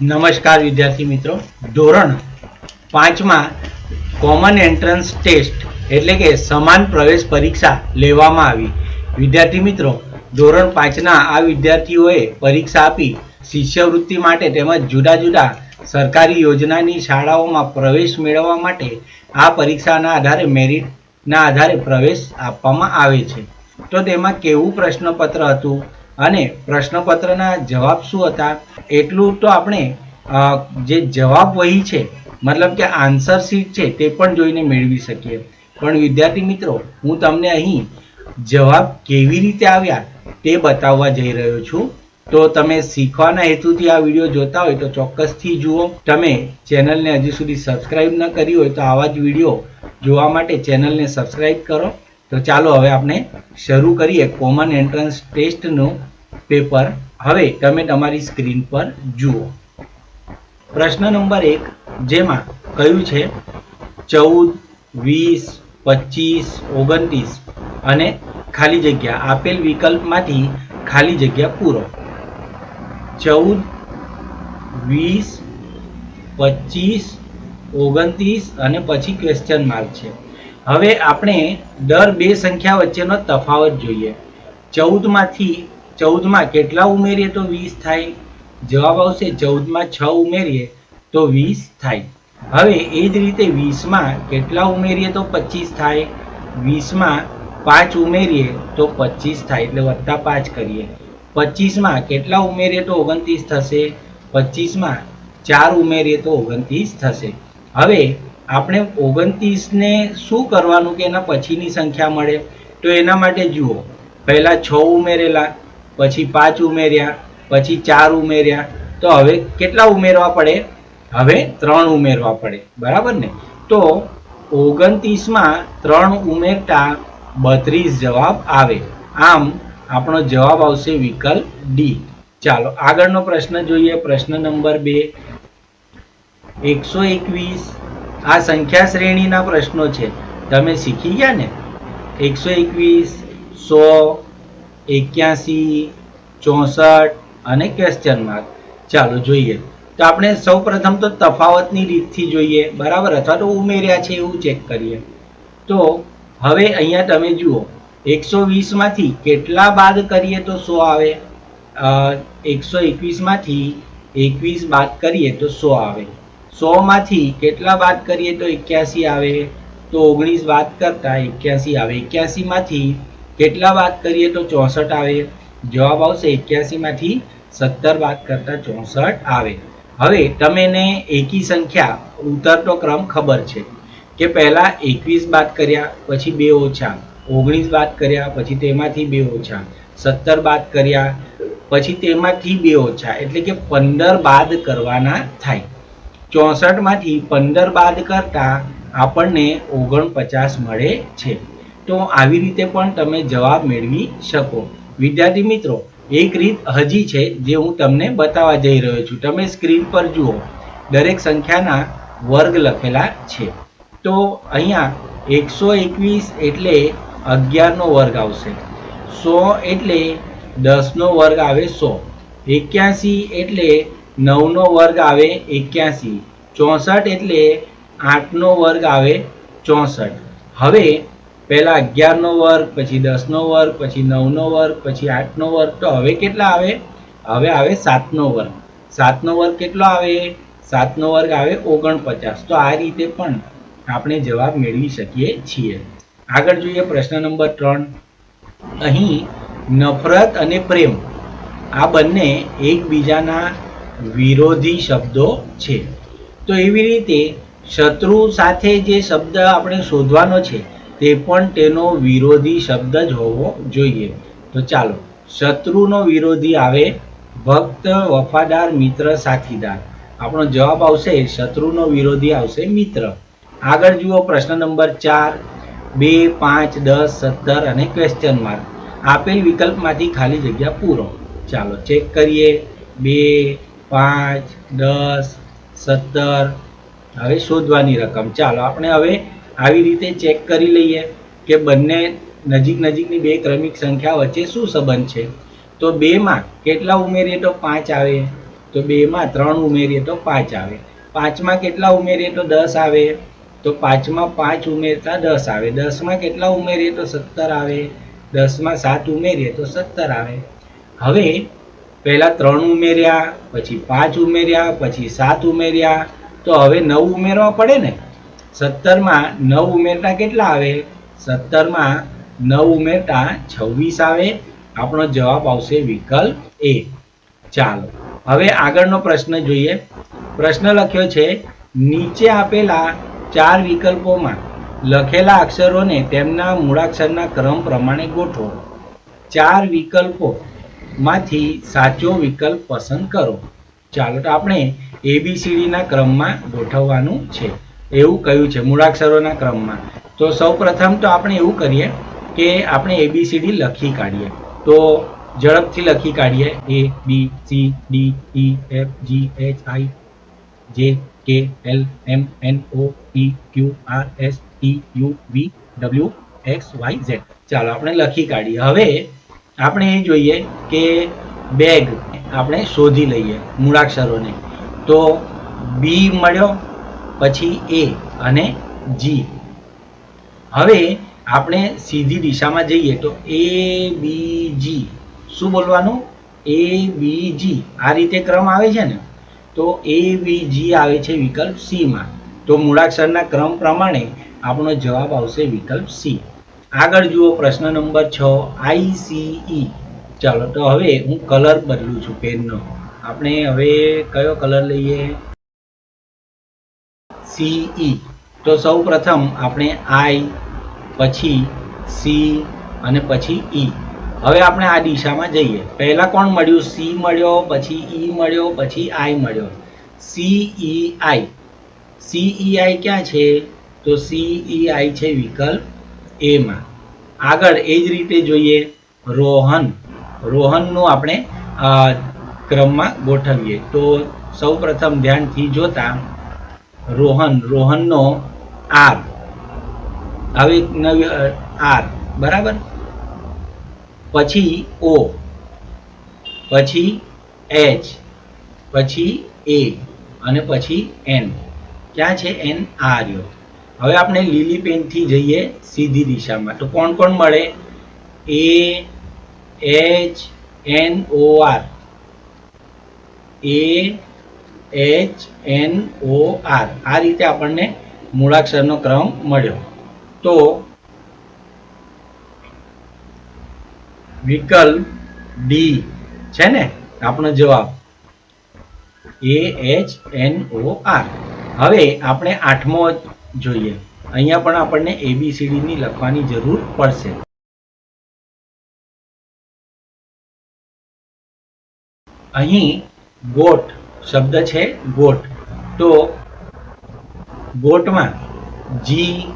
નમસ્કાર વિદ્યાર્થી મિત્રો, ધોરણ 5માં કોમન એન્ટ્રન્સ ટેસ્ટ એટલે કે સમાન પ્રવેશ પરીક્ષા લેવામાં આવી. વિદ્યાર્થી મિત્રો, ધોરણ 5ના આ વિદ્યાર્થીઓએ પરીક્ષા આપી શિષ્યવૃત્તિ માટે તેમજ જુદા જુદા સરકારી યોજનાની શાળાઓમાં પ્રવેશ મેળવવા માટે આ પરીક્ષાના આધારે મેરિટના આધારે પ્રવેશ આપવામાં આવે છે. તો તેમાં કેવું પ્રશ્નપત્ર હતું અને પ્રશ્નપત્રના જવાબ શું હતા એટલું તો આપણે જે જવાબ વહી છે મતલબ કે આન્સર શીટ છે તે પણ જોઈને મેળવી શકીએ. પણ વિદ્યાર્થી મિત્રો, હું તમને અહીં જવાબ કેવી રીતે આવ્યા તે બતાવવા જઈ રહ્યો છું. તો તમે શીખવાના હેતુથી આ વિડીયો જોતા હોય તો ચોક્કસથી જુઓ. તમે ચેનલને હજી સુધી સબસ્ક્રાઈબ ન કરી હોય તો આવા જ વિડીયો જોવા માટે ચેનલને સબસ્ક્રાઈબ કરો. તો ચાલો હવે આપણે શરૂ કરીએ કોમન એન્ટ્રન્સ ટેસ્ટનું પેપર. હવે તમે તમારી સ્ક્રીન પર જુઓ. પ્રશ્ન નંબર 1, જેમાં કયું છે 14, 20, 25, 29 અને ખાલી જગ્યા. આપેલ વિકલ્પમાંથી ખાલી જગ્યા પૂરો. 14, 20, 25, 29 અને પછી ક્વેશ્ચન માર્ક છે. હવે આપણે દર બે સંખ્યા વચ્ચેનો તફાવત જોઈએ. 14માં કેટલા ઉમેરીએ તો 20 થાય? જવાબ આવશે 14માં 6 ઉમેરીએ તો 20 થાય. હવે એ જ રીતે 20માં કેટલા ઉમેરીએ તો 25 થાય? 20માં 5 ઉમેરીએ તો 25 થાય, એટલે વત્તા 5 કરીએ. 25માં કેટલા ઉમેરીએ તો 29 થશે? 25માં 4 ઉમેરીએ તો 29 થશે. હવે આપણે 29ને શું કરવાનું કે એના પછીની સંખ્યા મળે? તો એના માટે જુઓ, પહેલા 6 ઉમેરેલા, પછી 5 ઉમેર્યા, પછી 4 ઉમેર્યા, તો હવે કેટલા ઉમેરવા પડે? હવે 3 ઉમેરવા પડે, બરાબર ને? તો 29માં 3 ઉમેરતા 32 જવાબ આવે. આમ આપણો જવાબ આવશે વિકલ્પ ડી. ચાલો આગળનો પ્રશ્ન જોઈએ. પ્રશ્ન નંબર 2, 121. આ સંખ્યા શ્રેણીના પ્રશ્નો છે. તમે શીખી ગયા ને? 121, 100, 81, 64 અને ક્વેશ્ચન માર્ક. ચાલો જોઈએ. તો આપણે સૌ પ્રથમ તો તફાવતની રીતથી જોઈએ, બરાબર, અથવા તો ઉમેર્યા છે એવું ચેક કરીએ. તો હવે અહીંયા તમે જુઓ, 120માંથી કેટલા બાદ કરીએ તો 100 આવે? 121માંથી 21 બાદ કરીએ તો 100 આવે. 100માંથી કેટલા બાદ કરીએ તો 81 આવે? તો 19 બાદ કરતા 81 આવે. 81માંથી કેટલા બાદ કરીએ તો 64 આવે? જવાબ આવશે 81માંથી 17 બાદ કરતા 64 આવે. હવે તમને એકી સંખ્યા ઉતરતો ક્રમ ખબર છે કે પહેલા 21 બાદ કર્યા, પછી 2 ઓછા, 19 બાદ કર્યા, પછી તેમાંથી 2 ઓછા, 17 બાદ કર્યા, પછી તેમાંથી 2 ઓછા, એટલે કે 15 બાદ કરવાના થાય. 64માંથી 15 બાદ કરતા આપણને 49 મળે છે. તો આવી રીતે પણ તમે જવાબ મેળવી શકો. વિદ્યાર્થી મિત્રો, એક રીત હજી છે જે હું તમને બતાવવા જઈ રહ્યો છું. તમે સ્ક્રીન પર જુઓ, દરેક સંખ્યાના વર્ગ લખેલા છે. તો અહીંયા 121 એટલે 11નો વર્ગ આવશે. 100 એટલે 10નો વર્ગ આવે 100. 81 એટલે 9નો વર્ગ આવે 81. 64 એટલે 8નો વર્ગ આવે 64. હવે પહેલા 11નો વર્ગ, પછી 10નો વર્ગ, પછી 9નો વર્ગ, પછી 8નો વર્ગ. તો હવે કેટલા આવે? હવે આવે 7નો વર્ગ. 7નો વર્ગ કેટલો આવે? 7નો વર્ગ આવે 49. તો આ રીતે પણ આપણે જવાબ મેળવી શકીએ છીએ. આગળ જોઈએ પ્રશ્ન નંબર 3. અહીં નફરત અને પ્રેમ આ બંને એકબીજાના વિરોધી શબ્દો છે. તો એવી રીતે શત્રુ સાથે જે શબ્દ આપણે શોધવાનો છે તે પણ તેનો વિરોધી શબ્દ જ હોવો જોઈએ. તો ચાલો, શત્રુનો વિરોધી આવે ભક્ત, વફાદાર, મિત્ર, સાથીદાર. આપણો જવાબ આવશે શત્રુનો વિરોધી આવશે મિત્ર. આગળ જુઓ પ્રશ્ન નંબર 4, 2, 5, 10, 17 અને ક્વેશ્ચન માર્ક. આપેલ વિકલ્પમાંથી ખાલી જગ્યા પૂરો. ચાલો ચેક કરીએ. 2, 5, 10, 17. હવે શોધવાની રકમ. ચાલો આપણે હવે આવી રીતે ચેક કરી લઈએ કે બંને નજીકની બે ક્રમિક સંખ્યા વચ્ચે શું સંબંધ છે. તો 2માં કેટલા ઉમેરીએ તો 5 આવે? તો 2 માં 3 ઉમેરીએ તો 5 આવે. 5 માં કેટલા ઉમેરીએ તો 10 આવે, તો 5 માં 5 ઉમેરતા 10 આવે. 10 માં કેટલા ઉમેરીએ તો 17 આવે. 10 માં 7 ઉમેરીએ તો 17 આવે. હવે પહેલા 3 ઉમેર્યા, પછી 5 ઉમેર્યા, પછી 7 ઉમેર્યા, તો હવે 9 ઉમેરવા પડે ને. 17 માં 9 ઉમેરતા કેટલા આવે? 17 માં 9 ઉમેરતા 26 આવે. આપણો જવાબ આવશે વિકલ્પ એ. ચાલો હવે આગળનો પ્રશ્ન જોઈએ. પ્રશ્ન લખ્યો છે, નીચે આપેલા 4 વિકલ્પોમાં લખેલા અક્ષરોને તેમના મૂળાક્ષરના ક્રમ પ્રમાણે ગોઠવો. 4 વિકલ્પો માંથી સાચો વિકલ્પ પસંદ કરો. ચાલો તો આપણે ABCD ના ક્રમમાં ગોઠવવાનું છે એવું કહ્યું છે, મૂળાક્ષરોના ક્રમમાં. તો સૌ પ્રથમ તો આપણે એવું કરીએ કે આપણે ABCD લખી કાઢીએ. તો ઝડપથી લખી કાઢીએ. ABCDEFGHIJKLMNOPQRSTUVWXYZ. ચાલો આપણે લખી કાઢીએ. હવે આપણે એ જોઈએ કે બેગ આપણે શોધી લઈએ મૂળાક્ષરોને. તો B મળ્યો, પછી A અને G. હવે આપણે સીધી દિશામાં જઈએ તો ABG. શું બોલવાનું? ABG. આ રીતે ક્રમ આવે છે ને, તો ABG આવે છે વિકલ્પ C માં. તો મૂળાક્ષરના ક્રમ પ્રમાણે આપણો જવાબ આવશે વિકલ્પ C. આગળ જુઓ પ્રશ્ન નંબર 6 ICE. ચાલો તો હવે હું કલર બદલું છું પેનનો. આપણે હવે કયો કલર લઈએ? CE. તો સૌ પ્રથમ આપણે I, પછી C અને પછી E. હવે આપણે આ દિશામાં જઈએ. પહેલા કોણ મળ્યું? C મળ્યો, પછી E મળ્યો, પછી I મળ્યો. CEI. CEI ક્યાં છે? તો CEI છે વિકલ્પ A માં. આગળ એ જ રીતે જોઈએ રોહન. રોહનનું આપણે ક્રમમાં ગોઠવીએ. તો સૌ પ્રથમ ધ્યાનથી જોતા રોહનનો R. હવે નવી R બરાબર, પછી O, પછી H, પછી A અને પછી N. ક્યાં છે N? આ રહ્યો. હવે આપણે લીલી પેનથી જઈએ સીધી દિશામાં. તો કોણ કોણ મળે? AHNOR. AHNOR. આ રીતે આપણને મૂળાક્ષરનો ક્રમ મળ્યો. તો વિકલ્પ ડી છે ને આપણો જવાબ, AHNOR. હવે આપણે 8મો જોઈએ. અહીંયા પણ આપણને ABCD ની લખવાની જરૂર પડશે. અહીં ગોટ શબ્દ છે, ગોટ. તો ગોટમાં GOAT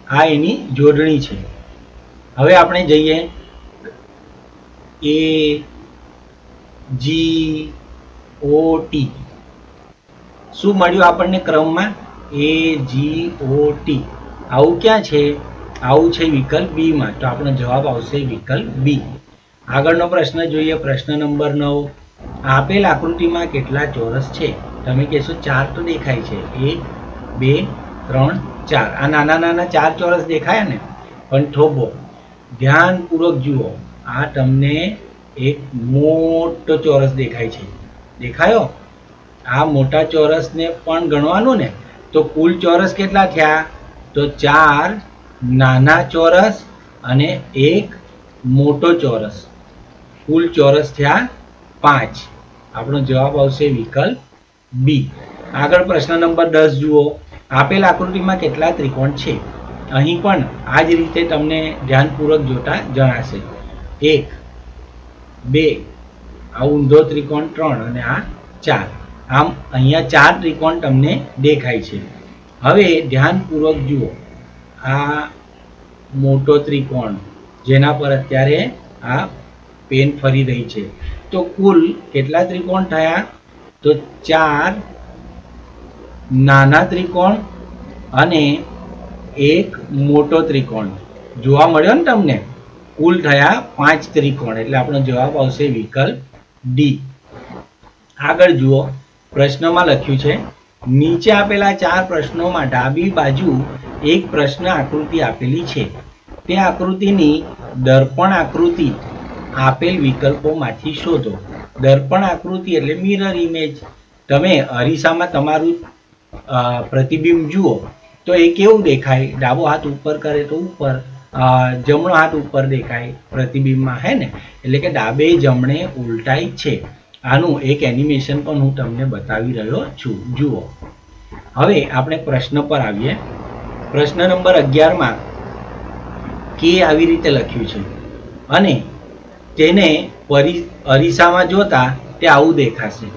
આ એની જોડણી છે. હવે આપણે જઈએ AGOT. શું મળ્યું આપણને ક્રમમાં? AGOT. આવું ક્યાં છે? આવું છે વિકલ્પ બી માં. તો આપણો જવાબ આવશે વિકલ્પ બી. આગળનો પ્રશ્ન જોઈએ. પ્રશ્ન નંબર 9. આપેલ આકૃતિમાં કેટલા ચોરસ છે? તમે કહેશો 4 તો દેખાય છે. 1 2 3 4. આ નાના નાના 4 ચોરસ દેખાયા ને, પણ થોભો ધ્યાનપૂર્વક જુઓ. આ તમને એક મોટો ચોરસ દેખાય છે. દેખાયો? આ મોટા ચોરસને પણ ગણવાનું ને, તો કુલ ચોરસ કેટલા થયા? તો 4 નાના ચોરસ અને 1 મોટો ચોરસ. કુલ ચોરસ થયા 5. આપણો જવાબ આવશે વિકલ્પ બી. આગળ પ્રશ્ન નંબર 10 જુઓ. આપેલ આકૃતિમાં કેટલા ત્રિકોણ છે? અહીં પણ આ જ રીતે તમને ધ્યાનપૂર્વક જોતા જણાશે. 1 2, આ ઊંધો ત્રિકોણ 3 અને આ 4. આમ અહીંયા 4 ત્રિકોણ તમને દેખાય છે. હવે ધ્યાનપૂર્વક જુઓ. આ મોટો ત્રિકોણ જેના પર અત્યારે આ પેન ફરી રહી છે. તો કુલ કેટલા ત્રિકોણ થયા? તો 4 નાના ત્રિકોણ અને 1 મોટો ત્રિકોણ જોવા મળ્યો ને તમને. કુલ થયા 5 ત્રિકોણ, એટલે આપણો જવાબ આવશે વિકલ્પ ડી. આગળ જુઓ, પ્રશ્નમાં લખ્યું છે નીચે આપેલા 4 પ્રશ્નોમાં ડાબી બાજુ એક પ્રશ્ન આકૃતિ આપેલી છે. તે આકૃતિની દર્પણ આકૃતિ આપેલ વિકલ્પોમાંથી શોધો. દર્પણ આકૃતિ એટલે મિરર ઇમેજ. તમે અરીસામાં તમારું પ્રતિબિંબ જુઓ તો એ કેવું દેખાય? ડાબો હાથ ઉપર કરે તો ઉપર, જમણો હાથ ઉપર દેખાય પ્રતિબિંબમાં, હે ને? એટલે કે ડાબે જમણે ઉલટાય છે. આનું એક એનિમેશન પણ હું તમને બતાવી રહ્યો છું, જુઓ. હવે આપણે પ્રશ્ન પર આવીએ. પ્રશ્ન નંબર 11માં કે આવી રીતે લખ્યું છે અને તેને અરીસામાં જોતા તે આવું દેખાશે.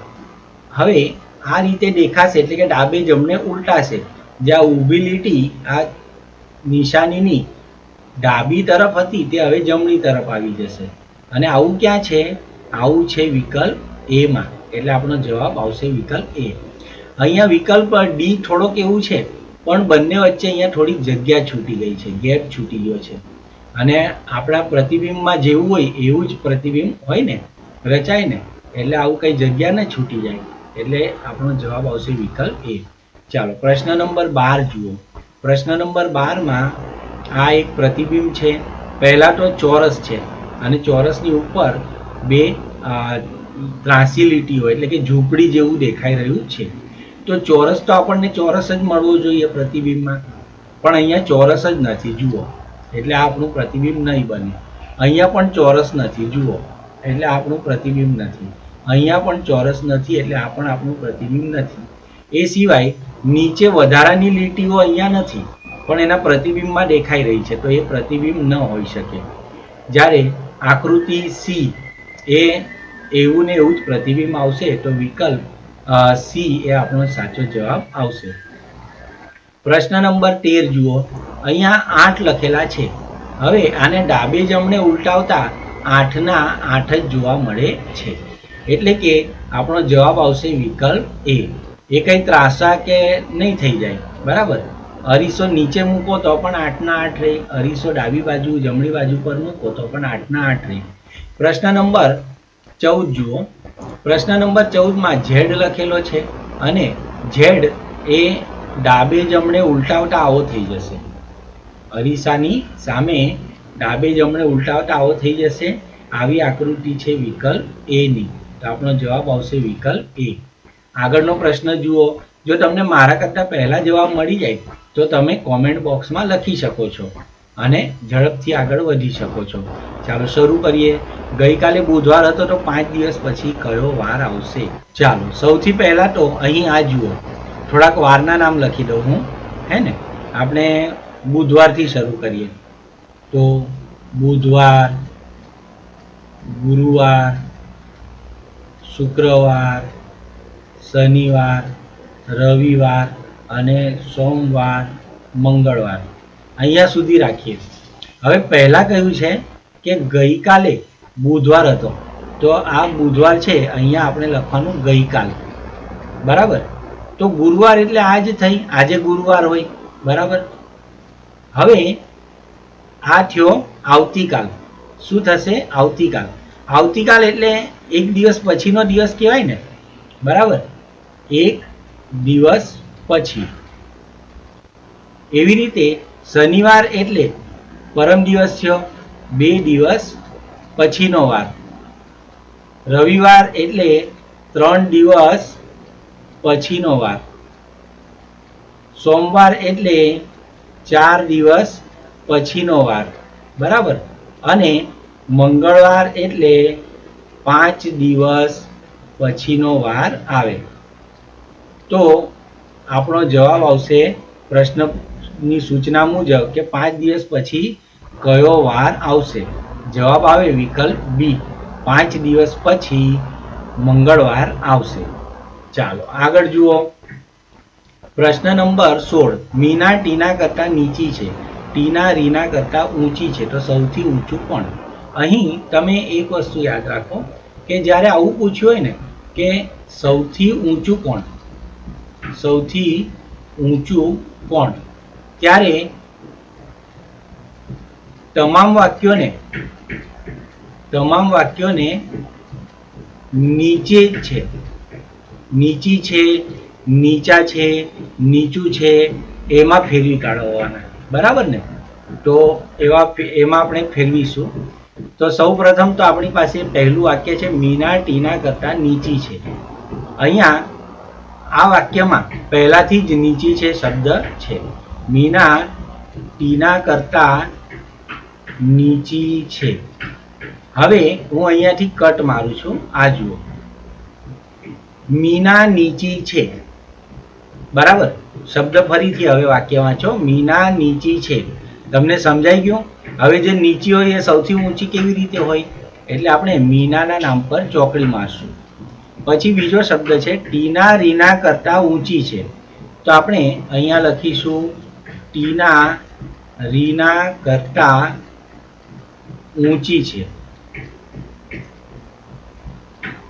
હવે આ રીતે દેખાશે એટલે કે ડાબે જમણે ઉલટાશે. જ્યાં ઊભી લીટી આ નિશાનીની ડાબી તરફ હતી તે હવે જમણી તરફ આવી જશે. અને આવું ક્યાં છે? આવું છે વિકલ્પ એ માં, એટલે આપણો જવાબ આવશે વિકલ્પ એ. અહીંયા વિકલ્પ ડી થોડોક એવું છે, પણ બંને વચ્ચે અહીંયા થોડીક જગ્યા છૂટી ગઈ છે, ગેપ છૂટી ગયો છે. અને આપણા પ્રતિબિંબમાં જેવું હોય એવું જ પ્રતિબિંબ હોય ને, રચાય ને, એટલે આવું કઈ જગ્યા ન છૂટી જાય, એટલે આપણો જવાબ આવશે વિકલ્પ એ. ચાલો પ્રશ્ન નંબર 12 જુઓ. પ્રશ્ન નંબર 12માં આ એક પ્રતિબિંબ છે. પહેલા તો ચોરસ છે અને ચોરસની ઉપર બે ત્રાંસી લીટીઓ એટલે કે ઝૂંપડી જેવું દેખાઈ રહ્યું છે. તો ચોરસ તો આપણને ચોરસ જ મળવો જોઈએ પ્રતિબિંબમાં, પણ અહીંયા ચોરસ જ નથી, જુઓ, એટલે આપણું પ્રતિબિંબ નહીં બને. અહીંયા પણ ચોરસ નથી, જુઓ, એટલે આપણું પ્રતિબિંબ નથી. અહીંયા પણ ચોરસ નથી, એટલે આ પણ આપણું પ્રતિબિંબ નથી. એ સિવાય નીચે વધારાની લીટીઓ અહીંયા નથી, પણ એના પ્રતિબિંબમાં દેખાઈ રહી છે, તો એ પ્રતિબિંબ ન હોઈ શકે. જ્યારે આકૃતિ સી એ એવું ને એવું જ પ્રતિબિંબ આવશે, તો વિકલ્પ સી એ આપણો સાચો જવાબ આવશે. પ્રશ્ન નંબર 13 જુઓ. અહીંયા 8 લખેલા છે. હવે આને ડાબે જમણે ઉલટાવતા 8ના 8 જ જોવા મળે છે, એટલે કે આપણો જવાબ આવશે વિકલ્પ એ. એ કંઈ ત્રાસા કે નહીં થઈ જાય, બરાબર? અરીસો નીચે મૂકો તો પણ 8ના 8 રહે, અરીસો ડાબી બાજુ જમણી બાજુ પર મૂકો તો પણ 8ના 8 રહે. પ્રશ્ન નંબર 14 જુઓ. પ્રશ્ન નંબર 14માં ઝેડ લખેલો છે અને ઝેડ એ ડાબે જમણે ઉલટાવતા આવો થઈ જશે. અરીસાની સામે ડાબે જમણે ઉલટાવતા આવો થઈ જશે. આવી આકૃતિ છે વિકલ્પ એ ની, તો આપણો જવાબ આવશે વિકલ્પ એ. આગળનો પ્રશ્ન જુઓ. જો તમને મારા કરતાં પહેલા જવાબ મળી જાય તો તમે કોમેન્ટ બોક્સમાં લખી શકો છો અને ઝડપથી આગળ વધી શકો છો. ચાલો શરૂ કરીએ. ગઈકાલે બુધવાર હતો, તો 5 દિવસ પછી કયો વાર આવશે? ચાલો સૌથી પહેલા તો અહીં આ જુઓ, થોડાક વારના નામ લખી દઉં હું, હે ને? આપણે બુધવારથી શરૂ કરીએ. તો બુધવાર, ગુરુવાર, શુક્રવાર, શનિવાર, રવિવાર અને સોમવાર, મંગળવાર, અહીંયા સુધી રાખીએ. હવે પહેલા કહ્યું છે કે ગઈકાલે બુધવાર હતો, તો આ બુધવાર છે, અહીંયા આપણે લખવાનું ગઈકાલ, બરાબર? તો ગુરુવાર એટલે આજ થઈ, આજે ગુરુવાર હોય, બરાબર? હવે આ થયો આવતીકાલ. શું થશે? આવતીકાલ. આવતીકાલ એટલે એક દિવસ પછીનો દિવસ કહેવાય ને, બરાબર? એક દિવસ પછી. એવી રીતે શનિવાર એટલે પરમ દિવસ થયો, 2 દિવસ પછીનો વાર. રવિવાર એટલે 3 દિવસ પછીનો વાર. સોમવાર એટલે 4 દિવસ પછીનો વાર, બરાબર? અને મંગળવાર એટલે 5 દિવસ પછીનો વાર આવે. તો આપણો જવાબ આવશે પ્રશ્નની સૂચના મુજબ કે 5 દિવસ પછી કયો વાર આવશે? જવાબ આવે વિકલ્પ બી, 5 દિવસ પછી મંગળવાર આવશે. ચાલો આગળ જુઓ. પ્રશ્ન નંબર 16. મીના ટીના કરતાં નીચી છે, ટીના રીના કરતાં ઊંચી છે, તો સૌથી ઊંચું કોણ? અહીં તમે એક વસ્તુ યાદ રાખો કે જ્યારે આવું પૂછ્યું હોય ને કે સૌથી ઊંચું કોણ, સૌથી ઊંચું કોણ, ત્યારે તમામ વાક્યોને નીચે છે, નીચી છે, નીચા છે, નીચું છે એમાં ફેરવી કાઢવાના, બરાબર ને? તો એમાં આપણે ફેરવીશું. તો સૌ પ્રથમ તો આપણી પાસે પહેલું વાક્ય છે મીના ટીના કરતા નીચી છે. અહીંયા આ વાક્યમાં પહેલાથી જ નીચી છે શબ્દ છે. મીના ટીના કરતા નીચી છે. હવે હું અહીંયાથી કટ મારું છું. આ જુઓ, મીના નીચી છે, બરાબર. શબ્દ ફરીથી હવે વાક્ય વાંચો, મીના નીચી છે. તમને સમજાઈ ગયું? હવે જે નીચી હોય એ સૌથી ઊંચી કેવી રીતે હોય? એટલે આપણે મીનાના નામ પર ચોકડી મારશું. પછી બીજો શબ્દ છે ટીના રીના કરતા ઊંચી છે. તો આપણે અહીંયા લખીશું ટીના રીના કરતા ઊંચી છે.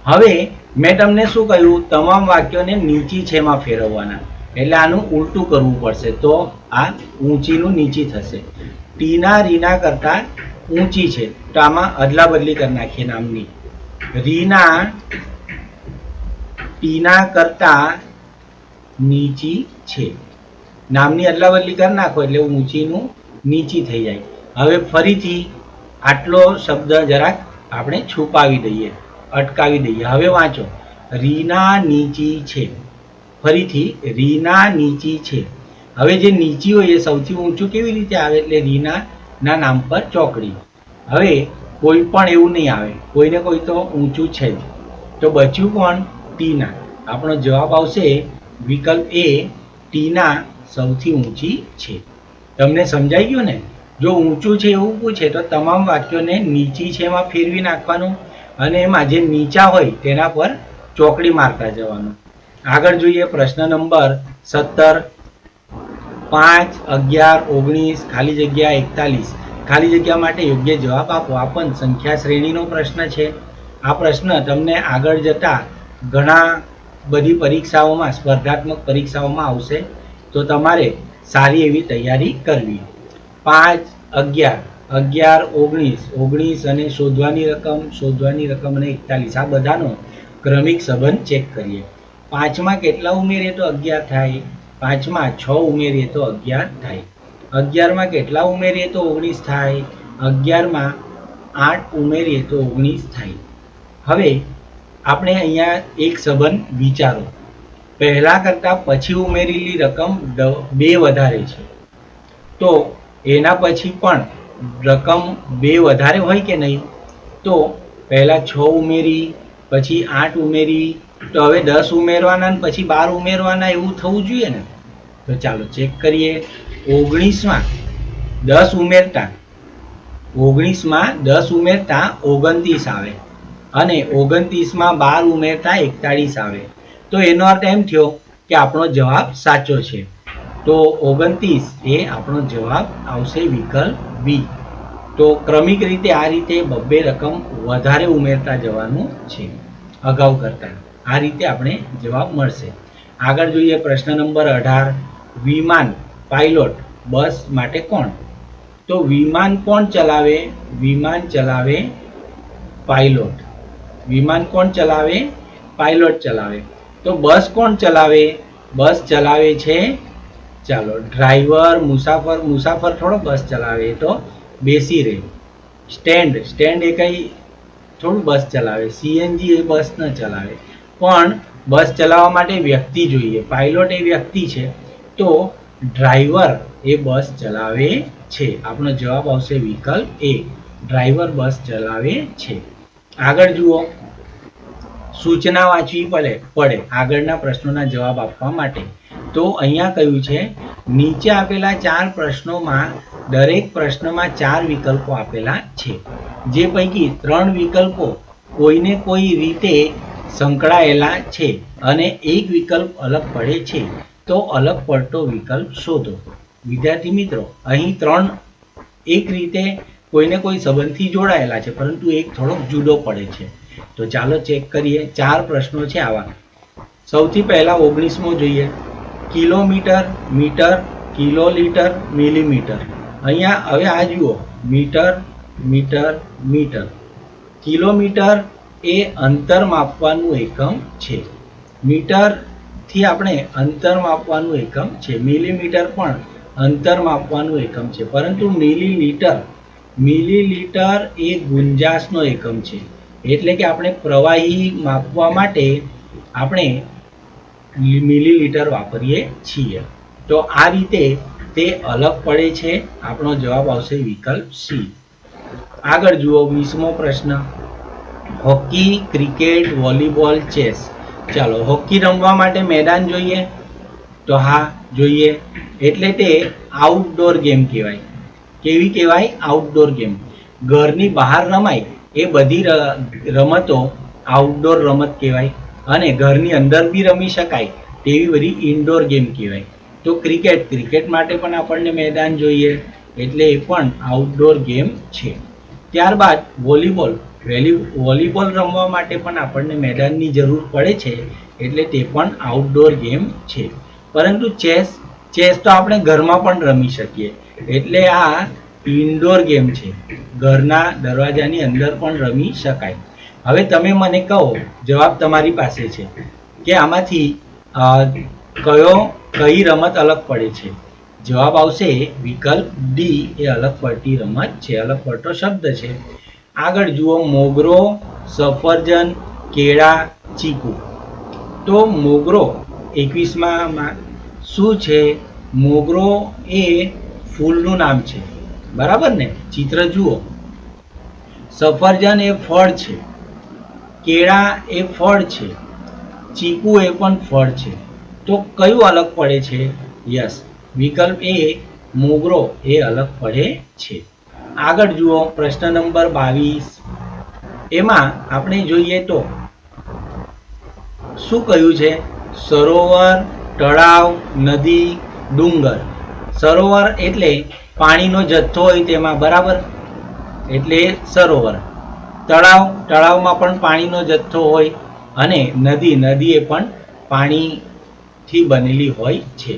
હવે મેં તમને શું કહ્યું? તમામ વાક્યોને નીચી છે માં ફેરવવાના. એટલે આનું ઉલટું કરવું પડશે. તો આ ઊંચીનું નીચી થશે. ટીના રીના કરતા ઊંચી છે, તો આમાં અદલા બદલી કરી નાખીએ નામની. રીના ટીના કરતા નીચી છે, નામની અદલા બદલી કરી નાખો એટલે ઊંચીનું નીચી થઈ જાય. હવે ફરીથી આટલો શબ્દ જરાક આપણે છુપાવી દઈએ, અટકાવી દઈએ. હવે વાંચો, રીના નીચી છે. ફરીથી રીના નીચી છે. હવે જે નીચી હોય એ સૌથી ઊંચું કેવી રીતે આવે? એટલે રીના ના નામ પર ચોકડી. હવે કોઈ પણ એવું નહીં આવે, કોઈને કોઈ તો ઊંચું છે જ. તો બચ્યું કોણ? ટીના. આપણો જવાબ આવશે વિકલ્પ એ, ટીના સૌથી ઊંચી છે. તમને સમજાઈ ગયું ને? જો ઊંચું છે એવું પૂછે તો તમામ વાક્યોને નીચી છે એમાં ફેરવી નાખવાનું અને એમાં જે નીચા હોય તેના પર ચોકડી મારતા જવાનું. આગળ જોઈએ પ્રશ્ન નંબર 17. 5, 11, 19 ખાલી જગ્યા 41 ખાલી જગ્યા માટે યોગ્ય જવાબ આપો. આ પણ સંખ્યા શ્રેણીનો પ્રશ્ન છે. આ પ્રશ્ન તમને આગળ જતા ઘણા બધી પરીક્ષાઓમાં, સ્પર્ધાત્મક પરીક્ષાઓમાં આવશે. તો તમારે સારી એવી તૈયારી કરવી. 5, 11, 11, 19 અને શોધવાની રકમ અને 41 આ બધાનો ક્રમિક સંબંધ ચેક કરીએ. 5માં કેટલા ઉમેરીએ તો 11 થાય? 5માં 6 ઉમેરીએ તો 11 થાય. 11માં કેટલા ઉમેરીએ તો 19 થાય? 11માં 8 ઉમેરીએ તો 19 થાય. હવે આપણે અહીંયા એક સંબંધ વિચારો. પહેલા કરતાં પછી ઉમેરેલી રકમ 2 વધારે છે, તો એના પછી પણ રકમ 2 વધારે હોય કે નહીં? તો પહેલાં 6 ઉમેરી, પછી 8 ઉમેરી, તો હવે 10 ઉમેરવાના ને પછી 12 ઉમેરવાના, એવું થવું જોઈએ ને? તો ચાલો ચેક કરીએ. 19માં 10 ઉમેરતા 29 આવે અને 29માં 12 ઉમેરતા 41 આવે. તો એનો અર્થ એમ થયો કે આપણો જવાબ સાચો છે. તો 29 એ આપણો જવાબ આવશે વિકલ્પ બી. તો ક્રમિક રીતે આ રીતે 2 રકમ વધારે ઉમેરતા જવાનું છે અગાઉ કરતાં. આ રીતે આપણે જવાબ મળશે. આગળ જોઈએ પ્રશ્ન નંબર 18. વિમાન, પાયલોટ, બસ માટે કોણ? તો વિમાન કોણ ચલાવે? વિમાન ચલાવે પાયલોટ. વિમાન કોણ ચલાવે? પાયલોટ ચલાવે. તો બસ કોણ ચલાવે? બસ ચલાવે છે, ચાલો, ડ્રાઈવર. મુસાફર થોડો બસ ચલાવે, એ તો બેસી રહે. સ્ટેન્ડ એ કંઈ થોડું બસ ચલાવે. સીએનજી એ બસ ન ચલાવે. પણ બસ ચલાવવા માટે વ્યક્તિ જોઈએ. પાયલોટ એ વ્યક્તિ છે, તો ડ્રાઈવર એ બસ ચલાવે છે. આપણો જવાબ આવશે વિકલ્પ એ, ડ્રાઈવર બસ ચલાવે છે. આગળ જુઓ, સૂચના વાંચવી પડે આગળના પ્રશ્નોના જવાબ આપવા માટે. તો અહીંયા કહ્યું છે નીચે આપેલા 4 પ્રશ્નોમાં દરેક પ્રશ્નમાં 4 વિકલ્પો આપેલા છે, જે પૈકી 3 વિકલ્પો કોઈને કોઈ રીતે સંકળાયેલા છે અને એક વિકલ્પ અલગ પડે છે. તો અલગ પડતો વિકલ્પ શોધો. વિદ્યાર્થી મિત્રો, અહીં 3 એક રીતે કોઈને કોઈ સંબંધથી જોડાયેલા છે, પરંતુ એક થોડોક જુદો પડે છે. તો ચાલો ચેક કરીએ. 4 પ્રશ્નો છે આવા. સૌથી પહેલા 19મો જોઈએ. Kilometre, metre, kilolitre, millimetre. અહીંયા હવે આ જુઓ, મીટર મીટર મીટર. કિલોમીટર એ અંતર માપવાનું એકમ છે. મીટરથી આપણે અંતર માપવાનું એકમ છે. મિલીમીટર પણ અંતર માપવાનું એકમ છે. પરંતુ મિલીલીટર એ ગુંજાશનો એકમ છે. એટલે કે આપણે પ્રવાહી માપવા માટે આપણે મિલીલીટર વાપરીએ છીએ. તો આ રીતે તે અલગ પડે છે. આપણો જવાબ આવશે વિકલ્પ સી. આગળ જુઓ 20મો પ્રશ્ન. Hockey, cricket, volleyball, chess. ચાલો, હોકી રમવા માટે મેદાન જોઈએ? તો હા, જોઈએ. એટલે તે આઉટડોર ગેમ કહેવાય. કેવી કહેવાય? Outdoor game. ઘરની બહાર રમાય એ બધી રમતો આઉટડોર રમત કહેવાય. અને ઘરની અંદર બી રમી શકાય તેવી બધી ઇન્ડોર ગેમ કહેવાય. તો ક્રિકેટ માટે પણ આપણને મેદાન જોઈએ, એટલે એ પણ આઉટડોર ગેમ છે. ત્યારબાદ વોલીબોલ રમવા માટે પણ આપણને મેદાનની જરૂર પડે છે, એટલે તે પણ આઉટડોર ગેમ છે. પરંતુ ચેસ તો આપણે ઘરમાં પણ રમી શકીએ, એટલે આ ઇન્ડોર ગેમ છે. ઘરના દરવાજાની અંદર પણ રમી શકાય. હવે તમે મને કહો, જવાબ તમારી પાસે છે કે આમાંથી કઈ રમત અલગ પડે છે? જવાબ આવશે વિકલ્પ ડી એ અલગ પડતી રમત છે, અલગ પડતો શબ્દ છે. આગળ જુઓ, મોગરો, સફરજન, કેળા, ચીકુ. તો મોગરો 21માં શું છે? મોગરો એ ફૂલનું નામ છે, બરાબર ને? ચિત્ર જુઓ. સફરજન એ ફળ છે, કેળા એ ફળ છે, ચીકુ એ પણ ફળ છે. તો કયું અલગ પડે છે? યસ, વિકલ્પ એ મોગરો એ અલગ પડે છે. આગળ જુઓ, પ્રશ્ન નંબર 22. એમાં આપણે જોઈએ તો શું કહ્યું છે? સરોવર, તળાવ, નદી, ડુંગર. સરોવર એટલે પાણીનો જથ્થો હોય તેમાં, બરાબર? એટલે સરોવર. તળાવમાં પણ પાણીનો જથ્થો હોય, અને નદી એ પણ પાણીથી બનેલી હોય છે.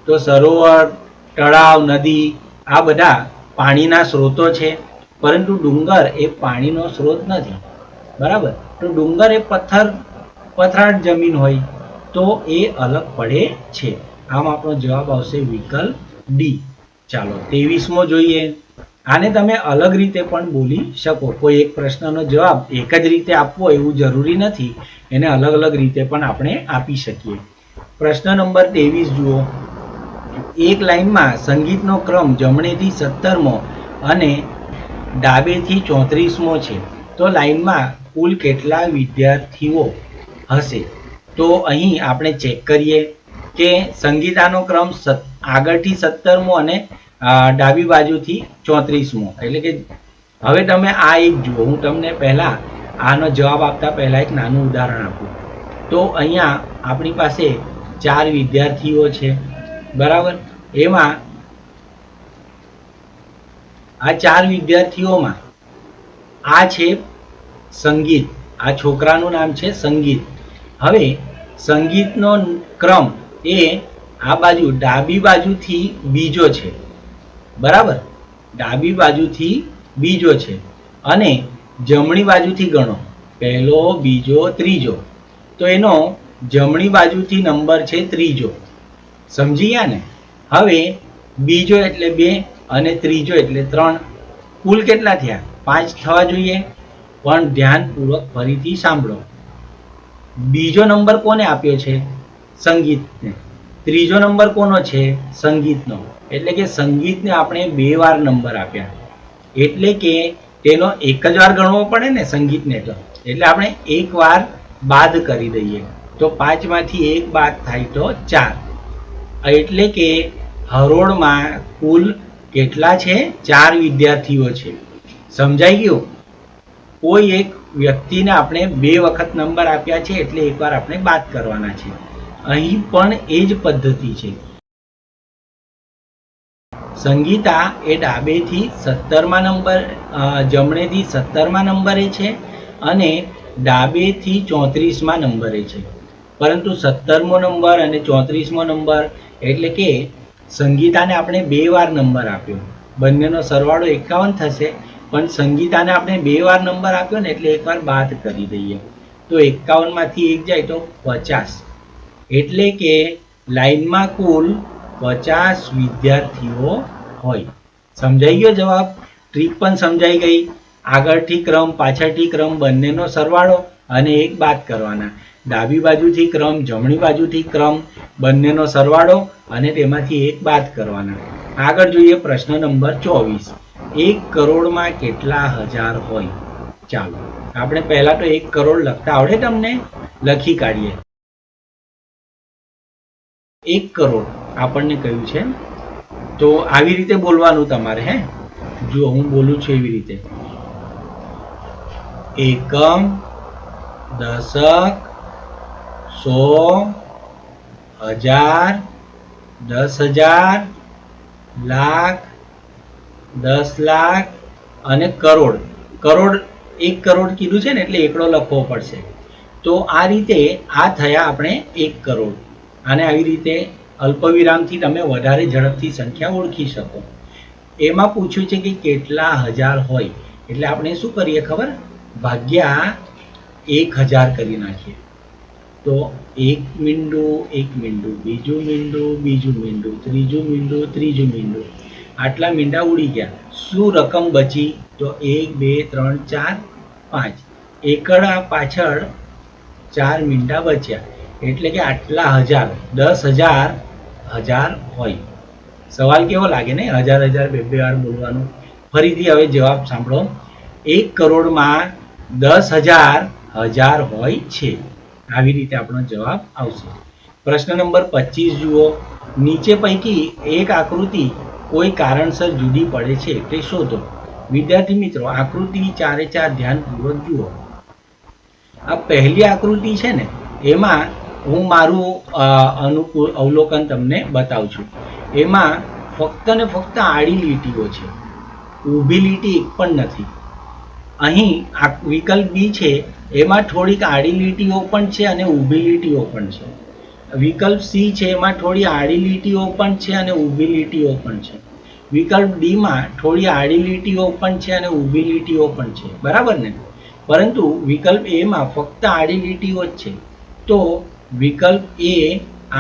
તો સરોવર, તળાવ, નદી આ બધા પાણીના સ્ત્રોતો છે. પરંતુ ડુંગર એ પાણીનો સ્ત્રોત નથી, બરાબર? તો ડુંગર એ પથરાટ જમીન હોય, તો એ અલગ પડે છે. આમ આપણો જવાબ આવશે વિકલ્પ ડી. ચાલો, 23મો જોઈએ. આને તમે અલગ રીતે પણ બોલી શકો. કોઈ એક પ્રશ્નનો જવાબ એક જ રીતે આપવો એવું જરૂરી નથી. એને અલગ રીતે પણ આપણે આપી શકીએ. પ્રશ્ન નંબર 23 જુઓ. એક લાઈનમાં સંગીતનો ક્રમ જમણેથી 17મો અને ડાબેથી 34મો છે. તો લાઈનમાં કુલ કેટલા વિદ્યાર્થીઓ હશે? તો અહીં આપણે ચેક કરીએ કે સંગીતાનો ક્રમ આગળથી 17મો અને ડાબી બાજુથી 34મો. એટલે કે હવે તમે આ એક જુઓ. હું તમને પહેલા આનો જવાબ આપતા પહેલા એક નાનું ઉદાહરણ આપું. તો અહીંયા આપણી પાસે 4 વિદ્યાર્થીઓ છે, બરાબર? એમાં આ 4 વિદ્યાર્થીઓમાં આ છે સંગીત. આ છોકરાનું નામ છે સંગીત. હવે સંગીતનો ક્રમ એ આ બાજુ ડાબી બાજુથી બીજો છે, બરાબર? ડાબી બાજુથી બીજો છે. અને જમણી બાજુથી ગણો, પહેલો, બીજો, ત્રીજો. તો એનો જમણી બાજુથી નંબર છે ત્રીજો. સમજી ગયા ને? હવે બીજો એટલે 2 અને ત્રીજો એટલે 3. કુલ કેટલા થયા? 5 થવા જોઈએ. પણ ધ્યાનપૂર્વક ફરીથી સાંભળો. બીજો નંબર કોને આપ્યો છે? સંગીતને. ત્રીજો નંબર કોનો છે? સંગીતનો. એટલે કે સંગીતને આપણે 2 વાર નંબર આપ્યા. એટલે કે તેનો એક જ વાર ગણવો પડે ને સંગીતને. તો એટલે આપણે એક વાર બાદ કરી દઈએ. તો 5માંથી 1 બાદ થાય તો 4. એટલે કે હરોળમાં કુલ કેટલા છે? 4 વિદ્યાર્થીઓ છે. સમજાઈ ગયું? કોઈ એક વ્યક્તિને આપણે 2 વખત નંબર આપ્યા છે, એટલે એકવાર આપણે બાદ કરવાના છે. અહીં પણ એ જ પદ્ધતિ છે. સંગીતા એ ડાબેથી 17મા નંબર, જમણેથી 17મા નંબરે છે અને ડાબેથી 34મા નંબરે છે. પરંતુ 17મો નંબર અને 34મો નંબર એટલે કે સંગીતાને આપણે 2 વાર નંબર આપ્યો. બંનેનો સરવાળો 51 થશે, પણ સંગીતાને આપણે 2 વાર નંબર આપ્યો ને એટલે એકવાર બાદ કરી દઈએ, તો 51 માંથી 1 જાય તો 50, એટલે કે લાઈનમાં કુલ 50 વિદ્યાર્થીઓ હોય. સમજાઈ ગયો જવાબ? ટ્રીક પણ સમજાઈ ગઈ. આગળથી ક્રમ પાછળથી ક્રમ બંનેનો સરવાળો અને એક બાદ કરવાના, ડાબી બાજુથી ક્રમ જમણી બાજુથી ક્રમ બંનેનો સરવાળો અને તેમાંથી એક બાદ કરવાના. આગળ જોઈએ પ્રશ્ન નંબર 24. 1 કરોડમાં કેટલા હજાર હોય? ચાલો આપણે પહેલા તો 1 કરોડ લખતા આવડે તમને? લખી કાઢીએ. 1 કરોડ આપણને કહ્યું છે, તો આવી રીતે બોલવાનું તમારે. હે, જો હું બોલું છું એવી રીતે: એકમ, દશક, 100, હજાર, 10,000, લાખ, 10 લાખ અને કરોડ. કરોડ 1 કરોડ કીધું છે ને એટલે એકડો લખવો પડશે. તો આ રીતે આ થયા આપણે 1 કરોડ. અને આવી રીતે અલ્પવિરામથી તમે વધારે ઝડપથી સંખ્યા ઓળખી શકો. એમાં પૂછ્યું છે કે કેટલા હજાર હોય, એટલે આપણે શું કરીએ ખબર? ભાગ્યા 1000 કરી નાખીએ. તો 1 મીંડું 1 મીંડું, બીજું મીંડું બીજું મીંડું, ત્રીજું મીંડું ત્રીજું મીંડું, આટલા મીંડા ઉડી ગયા. શું રકમ બચી? તો 1 2 3 4 5, એકડા પાછળ 4 મીંડા બચ્યા, એટલે કે આટલા હજાર, 10,000 હજાર હોય. સવાલ કેવો લાગે ને? હજાર હજાર બે વાર બોલવાનું. ફરીથી હવે જવાબ સાંભળો. 1 કરોડમાં 10,000 હજાર હોય છે. આવી રીતે આપણો જવાબ આવશે. પ્રશ્ન નંબર 25 જુઓ. નીચે પૈકી એક આકૃતિ કોઈ કારણસર જુદી પડે છે તે શોધો. વિદ્યાર્થી મિત્રો, આકૃતિ 4 ધ્યાનપૂર્વક જુઓ. આ પહેલી આકૃતિ છે ને, એમાં હું મારું અવલોકન તમને બતાવું છું. એમાં ફક્ત ને ફક્ત આડી લીટીઓ છે, ઊભી લીટી એક પણ નથી. અહીં વિકલ્પ બી છે, એમાં થોડીક આડી લીટીઓ પણ છે અને ઊભી લીટીઓ પણ છે. વિકલ્પ સી છે, એમાં થોડી આડી લીટીઓ પણ છે અને ઊભી લીટીઓ પણ છે. વિકલ્પ ડી માં થોડી આડી લીટીઓ પણ છે અને ઊભી લીટીઓ પણ છે. બરાબર ને? પરંતુ વિકલ્પ એ માં ફક્ત આડી લીટીઓ જ છે. તો વિકલ્પ એ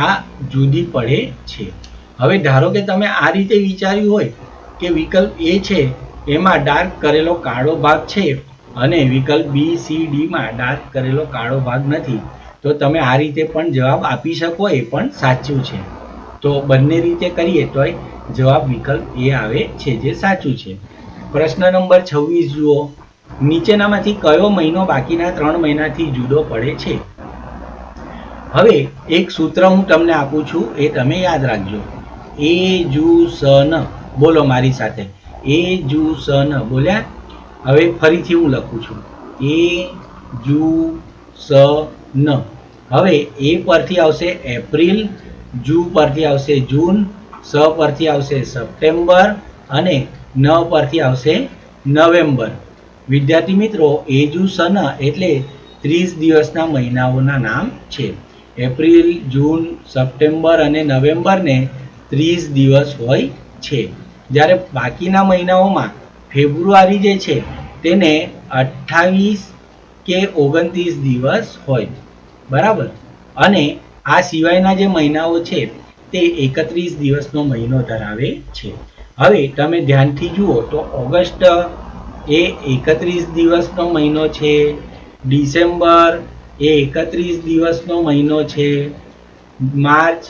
આ જુદી પડે છે. હવે ધારો કે તમે આ રીતે વિચાર્યું હોય કે વિકલ્પ એ છે એમાં ડાર્ક કરેલો કાળો ભાગ છે અને વિકલ્પ બી સી ડી માં ડાર્ક કરેલો કાળો ભાગ નથી, તો તમે આ રીતે પણ જવાબ આપી શકો, એ પણ સાચું છે. તો બંને રીતે કરીએ તો જવાબ વિકલ્પ એ આવે છે, જે સાચું છે. પ્રશ્ન નંબર 26 જુઓ. નીચેનામાંથી કયો મહિનો બાકીના 3 મહિનાથી જુદો પડે છે? હવે એક સૂત્ર હું તમને આપું છું, એ તમે યાદ રાખજો. એ જુ સ ન. બોલો મારી સાથે. એ જુ સ ન. બોલ્યા? હવે ફરીથી હું લખું છું. એ જુ સ ન. હવે એ પરથી આવશે એપ્રિલ, જુ પરથી આવશે જૂન, સ પરથી આવશે સપ્ટેમ્બર અને ન પરથી આવશે નવેમ્બર. વિદ્યાર્થી મિત્રો, એ જુ સ ન એટલે 30 દિવસના મહિનાઓના નામ છે. એપ્રિલ, જૂન, સપ્ટેમ્બર અને નવેમ્બરને 30 દિવસ હોય છે. જ્યારે બાકીના મહિનાઓમાં ફેબ્રુઆરી જે છે તેને 28 કે 29 દિવસ હોય. બરાબર? અને આ સિવાયના જે મહિનાઓ છે તે 31 દિવસનો મહિનો ધરાવે છે. હવે તમે ધ્યાનથી જુઓ તો ઓગસ્ટ એ 31 દિવસનો મહિનો છે, ડિસેમ્બર એ 31 દિવસનો મહિનો છે, માર્ચ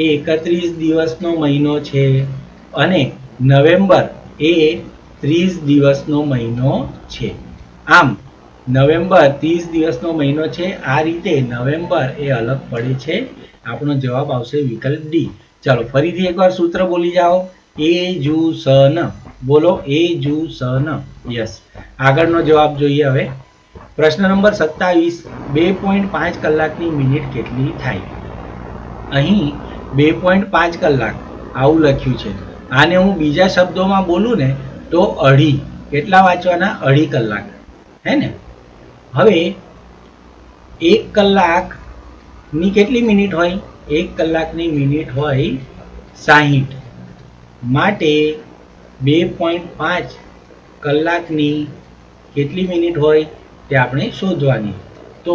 એ 31 દિવસનો મહિનો છે અને નવેમ્બર એ 30 દિવસનો મહિનો છે. આમ નવેમ્બર 30 દિવસનો મહિનો છે. આ રીતે નવેમ્બર એ અલગ પડે છે. આપણો જવાબ આવશે વિકલ્પ ડી. ચાલો ફરીથી એકવાર સૂત્ર બોલી જાઓ. એ જુ સ ન. બોલો, એ જુ સ ન. યસ. આગળનો જવાબ જોઈએ હવે. પ્રશ્ન નંબર 27. 2.5 કલાકની મિનિટ કેટલી થાય? અહીં 2.5 કલાક આવું લખ્યું છે. આને હું બીજા શબ્દોમાં બોલું ને તો અઢી. કેટલા વાંચવાના? અઢી કલાક. હે ને? હવે 1 કલાકની કેટલી મિનિટ હોય? 1 કલાકની મિનિટ હોય 60. માટે 2.5 કલાકની કેટલી મિનિટ હોય તે આપણે શોધવાની. તો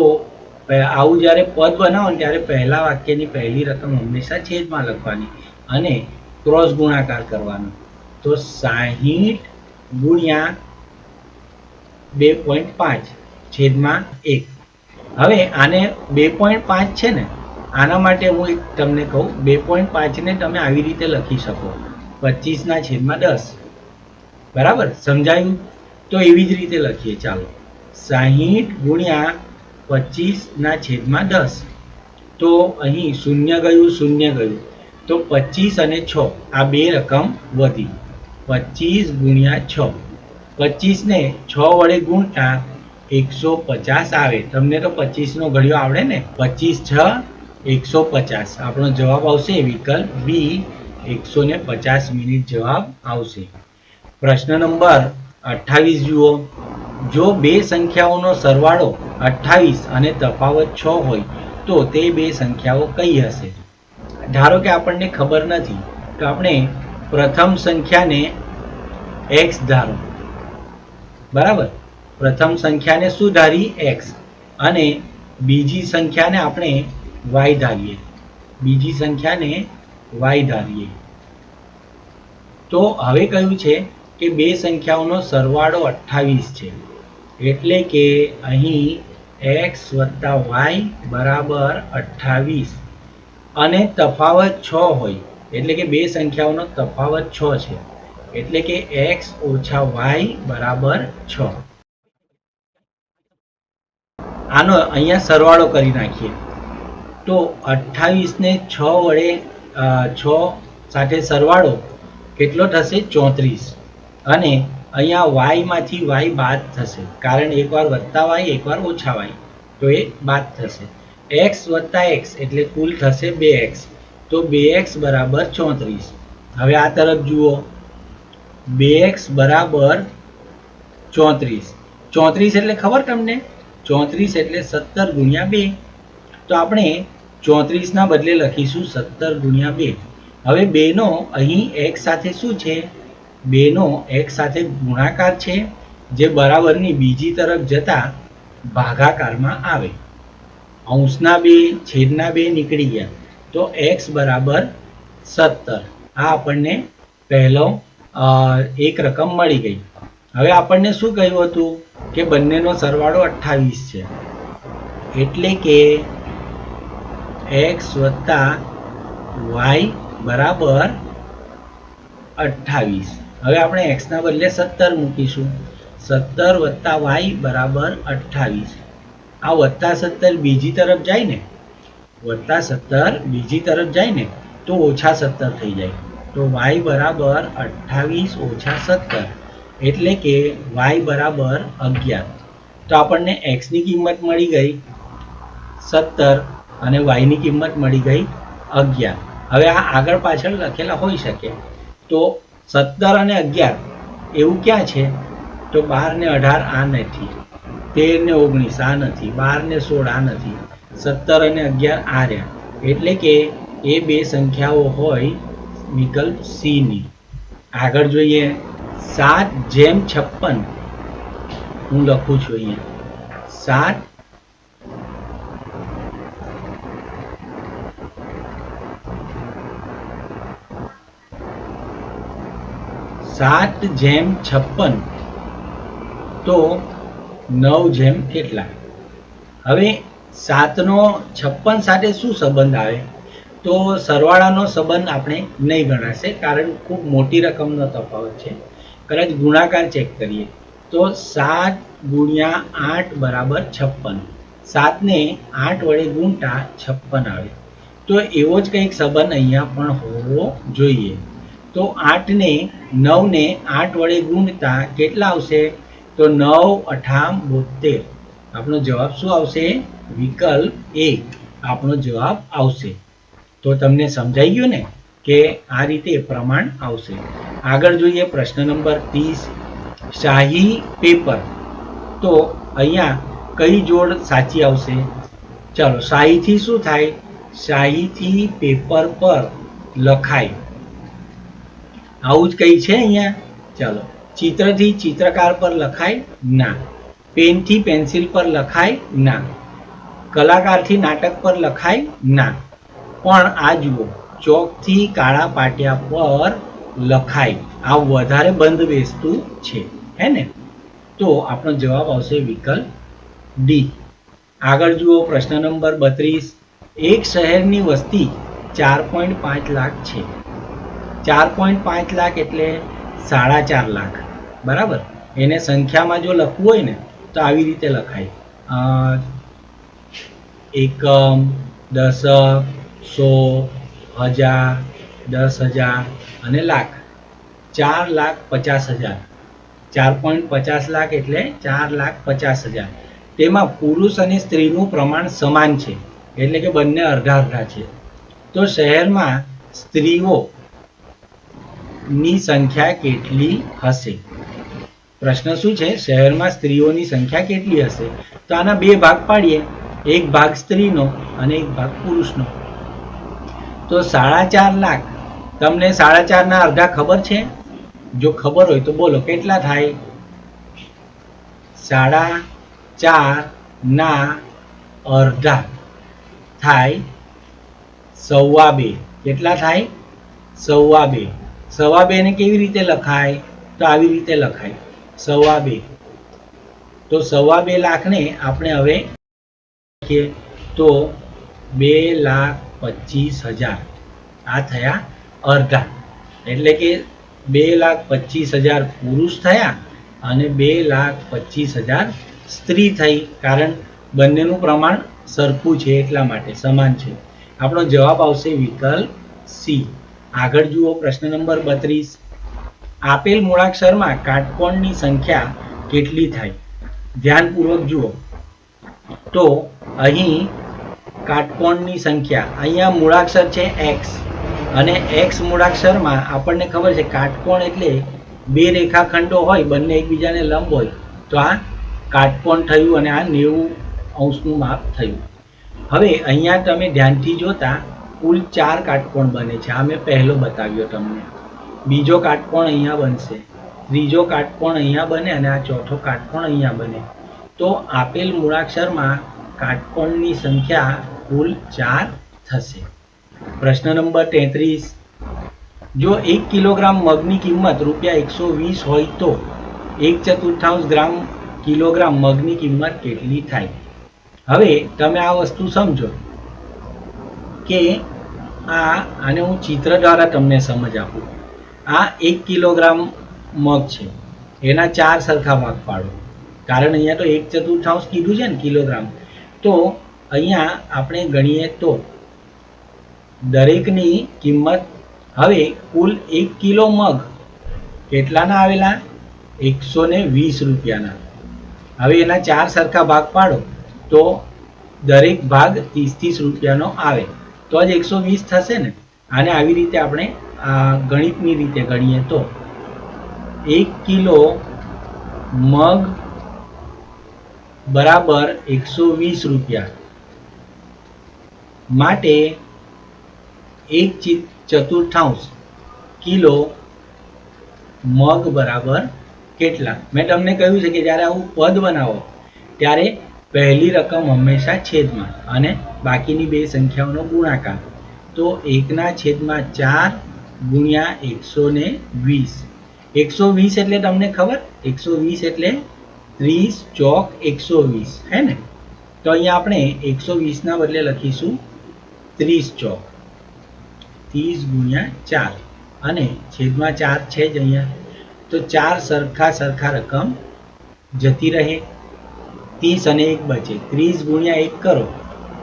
આવું જ્યારે પદ બનાવો ને ત્યારે પહેલા વાક્યની પહેલી રકમ હંમેશા છેદમાં લખવાની અને ક્રોસ ગુણાકાર કરવાનો. તો 60 ગુણ્યા 2.5 છેદમાં 1. હવે આને 2.5 છે ને, આના માટે હું એક તમને કહું, 2.5 ને તમે આવી રીતે લખી શકો, 25/10. બરાબર, સમજાયું? તો એવી જ રીતે લખીએ. ચાલો, 60 ગુણ્યા 25/10. તો અહીં શૂન્ય ગયું, તો 25 અને 6 આ બે રકમ વધી. 25 ગુણ્યા 6, 25 ને 6 વડે ગુણતા 150 આવે. તમને તો 25 નો ઘડિયો આવડે ને? 25 6 150. આપણો જવાબ આવશે વિકલ્પ બી, 150 મિનિટ જવાબ આવશે. પ્રશ્ન નંબર 28 જુઓ. જો બે સંખ્યાઓનો સરવાળો 28 અને તફાવત 6 હોય તો તે બે સંખ્યાઓ કઈ હશે? ધારો કે આપણને ખબર નથી, તો આપણે પ્રથમ સંખ્યાને x ધારો. બરાબર, પ્રથમ સંખ્યાને શું ધારી? x. અને બીજી સંખ્યાને આપણે y ધારીએ. તો હવે કહ્યું છે કે બે સંખ્યાઓનો સરવાળો 28 છે, એટલે કે અહીં x વત્તા y બરાબર 28 અને તફાવત 6 હોય, એટલે કે બે સંખ્યાઓનો તફાવત 6 છે, એટલે કે x ઓછા y બરાબર 6. આનો અહીંયા સરવાળો કરી નાખીએ. તો 28 ને 6 વડે 6 સાથે સરવાળો કેટલો થશે? 34. અને અહીંયા y માંથી y બાદ થશે, કારણ એકવાર વત્તા y એકવાર ઓછા y, તો એ બાદ થશે. x વત્તા x એટલે કુલ થશે 2x. તો 2x બરાબર 34. હવે આ તરફ જુઓ, 2x બરાબર 34. 34 એટલે ખબર તમને? 34 એટલે 17 ગુણ્યા 2. તો આપણે 34 ના બદલે લખીશું 17 ગુણ્યા 2. હવે 2 નો અહીં x સાથે શું છે? 2 નો x સાથે ગુણાકાર છે, જે બરાબરની બીજી તરફ જતા ભાગાકારમાં આવે. અંશના 2 છેદના 2 નીકળી ગયા, તો x બરાબર 17. આ આપણને પહેલો એક રકમ મળી ગઈ. હવે આપણને શું કહ્યું હતું કે બંનેનો સરવાળો 28 છે, એટલે કે x વત્તા y બરાબર 28. હવે આપણે x ના બદલે 17 મૂકીશું. 17 વત્તા y બરાબર 28. આ વત્તા 17 બીજી તરફ જાય ને, તો ઓછા 17 થઈ જાય. તો y બરાબર 28 ઓછા 17, એટલે કે y બરાબર 11. તો આપણને x ની કિંમત મળી ગઈ 17 અને y ની કિંમત મળી ગઈ 11. હવે આ આગળ પાછળ લખેલા હોઈ શકે, તો 17 અને 11 એવું ક્યાં છે? તો 12 ને 18 આ નથી, 13 ને 19 આ નથી, 12 ને 16 આ નથી, 17 અને 11 આ રહ્યા, એટલે કે એ બે સંખ્યાઓ હોય વિકલ્પ સી ની. આગળ જોઈએ, 7/56. હું લખું છું અહીંયા 7/56. તો 9 કેટલા? હવે 7 નો 56 સાથે શું સંબંધ આવે? તો સરવાળાનો સંબંધ આપણે નહીં ગણાશે, કારણ ખૂબ મોટી રકમનો તફાવત છે. કદાચ ગુણાકાર ચેક કરીએ તો 7 ગુણ્યા 8 બરાબર 56. 7 ને 8 વડે ગુણતા 56 આવે. તો એવો જ કંઈક સંબંધ અહીંયા પણ હોવો જોઈએ. તો 9 ને 8 વડે ગુણતા કેટલા આવશે? તો 9 8 72. આપણો જવાબ શું આવશે? વિકલ્પ એ આપણો જવાબ આવશે. તો તમને સમજાઈ ગયું ને કે આ રીતે પ્રમાણ આવશે. આગળ જોઈએ પ્રશ્ન નંબર 30. શાહી પેપર. તો અહીંયા કઈ જોડ સાચી આવશે? ચલો, શાહીથી શું થાય? શાહીથી પેપર પર લખાય, આવું જ કઈ છે અહીંયા. ચાલો, ચિત્રથી ચિત્રકાર પર લખાય? ના. પેનથી પેન્સિલ પર લખાય? ના. કલાકારથી નાટક પર લખાય? ના. પણ આ જુઓ, ચોકથી કાળા પાટિયા પર લખાય. આ વધારે બંધ બેસતું છે, હે ને? તો આપણો જવાબ આવશે વિકલ્પ ડી. આગળ જુઓ પ્રશ્ન નંબર 32. એક શહેરની વસ્તી 4.5 લાખ છે. 4.5 લાખ એટલે 4.5 લાખ, બરાબર? એને સંખ્યામાં જો લખવું હોય ને તો આવી રીતે લખાય: એકમ, દશક, સો, હજાર, 10,000 અને લાખ. 4,50,000. 4.50 લાખ એટલે 4,50,000. તેમાં પુરુષ અને સ્ત્રીનું પ્રમાણ સમાન છે, એટલે કે બંને અડધા અડધા છે. તો શહેરમાં સ્ત્રીઓની સંખ્યા કેટલી હશે? પ્રશ્ન શું છે? શહેરમાં સ્ત્રીઓની સંખ્યા કેટલી હશે? તો આના બે ભાગ પાડીએ, એક ભાગ સ્ત્રીનો અને એક ભાગ પુરુષનો. તો 4.5 લાખ, તમને 4.5 ના અડધા ખબર છે? જો ખબર હોય તો બોલો કેટલા થાય? 4.5 ના અડધા થાય 2.25. કેટલા થાય? 2.25. 2.25 ને કેવી રીતે લખાય? તો આવી રીતે લખાય 2.25. તો 2.25 લાખને આપણે હવે લખીએ તો 2,25,000. આ થયા અડધા, એટલે કે 2,25,000 પુરુષ થયા અને 2,25,000 સ્ત્રી થઈ, કારણ બંનેનું પ્રમાણ સરખું છે, એટલા માટે સમાન છે. આપણો જવાબ આવશે વિકલ્પ સી. આગળ જુઓ પ્રશ્ન નંબર 32. આપેલ મૂળાક્ષરમાં કાટકોણની સંખ્યા કેટલી થાય? ધ્યાનપૂર્વક જુઓ. તો અહીં કાટકોણની સંખ્યા, અહીંયા મૂળાક્ષર છે એક્સ, અને એક્સ મૂળાક્ષરમાં આપણને ખબર છે કાટકોણ એટલે બે રેખાખંડો હોય, બંને એકબીજાને લંબ હોય, તો આ કાટકોણ થયું અને આ 90° માપ થયું. હવે અહીંયા તમે ધ્યાનથી જોતા કુલ 4 કાટકોણ બને છે. આ મેં પહેલો બતાવ્યો તમને. બીજો કાટકોણ અહીંયા બનશે, ત્રીજો કાટકોણ અહીંયા બને અને આ ચોથો કાટકોણ અહીંયા બને. તો આપેલ મૂળાક્ષરમાં કાટકોણની સંખ્યા કુલ 4 થશે. પ્રશ્ન નંબર 33. જો 1 કિલોગ્રામ મગની કિંમત ₹120 હોય તો 1/4 કિલોગ્રામ મગની કિંમત કેટલી થાય? હવે તમે આ વસ્તુ સમજો કે આને હું ચિત્ર દ્વારા તમને સમજ આપું. આ 1 કિલોગ્રામ મગ છે, એના 4 સરખા ભાગ પાડો, કારણ અહીંયા તો 1/4 કીધું છે ને કિલોગ્રામ. તો અહીંયા આપણે ગણીએ તો દરેકની કિંમત, હવે કુલ 1 કિલો મગ કેટલાના આવેલા? 120 રૂપિયાના. હવે એના 4 સરખા ભાગ પાડો તો દરેક ભાગ 30 રૂપિયાનો આવે, તો જ 120 થશે ને. આને આવી રીતે આપણે ગણિતની રીતે ગણીએ તો 1 કિલો મગ બરાબર 120 રૂપિયા, માટે 1/4 કિલો મગ બરાબર કેટલા? મેં તમને કહ્યું છે કે જ્યારે આવું પદ બનાવો ત્યારે પહેલી રકમ હંમેશા છેદમાં અને બાકીની બે સંખ્યાઓનો ગુણાકાર. તો 1/4 ગુણ્યા 120. 120 એટલે તમને ખબર? 120 એટલે 30 ચોક 120, હે ને? તો અહીંયા આપણે 120 ના બદલે લખીશું 30 ચોક. 30 ગુણ્યા 4 અને છેદમાં 4 છે જ અહીંયા, તો 4 સરખા રકમ જતી રહે. 30 અને 1 બચે. 30 ગુણ્યા 1 કરો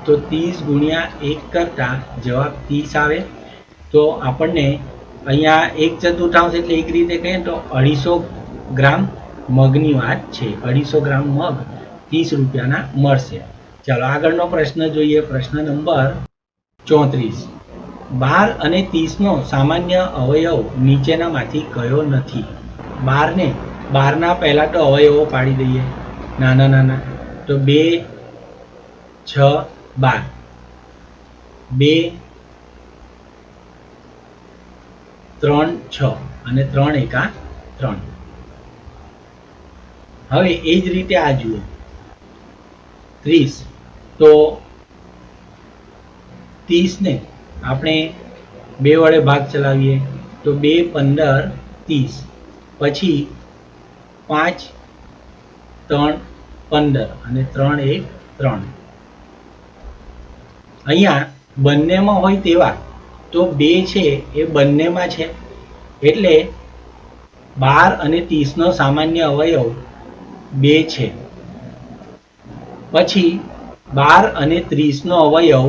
તો 30 ગુણ્યા 1 કરતા જવાબ 30 આવે. તો આપણને અહીંયા 1/4 એટલે એક રીતે કહીએ તો 250 ગ્રામ મગની વાત છે. 250 ગ્રામ મગ 30 રૂપિયાના મળશે. ચાલો આગળનો પ્રશ્ન જોઈએ. પ્રશ્ન નંબર 34. 12 અને 30નો સામાન્ય અવયવ નીચેનામાંથી કયો નથી? 12ના પહેલા તો અવયવો પાડી દઈએ, નાના. તો 2, 6, 12. 2, 3, 6 અને 3 એકા 3. હવે એ જ રીતે આ જુઓ 30, તો 30 ને આપણે 2 વડે ભાગ ચલાવીએ તો 2 15 30, પછી 5 3 15 અને 3 1 3. અહીંયા બંનેમાં હોય તેવા તો 2 છે એ બંનેમાં છે, એટલે 12 અને 30 નો સામાન્ય અવયવ 2 છે. પછી 12 અને 30 નો અવયવ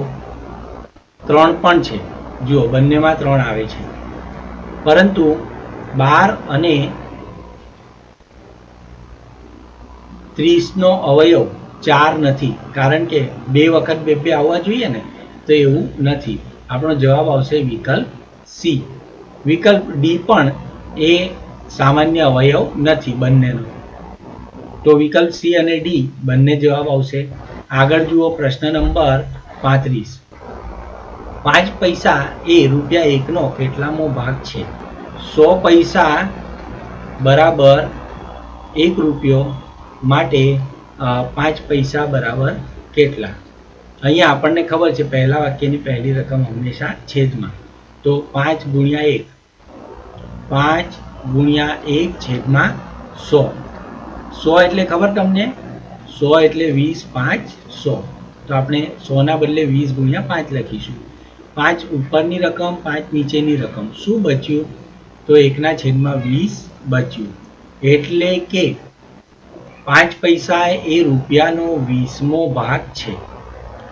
3 પણ છે. જુઓ બંનેમાં 3 આવે છે, પરંતુ 12 અને 30 નો અવયવ 4 નથી, કારણ કે 2 વખત 2 આવવા જોઈએ ને, તો એવું નથી. આપણો જવાબ આવશે વિકલ્પ સી. વિકલ્પ ડી પણ એ સામાન્ય અવયવ નથી બંનેનો, તો વિકલ્પ સી અને ડી બંને જવાબ આવશે. આગળ જુઓ પ્રશ્ન નંબર 35. 5 પૈસા એ ₹1 નો કેટલામો ભાગ છે? 100 પૈસા બરાબર 1 રૂપિયો માટે 5 પૈસા બરાબર કેટલા? અહીંયા આપણને ખબર છે પહેલા વાક્યની પહેલી રકમ હંમેશા છેદમાં, તો 5 ગુણ્યા 1, 5 ગુણ્યા 1 છેદમાં 100. 100 એટલે ખબર તમને? 100 એટલે 20, 5 100. તો આપણે 100 ના બદલે 20 ગુણ્યા 5 લખીશું. 5 ઉપરની રકમ, 5 નીચેની રકમ. શું બચ્યું? તો 1/20 બચ્યું. એટલે કે 5 પૈસા એ રૂપિયાનો 20મો ભાગ છે.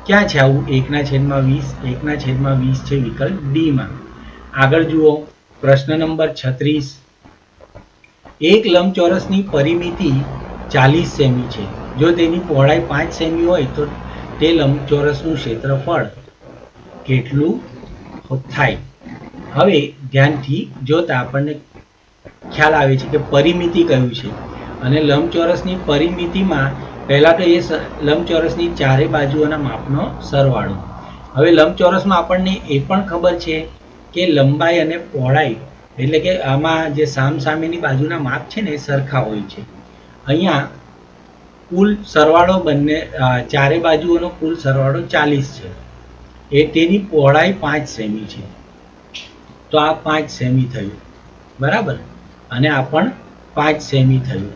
ક્યાં છે આવું 1/20? 1/20 છે વિકલ્પ ડી માં. આગળ જુઓ પ્રશ્ન નંબર 36. એક લંબચોરસની પરિમિતિ 40 સેમી છે. જો તેની પહોળાઈ 5 સેમી હોય તો તે લંબચોરસનું ક્ષેત્રફળ કેટલું થાય? હવે ધ્યાનથી જોતા આપણને ખ્યાલ આવે છે કે પરિમિતિ કયું છે, અને લંબચોરસની પરિમિતિમાં પહેલા તો એ લંબચોરસની ચારે બાજુઓના માપનો સરવાળો. હવે લંબચોરસમાં આપણને એ પણ ખબર છે કે લંબાઈ અને પહોળાઈ, એટલે કે આમાં જે સામસામેની બાજુના માપ છે ને એ સરખા હોય છે. અહીંયા કુલ સરવાળો બંને ચારે બાજુઓનો કુલ સરવાળો 40 છે. એ તેની પહોળાઈ 5 સેમી છે, તો આ 5 સેમી થયું બરાબર, અને આ પણ 5 સેમી થયું,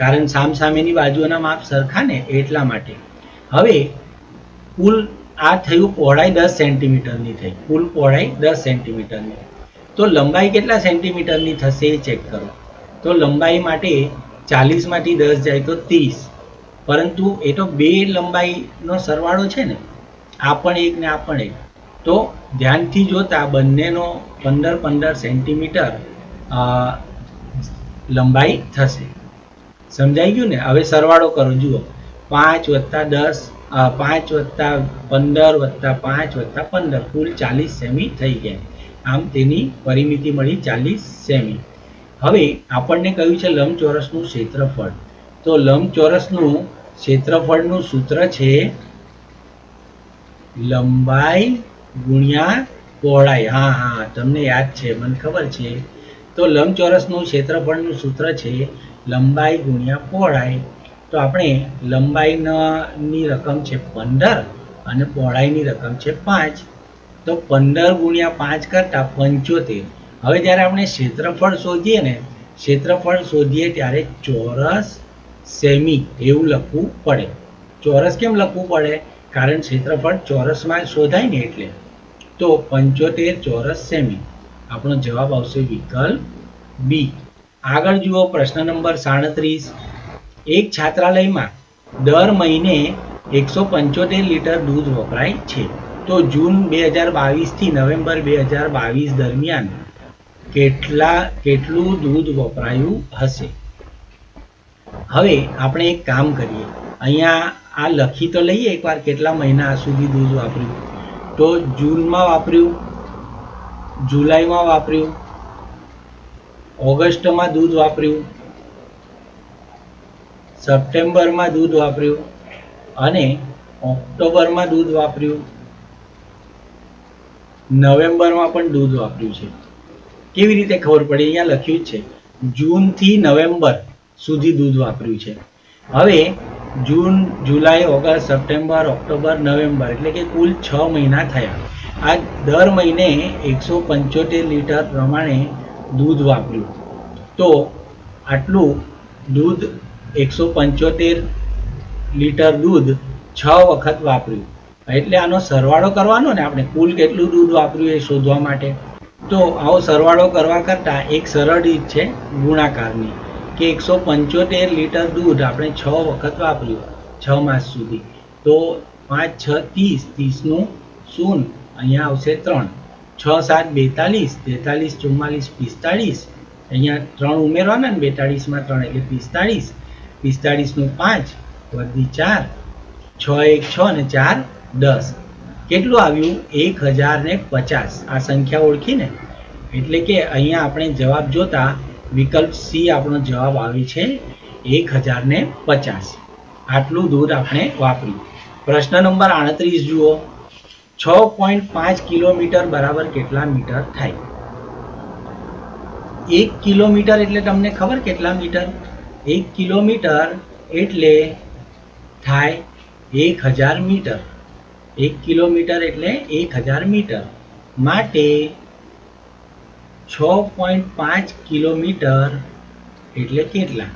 કારણ સામસામેની બાજુઓના માપ સરખા ને એટલા માટે. હવે કુલ આ થયું પહોળાઈ 10 સેન્ટીમીટરની થઈ, કુલ પહોળાઈ 10 સેન્ટીમીટરની. તો લંબાઈ કેટલા સેન્ટીમીટરની થશે એ ચેક કરો. તો લંબાઈ માટે 40 માંથી 10 જાય તો 30, પરંતુ એ તો બે લંબાઈનો સરવાળો છે ને, આ પણ એક ને આ પણ એક. તો ધ્યાનથી જોતા બંનેનો 15-15 સેન્ટીમીટર લંબાઈ થશે. સમજાઈ ગયું ને? હવે સરવાળો કરો. જુઓ 5 + 10, 5 + 15 + 5 + 15, કુલ 40 સેમી થઈ ગયા. આમ તેની પરિમિતિ મળી 40 સેમી. હવે આપણને કહ્યું છે લંબચોરસનું ક્ષેત્રફળ. તો લંબચોરસનું ક્ષેત્રફળનું સૂત્ર છે લંબાઈ ગુણ્યા પહોળાઈ. હા, તમને યાદ છે, મને ખબર છે. તો લંબચોરસનું ક્ષેત્રફળનું સૂત્ર છે લંબાઈ ગુણ્યા પહોળાઈ. તો આપણે લંબાઈની રકમ છે 15 અને પહોળાઈની રકમ છે 5. તો 15 ગુણ્યા 5 કરતા 75. હવે જ્યારે આપણે ક્ષેત્રફળ શોધીએ ને, ક્ષેત્રફળ શોધીએ ત્યારે ચોરસ સેમી એવું લખવું પડે. ચોરસ કેમ લખવું પડે? કારણ ક્ષેત્રફળ ચોરસમાં શોધાય ને એટલે. તો 75 ચોરસ સેમી. આપણો જવાબ આવશે વિકલ્પ બી. આગળ જુઓ પ્રશ્ન નંબર 37. એક છાત્રાલયમાં દર મહિને 175 લીટર દૂધ વપરાય છે. તો જૂન 2022 થી નવેમ્બર 2022 દરમિયાન કેટલું દૂધ વપરાયું હશે? હવે આપણે એક કામ કરીએ, અહીંયા આ લખી તો લઈએ એકવાર કેટલા મહિના સુધી દૂધ વાપર્યું. તો જૂનમાં વાપર્યું, જુલાઈમાં વાપર્યું, ઓગસ્ટમાં દૂધ વાપર્યું, સપ્ટેમ્બરમાં દૂધ વાપર્યું અને ઓક્ટોબરમાં દૂધ વાપર્યું, નવેમ્બરમાં પણ દૂધ વાપર્યું છે. કેવી રીતે ખબર પડી? અહીંયા લખ્યું જ છે જૂનથી નવેમ્બર સુધી દૂધ વાપર્યું છે. હવે જૂન, જુલાઈ, ઓગસ્ટ, સપ્ટેમ્બર, ઓક્ટોબર, નવેમ્બર એટલે કે કુલ 6 મહિના થયા. આ દર મહિને 175 લીટર પ્રમાણે દૂધ વાપર્યું. તો આટલું દૂધ 175 લીટર દૂધ 6 વખત વાપર્યું. એટલે આનો સરવાળો કરવાનો ને આપણે કુલ કેટલું દૂધ વાપર્યું એ શોધવા માટે. તો આવો સરવાળો કરવા કરતાં એક સરળ રીત છે ગુણાકારની, કે 175 લીટર દૂધ આપણે 6 વખત વાપર્યું 6 માસ સુધી. તો 5 6 30, 30નું શૂન્ય અહીંયા આવશે 3, 6 7 42, 43 44 45, અહીંયા 3 ઉમેરવાના ને 42માં 3 એટલે 45, 45નું 5 વધી 4, 6 1 6 ને 4 10. કેટલું આવ્યું? 1050. આ સંખ્યા ઓળખી ને, એટલે કે અહીંયા આપણે જવાબ જોતા વિકલ્પ સી આપણો જવાબ આવે છે 1050. આટલું દૂધ આપણે વાપર્યું. પ્રશ્ન નંબર 38 જુઓ. 6.5 કિલોમીટર બરાબર કેટલા મીટર થાય? 1 કિલોમીટર એટલે તમને ખબર કેટલા મીટર? 1 કિલોમીટર એટલે થાય 1000 મીટર. 1 કિલોમીટર એટલે 1000 મીટર. માટે 6.5 કિલોમીટર એટલે કેટલા?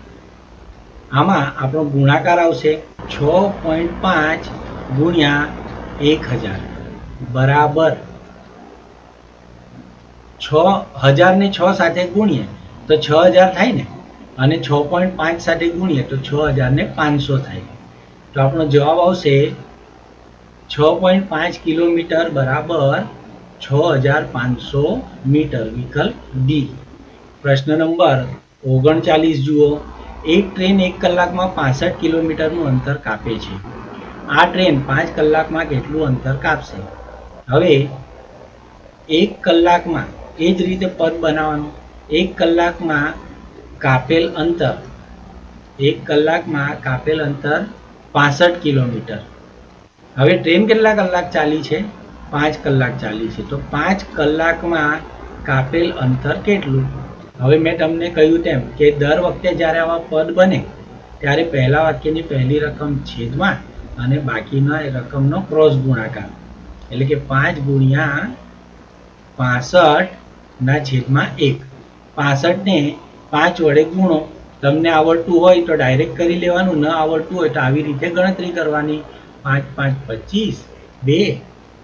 આમાં આપણો ગુણાકાર આવશે 6.5 ગુણ્યા 1000 બરાબર 6000 ને 6 સાથે ગુણીએ તો 6000 થાય ને, અને 6.5 સાથે ગુણીએ તો 6500 થાય. તો આપણો જવાબ આવશે 6.5 કિલોમીટર બરાબર 6500 મીટર. વિકલ્પ ડી. પ્રશ્ન નંબર 39 જુઓ. એક ટ્રેન 1 કલાકમાં 65 કિલોમીટરનું અંતર કાપે છે. આ ટ્રેન 5 કલાકમાં કેટલું અંતર કાપશે? હવે 1 કલાકમાં એ જ રીતે પદ બનાવવાનું. 1 કલાકમાં કાપેલ અંતર, 1 કલાકમાં કાપેલ અંતર 65 કિલોમીટર. હવે ટ્રેન કેટલા કલાક ચાલી છે? 5 કલાક ચાલી છે. તો 5 કલાકમાં કાપેલ અંતર કેટલું? હવે મેં તમને કહ્યું તેમ કે દર વખતે જ્યારે આવા પદ બને ત્યારે પહેલા વાક્યની પહેલી રકમ છેદમાં અને બાકીના રકમનો ક્રોસ ગુણાકાર, એટલે કે 5 ગુણ્યા 65 ના છેદમાં 1. 65 ને 5 વડે ગુણો. તમને આવડતું હોય તો ડાયરેક્ટ કરી લેવાનું, ન આવડતું હોય તો આવી રીતે ગણતરી કરવાની. 5 5 25, 2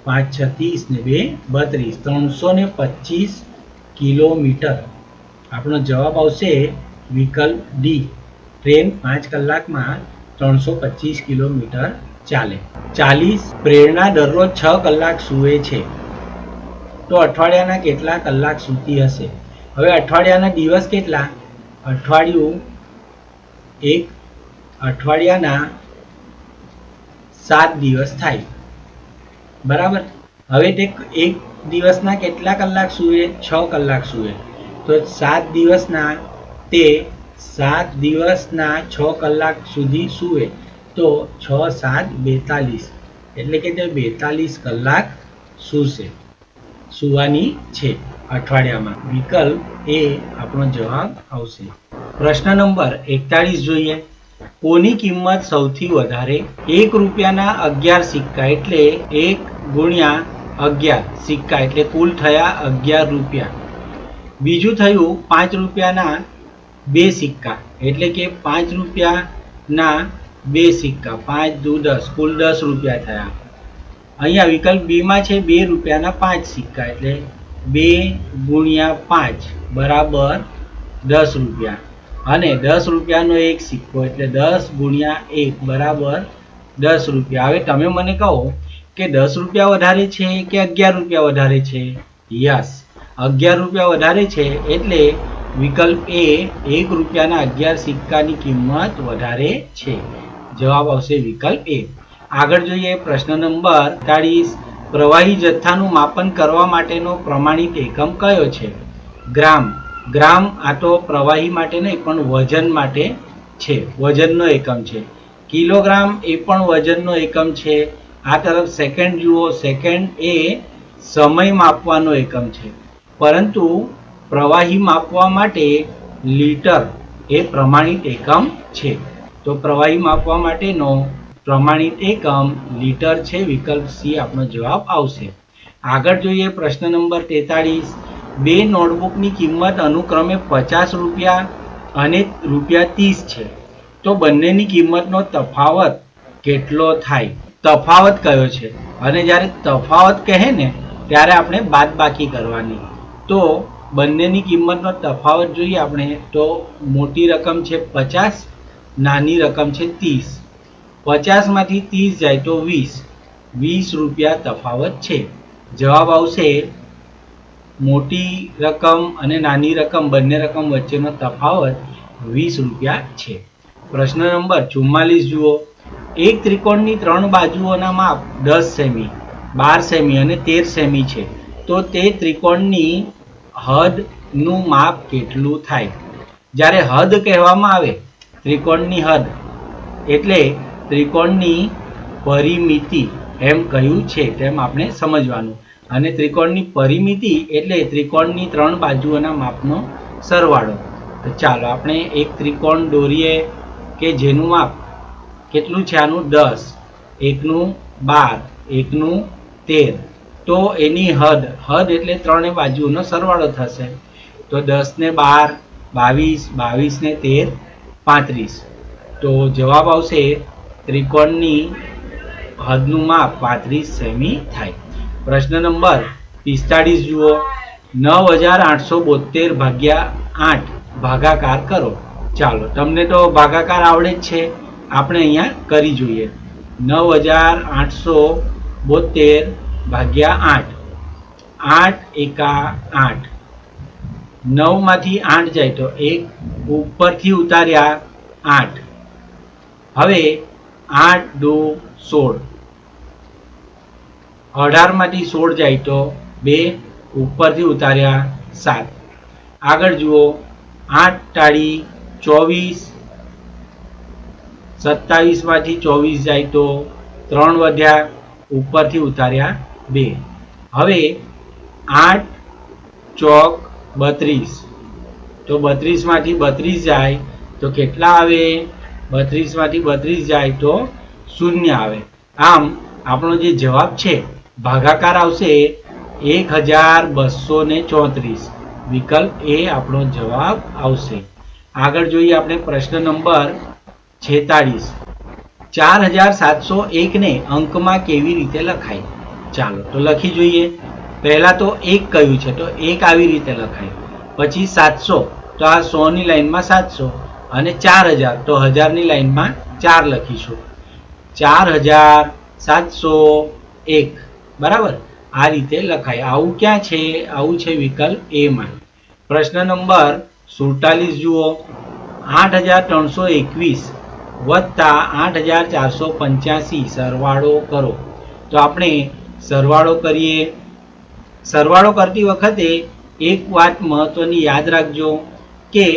5 6 30 ને 2 32, 325 કિલોમીટર. આપણો જવાબ આવશે વિકલ્પ ડી. ટ્રેન 5 કલાકમાં 325 કિલોમીટર ચાલે. 40. પ્રેરણા દરરોજ 6 કલાક સૂવે છે, તો અઠવાડિયાના કેટલા કલાક સૂતી હશે? હવે અઠવાડિયાના દિવસ કેટલા? અઠવાડિયાના 7 દિવસ થાય, બરાબર. હવે તે એક દિવસના કેટલા કલાક સૂવે? 6 કલાક સૂવે. તો 7 દિવસના 6 કલાક સુધી સૂવે. તો 6 7 42, એટલે કે તે 42 કલાક સૂશે, સૂવાની છે અઠવાડિયામાં. વિકલ્પ એ આપણો જવાબ આવશે. પ્રશ્ન નંબર 41 જોઈએ. કોની કિંમત સૌથી વધારે? 1 રૂપિયાના 11 સિક્કા એટલે 1 ગુણ્યા 11 સિક્કા એટલે કુલ થયા 11 રૂપિયા. બીજું થયું 5 રૂપિયાના 2 સિક્કા એટલે કે 5 રૂપિયાના 2 સિક્કા, 5 દુ 10, કુલ 10 રૂપિયા થયા. અહીંયા વિકલ્પ બી માં છે 2 રૂપિયાના 5 સિક્કા એટલે 2 ગુણ્યા 5 બરાબર 10 રૂપિયા, અને 10 રૂપિયાનો 1 સિક્કો એટલે 10 ગુણ્યા 1 બરાબર 10 રૂપિયા. હવે તમે મને કહો કે 10 રૂપિયા વધારે છે કે 11 રૂપિયા વધારે છે? યસ, 11 રૂપિયા વધારે છે, એટલે વિકલ્પ એ 1 રૂપિયાના 11 સિક્કાની કિંમત વધારે છે. જવાબ આવશે વિકલ્પ એ. આગળ જોઈએ પ્રશ્ન નંબર 43. પ્રવાહી જથ્થાનું માપન કરવા માટેનો પ્રમાણિત એકમ કયો છે? ગ્રામ. ગ્રામ આ તો પ્રવાહી માટે નહીં પણ વજન માટે છે, વજનનો એકમ છે. કિલોગ્રામ એ પણ વજનનો એકમ છે. આ તરફ સેકન્ડ જુઓ. સેકન્ડ એ સમય માપવાનો એકમ છે, પરંતુ પ્રવાહી માપવા માટે લીટર એ પ્રમાણિત એકમ છે. તો પ્રવાહી માપવા માટેનો પ્રમાણિત એકમ લીટર છે. વિકલ્પ સી આપણો જવાબ આવશે. આગળ જોઈએ પ્રશ્ન નંબર 43. બે નોટબુકની કિંમત અનુક્રમે 50 રૂપિયા અને ₹30 છે. તો બંનેની કિંમતનો તફાવત કેટલો થાય? તફાવત કયો છે? અને જ્યારે તફાવત કહે ને ત્યારે આપણે બાદબાકી કરવાની. તો બંનેની કિંમતનો તફાવત જોઈએ આપણે તો મોટી રકમ છે 50, નાની રકમ છે 30. 50 માંથી 30 જાય તો 20 રૂપિયા તફાવત છે. જવાબ આવશે મોટી રકમ અને નાની રકમ બંને રકમ વચ્ચેનો તફાવત 20 રૂપિયા છે. પ્રશ્ન નંબર 44 જુઓ. એક ત્રિકોણની 3 બાજુઓના માપ 10 સેમી, 12 સેમી અને 13 સેમી છે. તો તે ત્રિકોણની હદનું માપ કેટલું થાય? જ્યારે હદ કહેવામાં આવે, ત્રિકોણની હદ એટલે ત્રિકોણની પરિમિતિ એમ કહ્યું છે તેમ આપણે સમજવાનું. અને ત્રિકોણની પરિમિતિ એટલે ત્રિકોણની 3 બાજુઓના માપનો સરવાળો. તો ચાલો આપણે એક ત્રિકોણ દોરીએ કે જેનું માપ કેટલું છે? આનું 10, એકનું 12, એકનું 13. તો એની હદ એટલે 3 બાજુઓનો સરવાળો થશે. તો 10 ને 12, 22, 22 ને 13, 35. તો જવાબ આવશે ત્રિકોણની હદનું માપ 35 સેમી થાય. પ્રશ્ન નંબર 45 જુઓ. 9872 ભાગ્યા 8 ભાગાકાર કરો. ચાલો તમને તો ભાગાકાર આવડે જ છે, આપણે અહીંયા કરી જોઈએ. 9872 ભાગ્યા 8. 8 એકા 8. 9 માંથી 8 જાય તો 1 ઉપરથી ઉતાર્યા 8. હવે 8 દુ 16. 18 માંથી 16 જાય તો 2 ઉપરથી ઉતાર્યા 7. આગળ જુઓ. 8 તાળી 24. 27 માંથી 24 જાય તો 3 વધ્યા, ઉપરથી ઉતાર્યા 2. હવે 8 ચોક 32. તો 32 માંથી 32 જાય તો કેટલા આવે? 32 માંથી 32 જાય તો 0 આવે. આમ આપણો જે જવાબ છે ભાગાકાર આવશે 1234. વિકલ્પ એ આપણો જવાબ આવશે. આગળ જોઈએ આપણે પ્રશ્ન નંબર 46. 4701 ને અંકમાં કેવી રીતે લખાય? ચાલો તો લખી જોઈએ. પહેલા તો 1 કયું છે તો 1 આવી રીતે લખાય. પછી 700 તો આ 100 ની લાઈનમાં 700 અને 4000 તો 1000 ની લાઈનમાં 4 લખીશું. 4701 બરાબર આ રીતે લખાય. આવું ક્યાં છે? આવું છે વિકલ્પ એ માં. પ્રશ્ન નંબર 47 જુઓ. 8321 વત્તા 8485 સરવાળો કરો. તો આપણે સરવાળો કરીએ. સરવાળો કરતી વખતે એક વાત મહત્વની યાદ રાખજો કે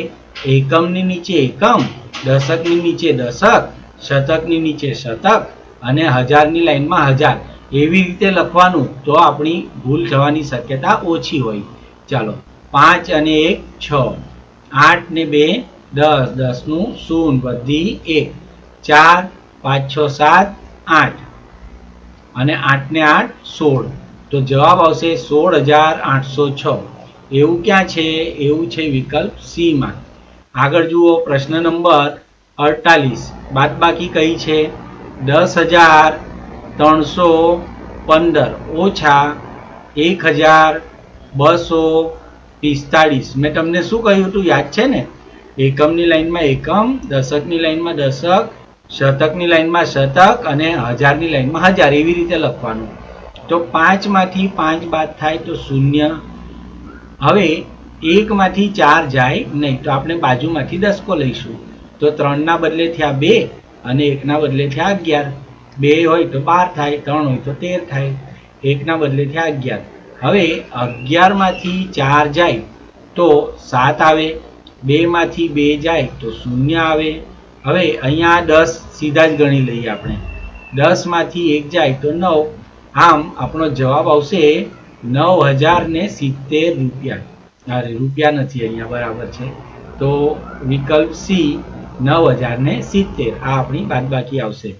એકમની નીચે એકમ, દશકની નીચે દશક, શતકની નીચે શતક અને હજારની લાઈનમાં હજાર એવી રીતે લખવાનું. તો આપણી ભૂલ થવાની શક્યતા ઓછી હોય. ચાલો 5 અને 1 6, 8 ને 2 10, 10 નું 0 વધી 1, 4 5 6 7 8 અને 8 ને 8 16. તો જવાબ આવશે 16806. એવું ક્યાં છે? એવું છે વિકલ્પ સી માં. આગળ જુઓ પ્રશ્ન નંબર 48. બાદબાકી કઈ છે? 10315 ઓછા 1245. મેં તમને શું કહ્યું હતું યાદ છે ને? એકમની લાઈનમાં એકમ, દશકની લાઈનમાં દશક, શતકની લાઈનમાં શતક અને હજારની લાઈનમાં હજાર એવી રીતે લખવાનું. તો 5 માંથી 5 બાદ થાય તો 0. હવે 1 માંથી 4 જાય નહીં તો આપણે બાજુમાંથી દસકો લઈશું. તો 3 ના બદલે થયા 2 અને 1 ના બદલે થયા 11. 2 હોય તો 12 થાય, 3 હોય તો 13 થાય, 1 ના બદલે થયા 11. હવે 11 માંથી 4 જાય તો 7 આવે, 2 માંથી 2 જાય તો 0 આવે. હવે અહીંયા 10 સીધા જ ગણી લઈએ આપણે. 10 માંથી 1 જાય તો 9. આમ આપણો જવાબ આવશે 9070 રૂપિયા. અરે રૂપિયા નથી અહીંયા, બરાબર છે. તો તો વિકલ્પ સી 9070 આ આપણી બાદબાકી આવશે.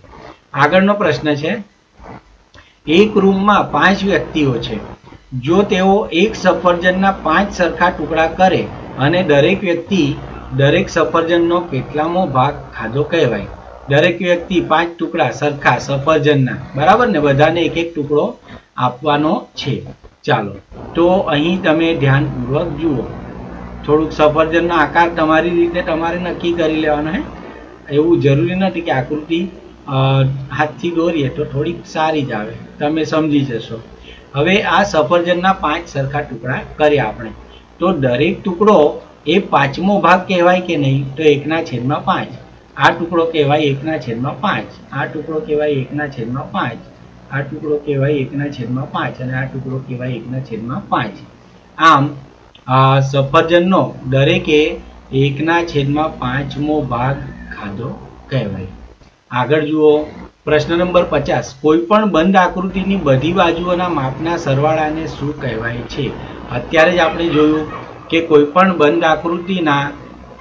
આગળનો પ્રશ્ન છે, એક રૂમમાં 5 વ્યક્તિઓ છે. જો તેઓ એક સફરજનના 5 સરખા ટુકડા કરે અને દરેક વ્યક્તિ દરેક સફરજનનો કેટલામો ભાગ ખાધો કહેવાય. દરેક વ્યક્તિ 5 ટુકડા સરખા સફરજનના, બરાબર ને, બધાને એક એક ટુકડો આપવાનો છે. ચાલો તો અહીં તમે ધ્યાનપૂર્વક જુઓ. થોડુંક સફરજનનો આકાર તમારી રીતે તમારે નક્કી કરી લેવાનો હે. એવું જરૂરી નથી કે આકૃતિ હાથથી દોરીએ તો થોડીક સારી જ આવે, તમે સમજી જશો. હવે આ સફરજનના 5 સરખા ટુકડા કર્યા આપણે, તો દરેક ટુકડો એ 5મો ભાગ કહેવાય કે નહીં? તો 1/5. આ ટુકડો કહેવાય 1/5. આ ટુકડો કહેવાય 1/5. આ ટુકડો કહેવાય 1/5 અને આ ટુકડો કહેવાય 1/5. આમ સફરજનનો દરેકે 1/5મો ભાગ ખાધો કહેવાય. આગળ જુઓ, પ્રશ્ન નંબર 50. કોઈ પણ બંધ આકૃતિની બધી બાજુઓના માપના સરવાળાને શું કહેવાય છે? અત્યારે જ આપણે જોયું કે કોઈ પણ બંધ આકૃતિના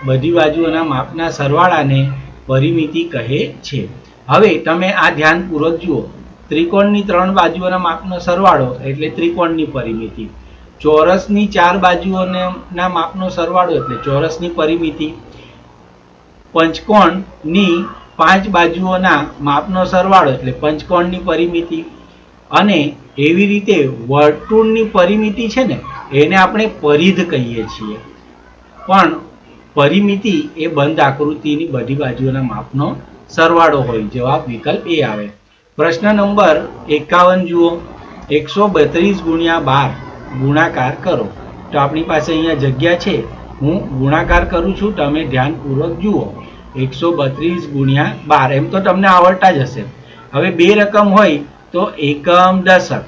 બધી બાજુઓના માપના સરવાળાને પરિમિતિ કહે છે. હવે તમે આ ધ્યાનપૂર્વક જુઓ. ત્રિકોણની 3 બાજુઓના માપનો સરવાળો એટલે ત્રિકોણની પરિમિતિ. ચોરસની 4 બાજુઓના માપનો સરવાળો એટલે ચોરસની પરિમિતિ. પંચકોણની 5 બાજુઓના માપનો સરવાળો એટલે પંચકોણની પરિમિતિ. અને એવી રીતે વર્તુળની પરિમિતિ છે ને, એને આપણે પરિધ કહીએ છીએ. પણ પરિમિતિ એ બંધ આકૃતિની બધી બાજુઓના માપનો સરવાળો હોય. જવાબ વિકલ્પ એ આવે. પ્રશ્ન નંબર 51 જુઓ. 132 × 12 ગુણાકાર કરો. તો આપણી પાસે અહીંયા જગ્યા છે, હું ગુણાકાર કરું છું, તમે ધ્યાનપૂર્વક જુઓ. 132 × 12 એમ તો તમને આવડતા જ હશે. હવે બે રકમ હોય તો એકમ દશક,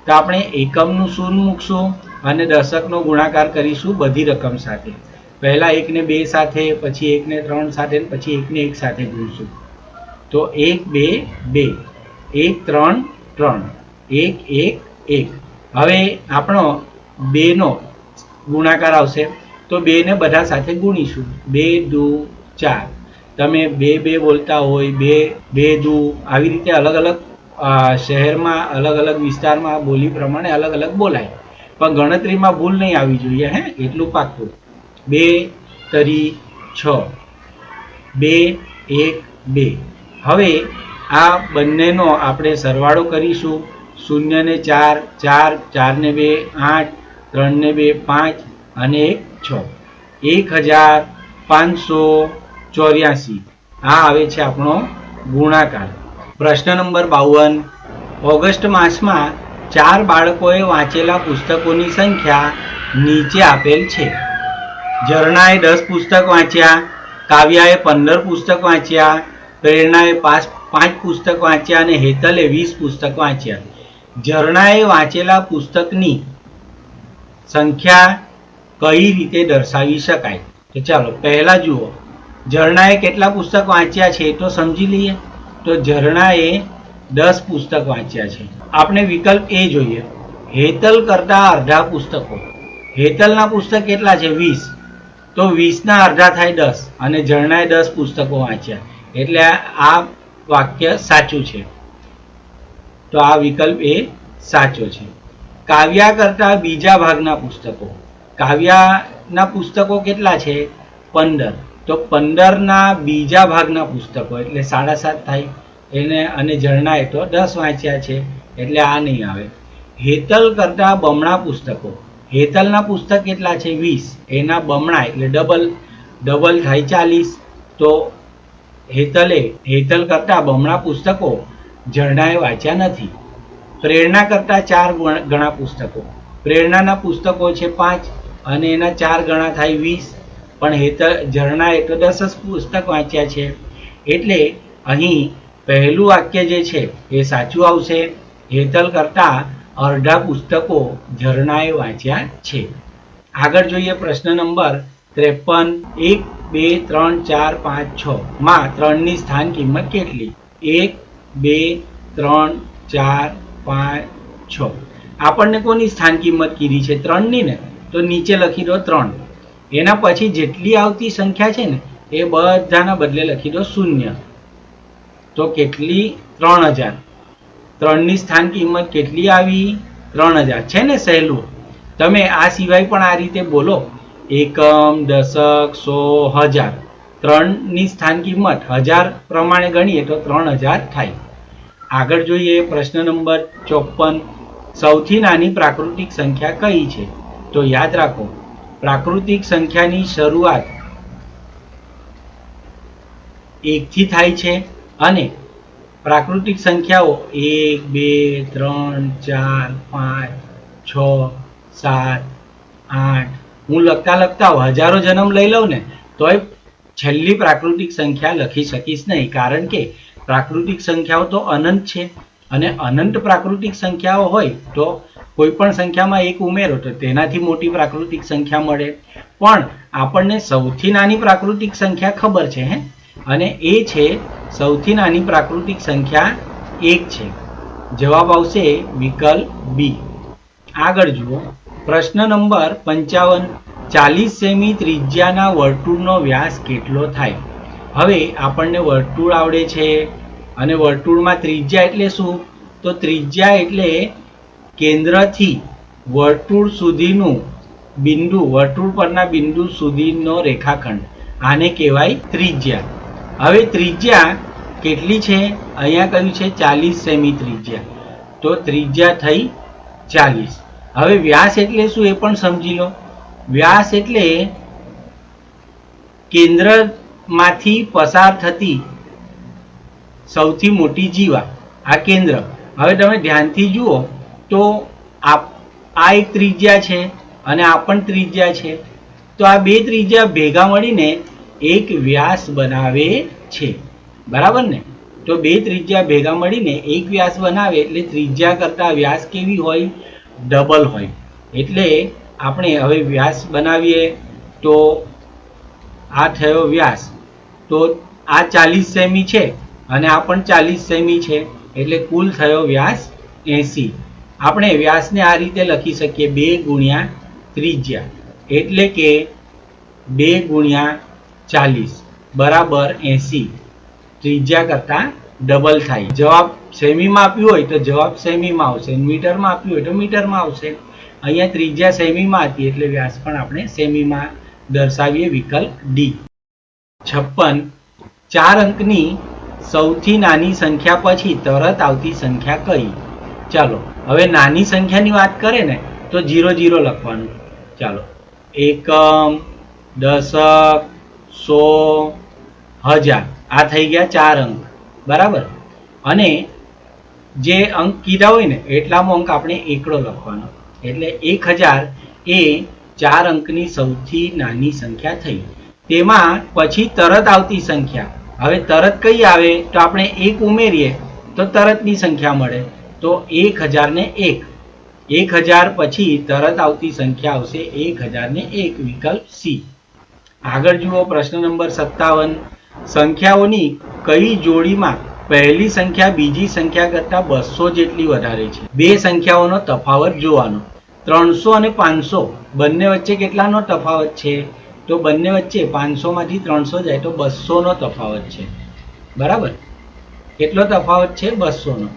તો આપણે એકમનું શૂન્ય મૂકશું અને દશકનો ગુણાકાર કરીશું બધી રકમ સાથે. પહેલા 1 ને 2 સાથે, પછી 1 ને 3 સાથે, પછી 1 ને 1 સાથે ગુણશું. તો 1 2 2, 1 3 3, 1 1 1. હવે આપણો 2 નો ગુણાકાર આવશે, તો 2 ને બધા સાથે ગુણીશું. 2 2 4. તમે 2 2 બોલતા હોય, 2 2 2 આવી રીતે અલગ અલગ શહેરમાં, અલગ અલગ વિસ્તારમાં બોલી પ્રમાણે અલગ અલગ બોલાય, પણ ગણતરીમાં ભૂલ નહીં આવી જોઈએ, હે, એટલું પાક્કું. 2 તરી 6, 2 1 2. હવે આ બંનેનો આપણે સરવાળો કરીશું. 0 ને 4 4, 4 ને 2 8, 3 ને 2 5 અને 1 6. 1584 આ આવે છે આપણો ગુણાકાર. પ્રશ્ન નંબર 52. ઓગસ્ટ માસમાં 4 બાળકોએ વાંચેલા પુસ્તકોની સંખ્યા નીચે આપેલ છે. ઝરણાએ 10 પુસ્તક વાંચ્યા, કાવ્યાએ 15 પુસ્તક વાંચ્યા, પ્રેરણાએ 5 પુસ્તક વાંચ્યા અને હેતલે 20 પુસ્તક વાંચ્યા. ઝરણાએ વાંચેલા પુસ્તકની સંખ્યા કઈ રીતે દર્શાવી શકાય? તો ચાલો પહેલા જુઓ, ઝરણાએ કેટલા પુસ્તક વાંચ્યા છે તો સમજી લઈએ. તો ઝરણાએ 10 પુસ્તક વાંચ્યા છે. આપણે વિકલ્પ એ જોઈએ. હેતલ કરતા અડધા પુસ્તકો. હેતલના પુસ્તક કેટલા છે? 20. તો 20ના અડધા થાય 10 અને ઝરણાએ 10 પુસ્તકો વાંચ્યા, એટલે આ વાક્ય સાચું છે. તો આ વિકલ્પ એ સાચો છે. કાવ્યા કરતા બીજા ભાગના પુસ્તકો. કાવ્યાના પુસ્તકો કેટલા છે? 15. તો 15ના બીજા ભાગના પુસ્તકો એટલે 7.5 થાય એને, અને ઝરણાએ તો 10 વાંચ્યા છે એટલે આ નહીં આવે. હેતલ કરતા બમણા પુસ્તકો. હેતલના પુસ્તક કેટલા છે? 20. એના બમણા એટલે ડબલ થાય 40. તો હેતલ કરતા બમણા પુસ્તકો ઝરણાએ વાંચ્યા નથી. પ્રેરણા કરતા 4 ગણા પુસ્તકો. પ્રેરણાના પુસ્તકો છે 5 અને એના 4 ગણા થાય 20, પણ ઝરણાએ તો 10 જ પુસ્તક વાંચ્યા છે. એટલે અહીં પહેલું વાક્ય જે છે એ સાચું આવશે. હેતલ કરતા અડધા પુસ્તકો ઝરણાએ વાંચ્યા છે. આગળ જોઈએ પ્રશ્ન નંબર 53. 1 2 3 4 5 6 માં 3ની સ્થાન કિંમત કેટલી? 1 2 3 4 5 6. આપણને કોની સ્થાન કિંમત કીધી છે? 3ની ને, તો નીચે લખી દો 3. એના પછી જેટલી આવતી સંખ્યા છે ને એ બધાના બદલે લખી દો 0. તો કેટલી? 3000. 3 ની સ્થાન કિંમત કેટલી આવી? 3000 છે ને. સહેલું. તમે આ સિવાય પણ આ રીતે બોલો: એકમ, દશક, સો, હજાર. 3 ની સ્થાન કિંમત 1000 પ્રમાણે ગણીએ તો 3000 થાય. આગળ જોઈએ પ્રશ્ન નંબર 54. સૌથી નાની પ્રાકૃતિક સંખ્યા કઈ છે? તો યાદ રાખો, પ્રાકૃતિક સંખ્યાની શરૂઆત 1 થી થાય છે અને પ્રાકૃતિક સંખ્યાઓ 1, 2, 3, 4, 5, 6, 7, 8. હું લખતા હજારો જન્મ લઈ લઉં ને તોય છેલ્લી પ્રાકૃતિક સંખ્યા લખી શકીશ નહીં, કારણ કે પ્રાકૃતિક સંખ્યાઓ તો અનંત છે અને અનંત પ્રાકૃતિક સંખ્યાઓ હોય તો કોઈ પણ સંખ્યામાં 1 ઉમેરો તો તેનાથી મોટી પ્રાકૃતિક સંખ્યા મળે. પણ આપણને સૌથી નાની પ્રાકૃતિક સંખ્યા ખબર છે અને એ છે, સૌથી નાની પ્રાકૃતિક સંખ્યા 1 છે. જવાબ આવશે વિકલ્પ બી. આગળ જુઓ પ્રશ્ન નંબર 55. 40 સેમી ત્રિજ્યાના વર્તુળનો વ્યાસ કેટલો થાય? હવે આપણને વર્તુળ આવડે છે અને વર્તુળમાં ત્રિજ્યા એટલે શું? તો ત્રિજ્યા એટલે કેન્દ્રથી વર્તુળ સુધીનું બિંદુ, વર્તુળ પરના બિંદુ સુધીનો રેખાખંડ, આને કહેવાય ત્રિજ્યા. હવે ત્રિજ્યા કેટલી છે? અહીંયા કહ્યું છે 40 સેમી ત્રિજ્યા, તો ત્રિજ્યા થઈ 40. હવે વ્યાસ એટલે શું એ પણ સમજી લો. વ્યાસ એટલે કેન્દ્રમાંથી પસાર થતી સૌથી મોટી જીવા, આ કેન્દ્ર. હવે તમે ધ્યાનથી જુઓ તો આ એક ત્રિજ્યા છે અને આ પણ ત્રિજ્યા છે. તો આ બે ત્રિજ્યા ભેગા મળીને એક વ્યાસ બનાવે છે, બરાબર ને? તો બે ત્રિજ્યા ભેગા મળીને એક વ્યાસ બનાવે એટલે ત્રિજ્યા કરતા વ્યાસ કેવી હોય? ડબલ હોય. એટલે આપણે હવે વ્યાસ બનાવીએ તો આ થયો વ્યાસ. તો આ 40 સેમી છે અને આ પણ 40 સેમી છે, એટલે કુલ થયો વ્યાસ 80. આપણે વ્યાસને આ રીતે લખી શકીએ: 2 ગુણ્યા ત્રિજ્યા, એટલે કે 2 ગુણ્યા 40 બરાબર 80. ત્રિજ્યા કરતા ડબલ થાય. જવાબ સેમીમાં આપ્યું હોય તો જવાબ સેમીમાં આવશે, મીટરમાં આપ્યું હોય તો મીટરમાં આવશે. અહીંયા ત્રિજ્યા સેમીમાં હતી એટલે વ્યાસ પણ આપણે સેમીમાં દર્શાવીએ, વિકલ્પ ડી. 56. 4 અંકની સૌથી નાની સંખ્યા પછી તરત આવતી સંખ્યા કઈ? ચાલો હવે નાની સંખ્યાની વાત કરે ને તો 00 લખવાનું. ચાલો, એકમ, દશક, સો, હજાર, આ થઈ ગયા 4 અંક, બરાબર. અને જે અંક કીધા હોય ને એટલામાં અંક આપણે એકડો લખવાનો, એટલે 1000 એ 4 અંકની સૌથી નાની સંખ્યા થઈ. તેમાં પછી તરત આવતી સંખ્યા, હવે તરત કઈ આવે? તો આપણે 1 ઉમેરીએ તો તરતની સંખ્યા મળે, તો 1001. 1000 પછી તરત આવતી સંખ્યા આવશે 1001, વિકલ્પ સી. આગળ જુઓ પ્રશ્ન નંબર 57. સંખ્યાઓની કઈ જોડીમાં પહેલી સંખ્યા બીજી સંખ્યા કરતા 200 જેટલી વધારે છે? બે સંખ્યાઓનો તફાવત જોવાનો. 300 અને 500 બંને વચ્ચે કેટલાનો તફાવત છે? તો બંને વચ્ચે 500 માંથી 300 જાય તો 200 નો તફાવત છે, બરાબર. કેટલો તફાવત છે? 200 નો.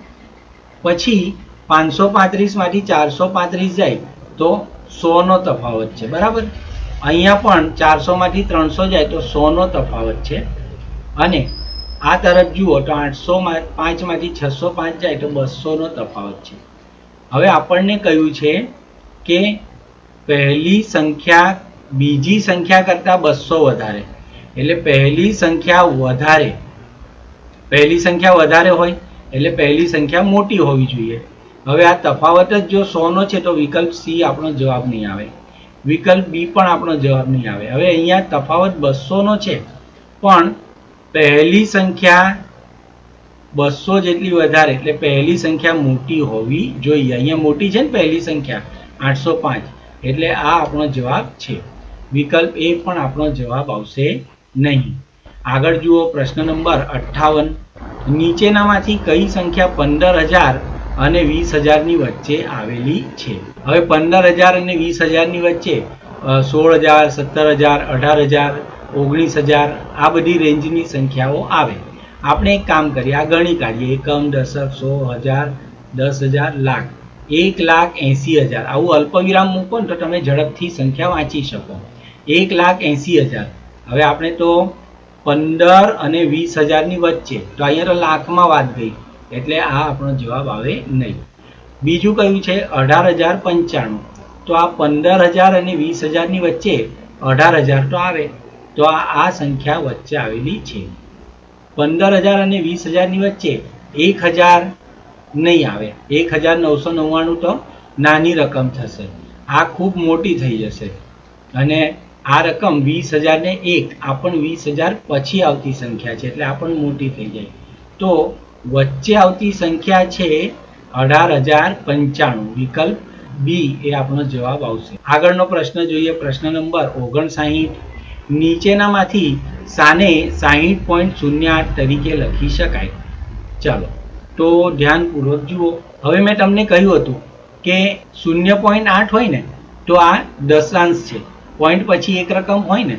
પછી 535 માંથી 435 જાય તો 100 નો તફાવત છે, બરાબર. અહીંયા પણ 400 માંથી 300 જાય તો 100 નો તફાવત છે. અને આ તરફ જુઓ તો 805 માંથી 605 જાય તો 200 નો તફાવત છે. હવે આપણને કહ્યું છે કે પહેલી સંખ્યા બીજી સંખ્યા કરતા 200 વધારે, એટલે પહેલી સંખ્યા વધારે હોય એટલે પહેલી સંખ્યા મોટી હોવી જોઈએ. હવે આ તફાવત જ જો 100 નો છે તો વિકલ્પ સી આપણો જવાબ નહીં આવે, વિકલ્પ બી પણ આપણો જવાબ નહીં આવે. હવે અહીંયા તફાવત 200 નો છે પણ પહેલી સંખ્યા 200 જેટલી વધારે, એટલે પહેલી સંખ્યા મોટી હોવી જોઈએ. અહીંયા મોટી છે ને પહેલી સંખ્યા 805, એટલે આ આપણો જવાબ છે. વિકલ્પ એ પણ આપણો જવાબ આવશે નહીં. આગળ જુઓ પ્રશ્ન નંબર 58. નીચેનામાંથી કઈ સંખ્યા 15000 અને 20000 ની વચ્ચે આવેલી છે? હવે 15000 અને 20000 ની વચ્ચે 16,000, 17,000, 18,000, 19,000 આ બધી રેન્જની સંખ્યાઓ આવે. આપણે એક કામ કરીએ, આ ગણી કાઢીએ. એકમ, દશક, 100,000, 10,000, લાખ. 1,80,000 આવું અલ્પવિરામ મૂકો ને તો તમે ઝડપથી સંખ્યા વાંચી શકો. 1,80,000. હવે આપણે તો 15 અને 20,000 વચ્ચે, તો અહીંયા તો લાખમાં વાત ગઈ એટલે આ આપણો જવાબ આવે નહીં. બીજું કયું છે 18,095. તો આ 15,000 અને 20,000 વચ્ચે 18,000 તો આવે, તો આ સંખ્યા વચ્ચે આવેલી છે. 15,000 અને 20,000 વચ્ચે 1,000 નહીં આવે. 1,999 તો નાની રકમ થશે, આ ખૂબ મોટી થઈ જશે. અને આ રકમ 20,000 ને 1 આ પણ 20,000 પછી આવતી સંખ્યા છે એટલે આ પણ મોટી થઈ જાય. તો વચ્ચે આવતી સંખ્યા છે 18,095. વિકલ્પ બી એ આપણો જવાબ આવશે. આગળનો પ્રશ્ન જોઈએ, પ્રશ્ન નંબર 59. નીચેનામાંથી સાને 60.08 તરીકે લખી શકાય? ચાલો તો ધ્યાનપૂર્વક જુઓ. હવે મેં તમને કહ્યું હતું કે 0.8 હોય ને તો આ દશાંશ છે, પોઈન્ટ પછી એક રકમ હોય ને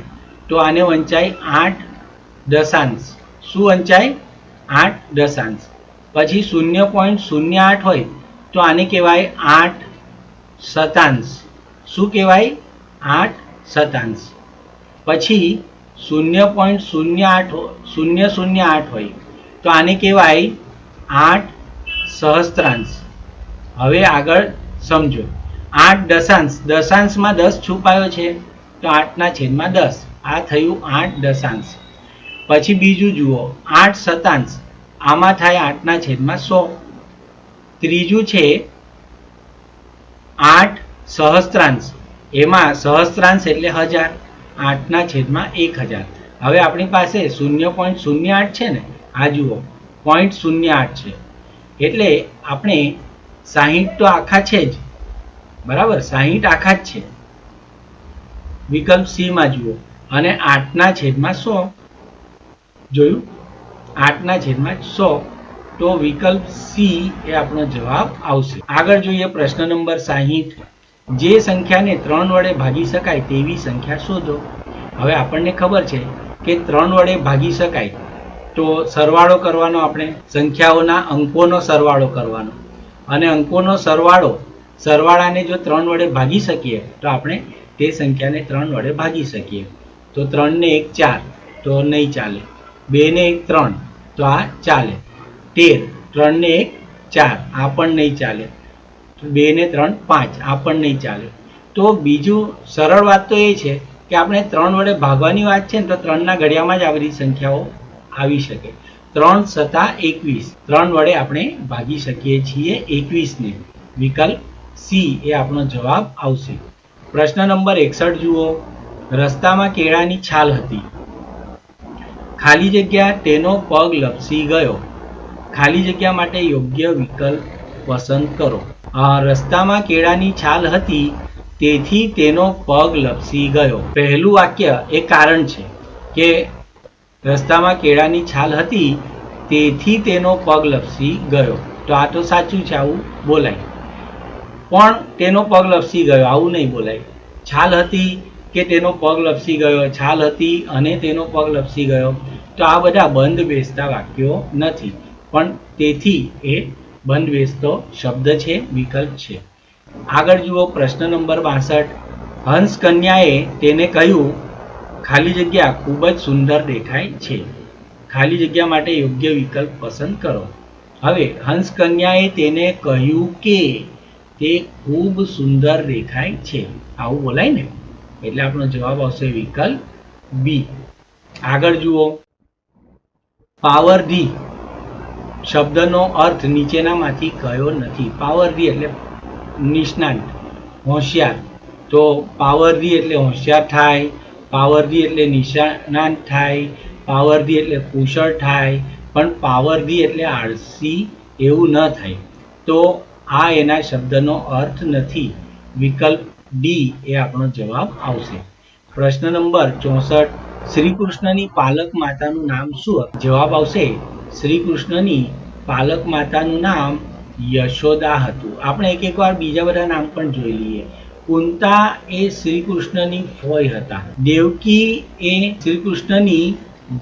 તો આને વંચાય 8 દશાંશ. શું વંચાય? 8 દશાંશ. પછી 0.08 હોય તો આને કહેવાય 8 શતાંશ. શું કહેવાય? 8 શતાંશ. પછી 0.008 હોય તો આને કહેવાય 8 સહસ્ત્રાંશ. હવે આગળ સમજો. 8 દશાંશ, દશાંશમાં 10 છુપાયો છે તો 8/10 આ થયું 8 દશાંશ. પછી બીજું જુઓ 8 શતાંશ, આમાં થાય 8/100. ત્રીજું છે 8 સહસ્ત્રાંશ, એમાં સહસ્ત્રાંશ એટલે 1000, 8/1000. હવે આપણી પાસે 0.08 છે ને, આ જુઓ 0.08 છે એટલે આપણે 60 તો આખા છે જ, બરાબર, 60 આખા જ છે. વિકલ્પ સી માં જુઓ. અને 8/100 જોયું, 8/100 તો વિકલ્પ સી એ આપણો જવાબ આવશે. આગળ જોઈએ પ્રશ્ન નંબર 60. જે સંખ્યાને 3 વડે ભાગી શકાય તેવી સંખ્યા શોધો. હવે આપણને ખબર છે કે 3 વડે ભાગી શકાય તો સરવાળો કરવાનો, આપણે સંખ્યાઓના અંકોનો સરવાળો કરવાનો. અને અંકોનો સરવાળાને જો 3 વડે ભાગી શકીએ તો આપણે તે સંખ્યાને 3 વડે ભાગી શકીએ. તો 3 ને 1 4 તો નહીં ચાલે. 2 ને 1 3 તો આ ચાલે. 13, 3 ને 1 4 આ પણ નહીં ચાલે. 2 ને 3 5 આ પણ નહીં ચાલે. તો બીજું સરળ વાત તો એ છે કે આપણે 3 વડે ભાગવાની વાત છે ને તો 3ના ઘડિયામાં જ આ બધી સંખ્યાઓ આવી શકે. 3 સતા 21, 3 વડે આપણે ભાગી શકીએ છીએ 21 ને. વિકલ્પ સી એ આપણો જવાબ આવશે. પ્રશ્ન નંબર 61 જુઓ. રસ્તામાં કેળાની છાલ હતી, ખાલી જગ્યા તેનો પગ લપસી ગયો. ખાલી જગ્યા માટે યોગ્ય વિકલ્પ પસંદ કરો. રસ્તામાં કેળાની છાલ હતી તેથી તેનો પગ લપસી ગયો. પહેલું વાક્ય એ કારણ છે કે રસ્તામાં કેળાની છાલ હતી તેથી તેનો પગ લપસી ગયો. તો આ તો સાચું છે, આવું બોલાય. પણ તેનો પગ લપસી ગયો આવું નહીં બોલાય. છાલ હતી કે તેનો પગ લપસી ગયો, છાલ હતી અને તેનો પગ લપસી ગયો, તો આ બધા બંધ બેસતા વાક્યો નથી. પણ તેથી એ બંધ બેસતો શબ્દ છે, વિકલ્પ છે. આગળ જુઓ પ્રશ્ન નંબર 62. હંસ કન્યાએ તેને કહ્યું ખાલી જગ્યા ખૂબ જ સુંદર દેખાય છે. ખાલી જગ્યા માટે યોગ્ય વિકલ્પ પસંદ કરો. હવે હંસ કન્યાએ તેને કહ્યું કે તે ખૂબ સુંદર દેખાય છે, આવું બોલાય ને, એટલે આપણો જવાબ આવશે વિકલ્પ બી. આગળ જુઓ. પાવરધી શબ્દનો અર્થ નીચેનામાંથી કયો નથી? પાવરધી એટલે નિષ્ણાત, હોશિયાર. તો પાવરધી એટલે હોશિયાર થાય, પાવરધી એટલે નિષ્ણાત થાય, પાવરધી એટલે કુશળ થાય, પણ પાવરધી એટલે આળસી એવું ન થાય. તો આ એના શબ્દનો અર્થ નથી. વિકલ્પ ડી એ આપણો જવાબ આવશે. પ્રશ્ન નંબર 64. શ્રી કૃષ્ણની પાલક માતાનું નામ શું? જવાબ આવશે શ્રી કૃષ્ણની પાલક માતાનું નામ યશોદા હતું. આપણે એક વાર બીજા બધા નામ પણ જોઈ લઈએ. કુંતા એ શ્રી કૃષ્ણની ફોઈ હતા. દેવકી એ શ્રી કૃષ્ણની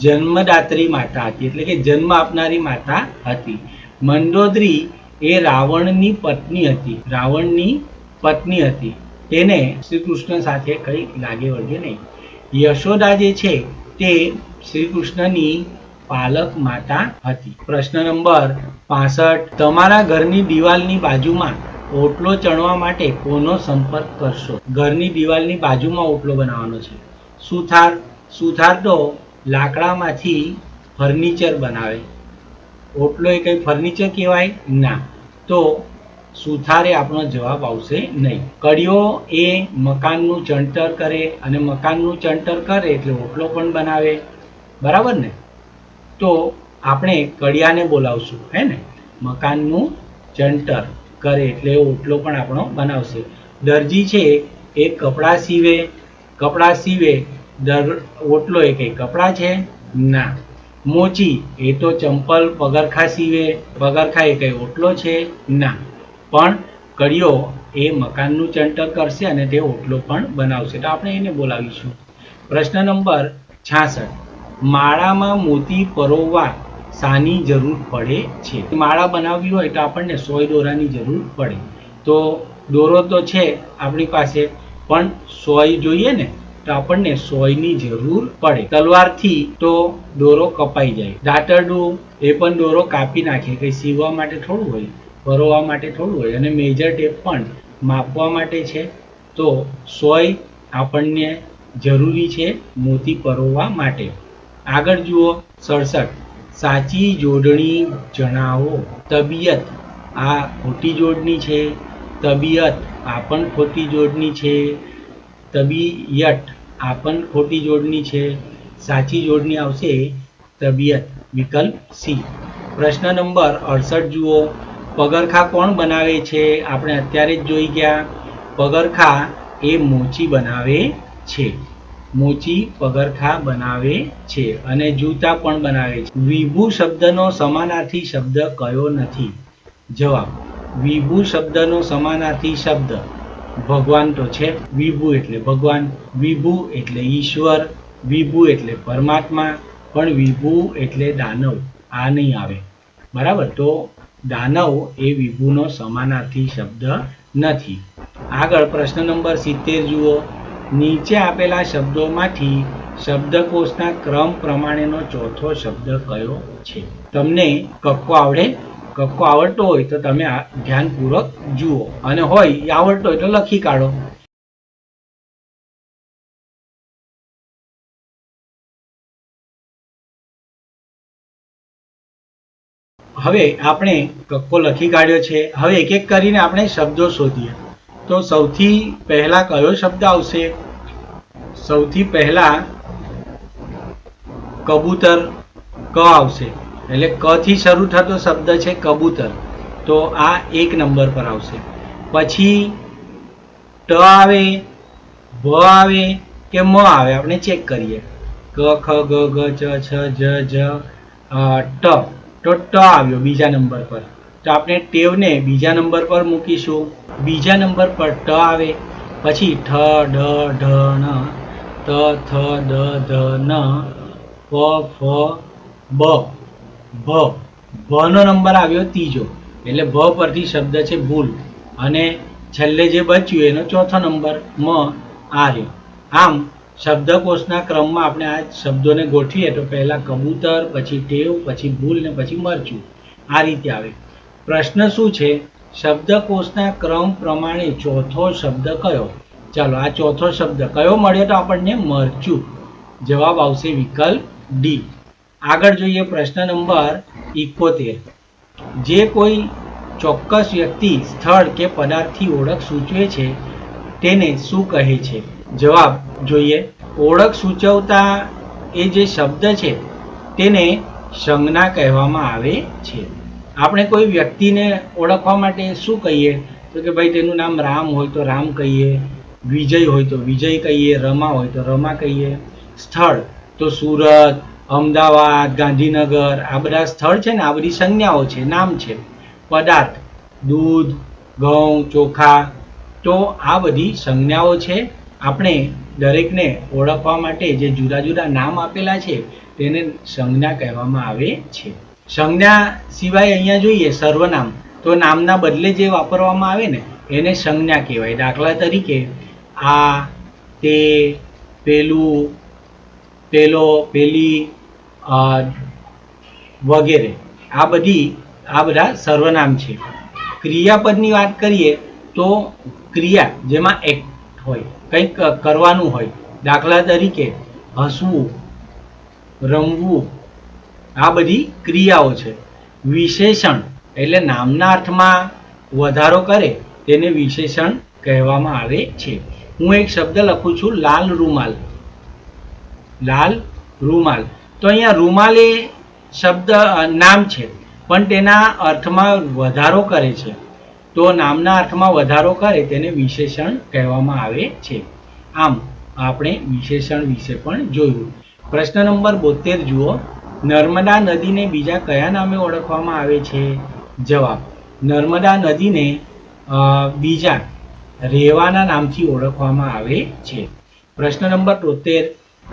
જન્મદાત્રી માતા હતી, એટલે કે જન્મ આપનારી માતા હતી. મંદોદરી એ રાવણની પત્ની હતી. રાવણની પત્ની હતી. તેને શ્રી કૃષ્ણ સાથે કંઈ લાગે વળગે નહીં. યશોદા જે છે તે શ્રી કૃષ્ણની પાલક માતા હતી. પ્રશ્ન નંબર 65. તમારા ઘરની દિવાલની બાજુમાં ઓટલો ચણવા માટે કોનો સંપર્ક કરશો? ઘરની દિવાલની બાજુમાં ઓટલો બનાવવાનો છે. સુથાર. સુથાર તો લાકડામાંથી ફર્નિચર બનાવે. ઓટલો એ કંઈ ફર્નિચર કહેવાય ના, તો સુથારે આપણો જવાબ આવશે નહીં. કડિયો એ મકાનનું ચણતર કરે, અને મકાનનું ચણતર કરે એટલે ઓટલો પણ બનાવે, બરાબર ને? તો આપણે કડિયાને બોલાવશું, હે ને? મકાનનું ચણતર કરે એટલે ઓટલો પણ આપણો બનાવશે. દરજી છે એ કપડાં સીવે. કપડાં સીવે, ઓટલો એ કંઈ કપડાં છે ના. મોચી એ તો ચંપલ પગરખા સીવે. પગરખા એ કંઈ ઓટલો છે ના. પણ કડિયો એ મકાનનું ચણતર કરશે અને તે ઓટલો પણ બનાવશે, તો આપણે એને બોલાવીશું. પ્રશ્ન નંબર 66. માળામાં મોતી પરોવવા શાની જરૂર પડે છે? માળા બનાવવી હોય તો આપણને સોય દોરાની જરૂર પડે. તો દોરો તો છે આપણી પાસે, પણ સોય જોઈએ ને, તો આપણને સોયની જરૂર પડે. તલવારથી તો દોરો કપાઈ જાય. દાંતરડું એ પણ દોરો કાપી નાખે, કંઈ સીવવા માટે થોડું હોય, પરોવવા માટે થોડું હોય. અને મેજર ટેપ પણ માપવા માટે છે. તો સોય આપણને જરૂરી છે મોતી પરોવવા માટે. આગળ જુઓ. 67. સાચી જોડણી જણાવો. તબિયત આ ખોટી જોડણી છે. તબિયત આ પણ ખોટી જોડણી છે. તબિયત આ પણ ખોટી જોડણી છે. સાચી જોડણી આવશે તબિયત, વિકલ્પ સી. પ્રશ્ન નંબર 68 જુઓ. પગરખા કોણ બનાવે છે? આપણે અત્યારે જ જોઈ ગયા. પગરખા એ મોચી બનાવે છે. મોચી પગરખા બનાવે છે, અને જૂતા પણ બનાવે છે. વિભુ શબ્દનો સમાનાર્થી શબ્દ કયો નથી? જવાબ: વિભુ શબ્દનો સમાનાર્થી શબ્દ ભગવાન તો છે. વિભુ એટલે ભગવાન, વિભુ એટલે ઈશ્વર, વિભુ એટલે પરમાત્મા, પણ વિભુ એટલે દાનવ આ નહીં આવે, બરાબર? તો દાનવ એ વિભુનો સમાનાર્થી શબ્દ નથી. આગળ પ્રશ્ન નંબર 70 જુઓ. નીચે આપેલા શબ્દોમાંથી શબ્દકોશના ક્રમ પ્રમાણેનો ચોથો શબ્દ કયો છે? તમને કક્કો આવડે? કક્કો આવડતો હોય તો તમે ધ્યાનપૂર્વક જુઓ, અને હોય આવડતો હોય તો લખી કાઢો. હવે આપણે કક્કો લખી કાઢ્યો છે. હવે એક એક કરીને આપણે શબ્દો શોધીએ. તો સૌથી પહેલા કયો શબ્દ આવશે? સૌથી પહેલા કબૂતર, ક આવશે. એટલે ક થી શરૂ થતો શબ્દ છે કબૂતર, તો આ 1 નંબર પર આવશે. પછી ટ આવે, ભ આવે કે મ આવે, આપણે ચેક કરીએ. ક ખ ગ ઘ ચ છ જ જ ટ, તો ટ આવ્યો બીજા નંબર પર. તો આપણે ટેવને બીજા નંબર પર મૂકીશું. બીજા નંબર પર ટ આવે. પછી ઠ ડ ઢ ન, ત થ દ ધ ન, પ ફ બ ભ. ભનો નંબર આવ્યો ત્રીજો, એટલે ભ પરથી શબ્દ છે ભૂલ, અને છેલ્લે જે બચ્યું એનો ચોથો નંબર મ આ રહ્યો. આમ શબ્દકોશના ક્રમમાં આપણે આ શબ્દોને ગોઠવીએ તો પહેલા કબૂતર, પછી ટેવ, પછી ભૂલ ને પછી મરચું, આ રીતે આવે. પ્રશ્ન શું છે? શબ્દકોશના ક્રમ પ્રમાણે ચોથો શબ્દ કયો? ચાલો, આ ચોથો શબ્દ કયો મળ્યો તો આપણને? મરચું. જવાબ આવશે વિકલ્પ ડી. આગળ જોઈએ પ્રશ્ન નંબર 71. જે કોઈ ચોક્કસ વ્યક્તિ, સ્થળ કે પદાર્થની ઓળખ સૂચવે છે તેને શું કહે છે? જવાબ જોઈએ. ઓળખ સૂચવતા એ જે શબ્દ છે તેને સંજ્ઞા કહેવામાં આવે છે. આપણે કોઈ વ્યક્તિને ઓળખવા માટે શું કહીએ? તો કે ભાઈ તેનું નામ રામ હોય તો રામ કહીએ, વિજય હોય તો વિજય કહીએ, રમા હોય તો રમા કહીએ. સ્થળ તો સુરત, અમદાવાદ, ગાંધીનગર, આ બધા સ્થળ છે ને, આ બધી સંજ્ઞાઓ છે, નામ છે. પદાર્થ દૂધ, ઘઉં, ચોખા, તો આ બધી સંજ્ઞાઓ છે. આપણે દરેકને ઓળખવા માટે જે જુદા જુદા નામ આપેલા છે તેને સંજ્ઞા કહેવામાં આવે છે. સંજ્ઞા સિવાય અહીંયા જોઈએ સર્વનામ, તો નામના બદલે જે વાપરવામાં આવે ને એને સંજ્ઞા કહેવાય. દાખલા તરીકે આ, તે, પેલું, પેલો, પેલી વગેરે આ બધા સર્વનામ છે. ક્રિયાપદની વાત કરીએ તો ક્રિયા જેમાં એક્ટ હોય, કંઈક કરવાનું હોય, દાખલા તરીકે હસવું, રમવું, આ બધી ક્રિયાઓ છે. વિશેષણ એટલે નામના અર્થમાં વધારો કરે તેને વિશેષણ કહેવામાં આવે છે. હું એક શબ્દ લખું છું લાલ રૂમાલ. લાલ રૂમાલ, તો અહીંયા રૂમાલ એ શબ્દ નામ છે પણ તેના અર્થમાં વધારો કરે છે, તો નામના અર્થમાં વધારો કરે તેને વિશેષણ કહેવામાં આવે છે. આમ આપણે વિશેષણ વિશે પણ જોયું. પ્રશ્ન નંબર 72 જુઓ. નર્મદા નદીને બીજા કયા નામે ઓળખવામાં આવે છે? જવાબ, નર્મદા નદીને બીજા રેવાના નામથી ઓળખવામાં આવે છે. પ્રશ્ન નંબર 73,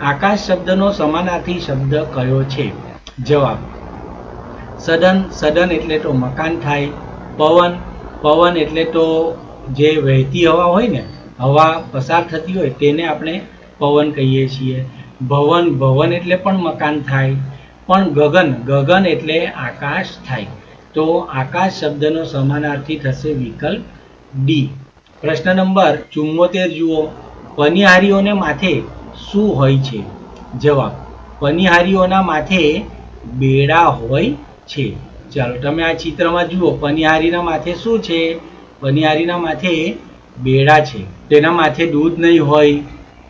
આકાશ શબ્દનો સમાનાર્થી શબ્દ કયો છે? જવાબ, સદન. સદન એટલે તો મકાન થાય. પવન. પવન એટલે તો જે વહેતી હવા હોય ને, હવા પસાર થતી હોય તેને આપણે પવન કહીએ છીએ. ભવન. ભવન એટલે પણ મકાન થાય. પણ ગગન. ગગન એટલે આકાશ થાય. તો આકાશ શબ્દનો સમાનાર્થી થશે વિકલ્પ ડી. પ્રશ્ન નંબર 74 જુઓ. પનિહારીઓને માથે શું હોય છે? જવાબ, પનિહારીઓના માથે બેડા હોય છે. ચાલો તમે આ ચિત્રમાં જુઓ. પનિહારીના માથે શું છે? પનિહારીના માથે બેડા છે. તેના માથે દૂધ નહીં હોય,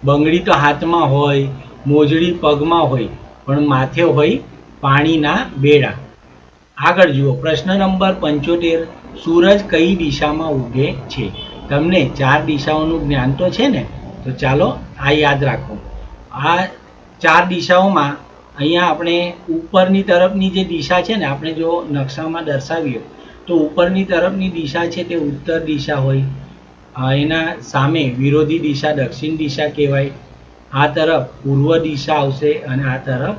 બંગડી તો હાથમાં હોય, મોજડી પગમાં હોય, પણ માથે હોય પાણીના બેડા. આગળ જુઓ. પ્રશ્ન નંબર 75, સૂરજ કઈ દિશામાં ઉગે છે? તમને 4 દિશાઓનું જ્ઞાન તો છે ને, તો ચાલો આ યાદ રાખો. આ 4 દિશાઓમાં અહીંયા આપણે ઉપરની તરફની જે દિશા છે ને, આપણે જો નકશામાં દર્શાવીએ તો ઉપરની તરફની દિશા છે તે ઉત્તર દિશા હોય. એના સામે વિરોધી દિશા દક્ષિણ દિશા કહેવાય. આ તરફ પૂર્વ દિશા આવશે અને આ તરફ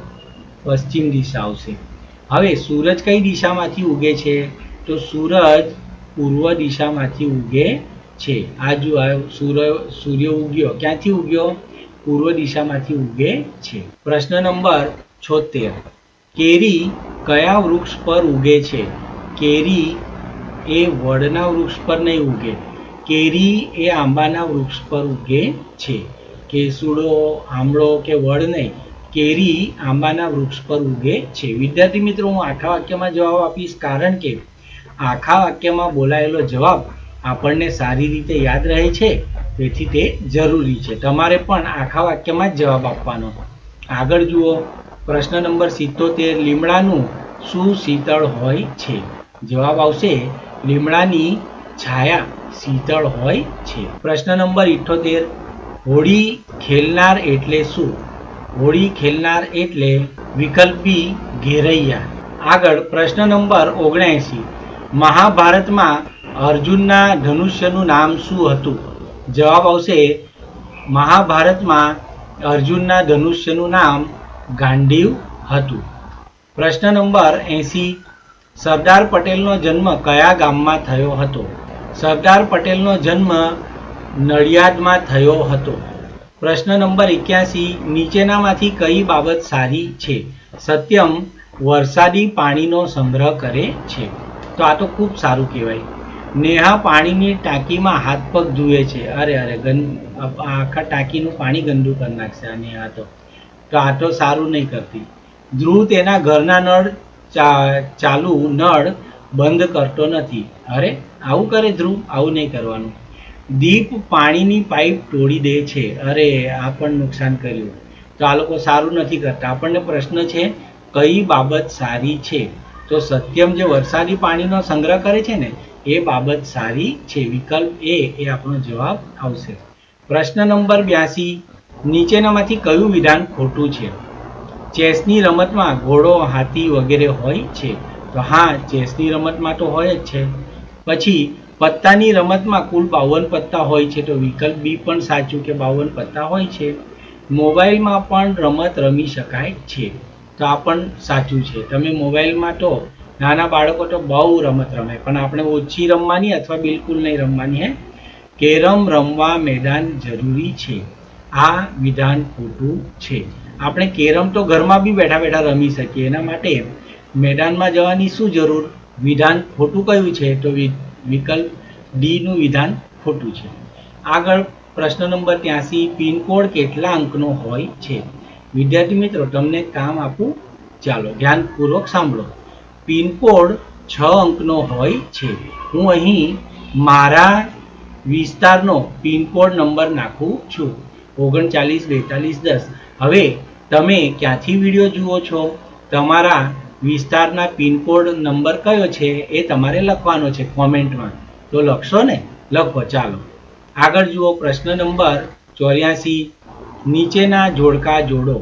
પશ્ચિમ દિશા આવશે. હવે સૂરજ કઈ દિશામાંથી ઉગે છે? તો સૂરજ પૂર્વ દિશામાંથી ઉગે છે. આ જો સૂર્ય ઉગ્યો, ક્યાંથી ઉગ્યો? પૂર્વ દિશામાંથી ઉગે છે. પ્રશ્ન નંબર 76, કેરી કયા વૃક્ષ પર ઉગે છે? કેરી એ વડના વૃક્ષ પર નહીં ઉગે. કેરી એ આંબાના વૃક્ષ પર ઉગે છે. કેસુડો, આંબળો કે વડ નહીં, કેરી આંબાના વૃક્ષ પર ઉગે છે. વિદ્યાર્થી મિત્રો, હું આખા વાક્યમાં જવાબ આપીશ, કારણ કે આખા વાક્યમાં બોલાયેલો જવાબ આપણને સારી રીતે યાદ રહે છે, તેથી તે જરૂરી છે. તમારે પણ આખા વાક્યમાં જ જવાબ આપવાનો. આગળ જુઓ. પ્રશ્ન નંબર 77, લીમડાનું શું શીતળ હોય છે? જવાબ આવશે, લીમડાની છાયા શીતળ હોય છે. પ્રશ્ન નંબર 78, હોળી ખેલનાર એટલે શું? હોળી ખેલનાર એટલે વિકલ્પ બી, ઘેરૈયા. આગળ પ્રશ્ન નંબર 79, મહાભારતમાં અર્જુનના ધનુષ્યનું નામ શું હતું? જવાબ આવશે, મહાભારતમાં અર્જુનના ધનુષ્યનું નામ ગાંડીવ હતું. પ્રશ્ન નંબર 80, સરદાર પટેલનો જન્મ કયા ગામમાં થયો હતો? સરદાર પટેલનો જન્મ નડિયાદમાં થયો હતો. પ્રશ્ન નંબર 81, નીચેનામાંથી કઈ બાબત સારી છે? સત્યમ વરસાદી પાણીનો સંગ્રહ કરે છે. તો આ તો ખૂબ સારું કહેવાય. નેહા પાણીની ટાંકીમાં હાથ પગ ધુએ છે. અરે આખા ટાંકીનું પાણી ગંદુ કરી નાખશે આ નેહા તો આ તો સારું નહીં કરતી. ધ્રુવ તેના ઘરના નળ ચાલુ નળ બંધ કરતો નથી. અરે આવું કરે ધ્રુવ, આવું નહીં કરવાનું. દીપ પાણીની પાઇપ તોડી દે છે. અરે આ પણ નુકસાન કર્યું. તો આ લોકો સારું નથી કરતા. આપણને પ્રશ્ન છે કઈ બાબત સારી છે? તો સત્યમ જે વરસાદી પાણીનો સંગ્રહ કરે છે ને, એ બાબત સારી છે. વિકલ્પ એ આપણો જવાબ આવશે. પ્રશ્ન નંબર 82, નીચેનામાંથી કયું વિધાન ખોટું છે? ચેસની રમતમાં ઘોડો, હાથી વગેરે હોય છે. તો હા, ચેસની રમતમાં તો હોય જ છે. પછી પત્તાની રમતમાં કુલ 52 પત્તા હોય છે, તો વિકલ્પ બી પણ સાચું કે 52 પત્તા હોય છે. મોબાઈલમાં પણ રમત રમી શકાય છે, તો આ પણ સાચું છે. તમે મોબાઈલમાં તો નાના બાળકો તો બહુ રમત રમે, પણ આપણે ઓછી રમવાની અથવા બિલકુલ નહીં રમવાની. કેરમ રમવા મેદાન જરૂરી છે, આ વિધાન ખોટું છે. આપણે કેરમ તો ઘરમાં બી બેઠા બેઠા રમી શકીએ, એના માટે મેદાનમાં જવાની શું જરૂર? વિધાન ખોટું કયું છે? તો વિકલ્પ ડી નું વિધાન ખોટું છે. આગળ પ્રશ્ન નંબર 83, પિનકોડ કેટલા અંકનો હોય છે? વિદ્યાર્થી મિત્રો, તમને કામ આપું, ચાલો ધ્યાનપૂર્વક સાંભળો. પિનકોડ 6 અંકનો હોય છે. હું અહીં મારા વિસ્તારનો પિનકોડ નંબર નાખું છું, 39 42 10. હવે તમે ક્યાંથી વિડીયો જુઓ છો, તમારા વિસ્તારના પિનકોડ નંબર કયો છે એ તમારે લખવાનો છે કોમેન્ટમાં. તો લખશો ને? લખો. ચાલો આગળ જુઓ. પ્રશ્ન નંબર 84, નીચેના જોડકા જોડો.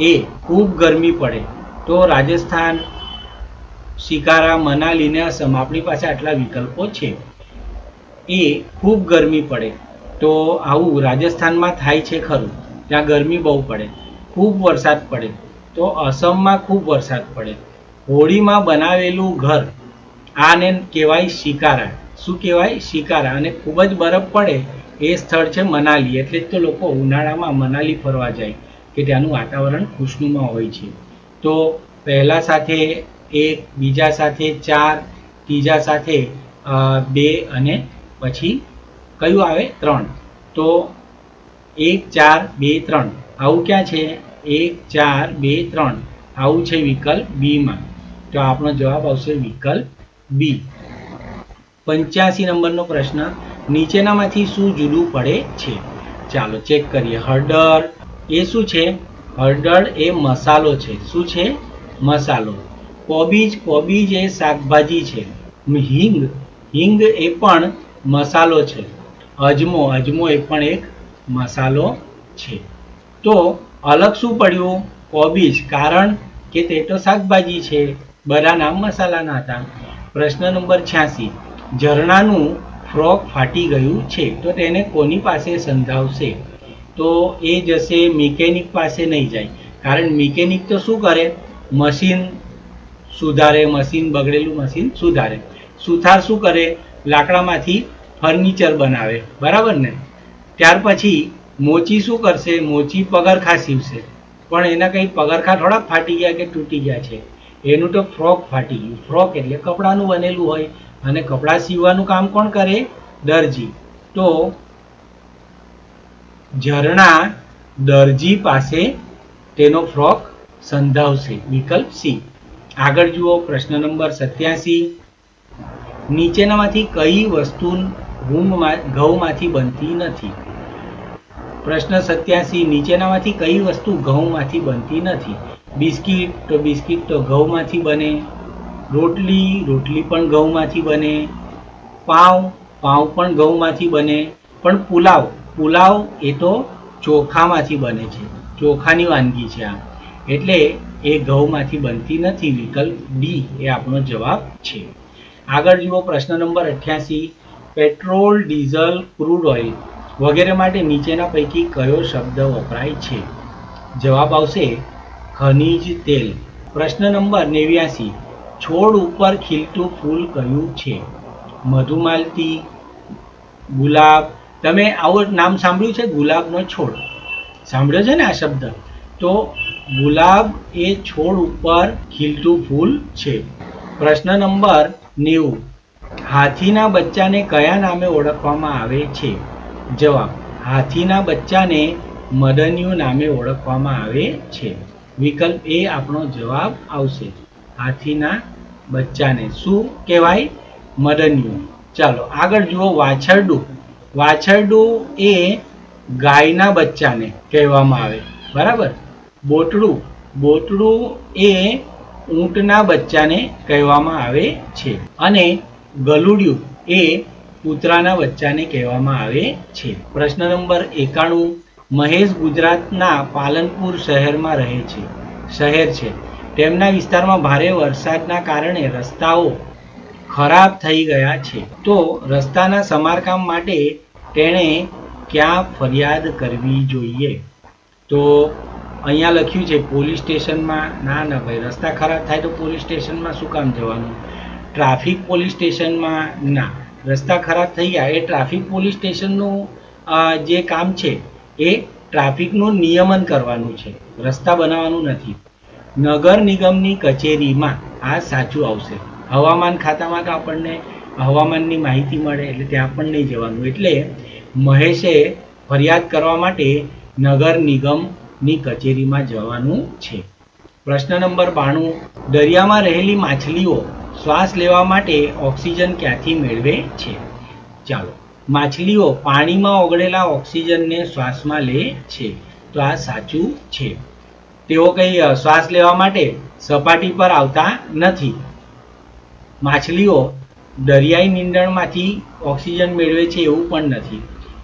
એ ખૂબ ગરમી પડે તો રાજસ્થાન, શિકારા, મનાલી ને અસમ. આપણી પાસે આટલા વિકલ્પો છે. એ ખૂબ ગરમી પડે તો આવું રાજસ્થાનમાં થાય છે ખરું, ત્યાં ગરમી બહુ પડે. ખૂબ વરસાદ પડે તો અસમમાં ખૂબ વરસાદ પડે. હોળીમાં બનાવેલું ઘર, આને કહેવાય શિકારા. શું કહેવાય? શિકારા. અને ખૂબ જ બરફ પડે એ સ્થળ છે મનાલી. એટલે જ તો લોકો ઉનાળામાં મનાલી ફરવા જાય કે ત્યાંનું વાતાવરણ ખુશનુમા હોય છે. તો પહેલા સાથે 1, બીજા સાથે 4, ત્રીજા સાથે 2 અને પછી કયું આવે? 3. તો 1 4 2 3 આવું ક્યાં છે? 1 4 2 3 આવું છે વિકલ્પ બી માં. તો આપણો જવાબ આવશે વિકલ્પ બી. 85 નંબરનો પ્રશ્ન, નીચેનામાંથી શું જુદું પડે છે? ચાલો ચેક કરીએ. હળદર એ શું છે? હળદર એ મસાલો છે. શું છે? મસાલો. કોબીજ, કોબીજ એ શાકભાજી છે. હિંગ, હિંગ એ પણ મસાલો છે. અજમો, અજમો એ પણ એક મસાલો છે. તો અલગ શું પડ્યું? કોબીજ, કારણ કે તે તો શાકભાજી છે, બધા નામ મસાલાના હતા. પ્રશ્ન નંબર 86, ઝરણાનું ફ્રોક ફાટી ગયું છે તો તેને કોની પાસે સંધાવશે? તો એ જશે મિકેનિક પાસે નહીં જાય, કારણ મિકેનિક તો શું કરે? મશીન સુધારે, મશીન બગડેલું મશીન સુધારે. સુથાર શું કરે? લાકડામાંથી ફર્નિચર બનાવે, બરાબર ને? ત્યાર પછી મોચી શું કરશે? મોચી પગરખા સીવશે, પણ એના કંઈ પગરખા થોડા ફાટી ગયા કે તૂટી ગયા છે, એનું તો ફ્રોક ફાટી ગયું. ફ્રોક એટલે કપડાનું બનેલું હોય, અને કપડાં સીવવાનું કામ કોણ કરે? દરજી. તો ઝરણા દરજી પાસે તેનો ફ્રોક સંધાવશે, વિકલ્પ સી. આગળ જુઓ. પ્રશ્ન નંબર 87, નીચેનામાંથી કઈ વસ્તુ ઘઉંમાંથી બનતી નથી? પ્રશ્ન 87, નીચેનામાંથી કઈ વસ્તુ ઘઉંમાંથી બનતી નથી? બિસ્કિટ, તો બિસ્કિટ તો ઘઉંમાંથી બને. રોટલી, રોટલી પણ ઘઉંમાંથી બને. પાઉં, પાઉં પણ ઘઉંમાંથી બને. પણ પુલાવ, પુલાવ એ તો ચોખામાંથી બને છે, ચોખાની વાનગી છે આ, એટલે એ ઘઉંમાંથી બનતી નથી. વિકલ્પ ડી એ આપણો જવાબ છે. આગળ જુઓ. પ્રશ્ન number 88, petrol, diesel, crude oil વગેરે માટે નીચેના પૈકી કયો શબ્દ વપરાય છે? જવાબ આવશે ખનિજ તેલ. પ્રશ્ન નંબર 89, છોડ ઉપર ખીલતું ફૂલ કયું છે? મધુમાલતી, ગુલાબ. તમે આવું નામ સાંભળ્યું છે? ગુલાબનો છોડ સાંભળ્યો છે ને આ શબ્દ? તો ગુલાબ એ છોડ ઉપર ખીલતું ફૂલ છે. પ્રશ્ન નંબર 90, હાથીના બચ્ચાને કયા નામે ઓળખવામાં આવે છે? જવાબ, હાથીના બચ્ચાને મદનિયું નામે ઓળખવામાં આવે છે. વિકલ્પ એ આપણો જવાબ આવશે. હાથીના બચ્ચાને શું કહેવાય? મદનિયું. ચાલો આગળ જુઓ. વાછરડું, વાછરડું એ ગાયના બચ્ચાને કહેવામાં આવે, બરાબર. બોટડું, બોટડું એ ઊંટના બચ્ચાને કહેવામાં આવે છે. અને ગલુડિયું એ કૂતરાના બચ્ચાને કહેવામાં આવે છે. પ્રશ્ન નંબર 91, મહેશ ગુજરાતના પાલનપુર શહેરમાં રહે છે, શહેર છે. તેમના વિસ્તારમાં ભારે વરસાદના કારણે રસ્તાઓ ખરાબ થઈ ગયા છે. તો રસ્તાના સમારકામ માટે તેણે ક્યાં ફરિયાદ કરવી જોઈએ? તો અહીંયા લખ્યું છે પોલીસ સ્ટેશનમાં. ના ભાઈ, રસ્તા ખરાબ થાય તો પોલીસ સ્ટેશનમાં શું કામ જવાનું? ટ્રાફિક પોલીસ સ્ટેશનમાં ના. રસ્તા ખરાબ થઈ ગયા એ ટ્રાફિક પોલીસ સ્ટેશનનું જે કામ છે એ ટ્રાફિકનું નિયમન કરવાનું છે, રસ્તા બનાવવાનું નથી. નગર નિગમની કચેરીમાં આ સાચું આવશે. હવામાન ખાતામાં તો આપણને હવામાનની માહિતી મળે એટલે ત્યાં પણ નહીં જવાનું. એટલે મહેશે ફરિયાદ કરવા માટે નગર નિગમની કચેરીમાં જવાનું છે. પ્રશ્ન નંબર 92, દરિયામાં રહેલી માછલીઓ શ્વાસ લેવા માટે ઓક્સિજન ક્યાંથી મેળવે છે? ચાલો, માછલીઓ પાણીમાં ઓગળેલા ઓક્સિજનને શ્વાસમાં લે છે. તો આ સાચું છે. તેઓ કંઈ શ્વાસ લેવા માટે સપાટી પર આવતા નથી. માછલીઓ દરિયાઈ નીંદણમાંથી ઓક્સિજન મેળવે છે એવું પણ નથી.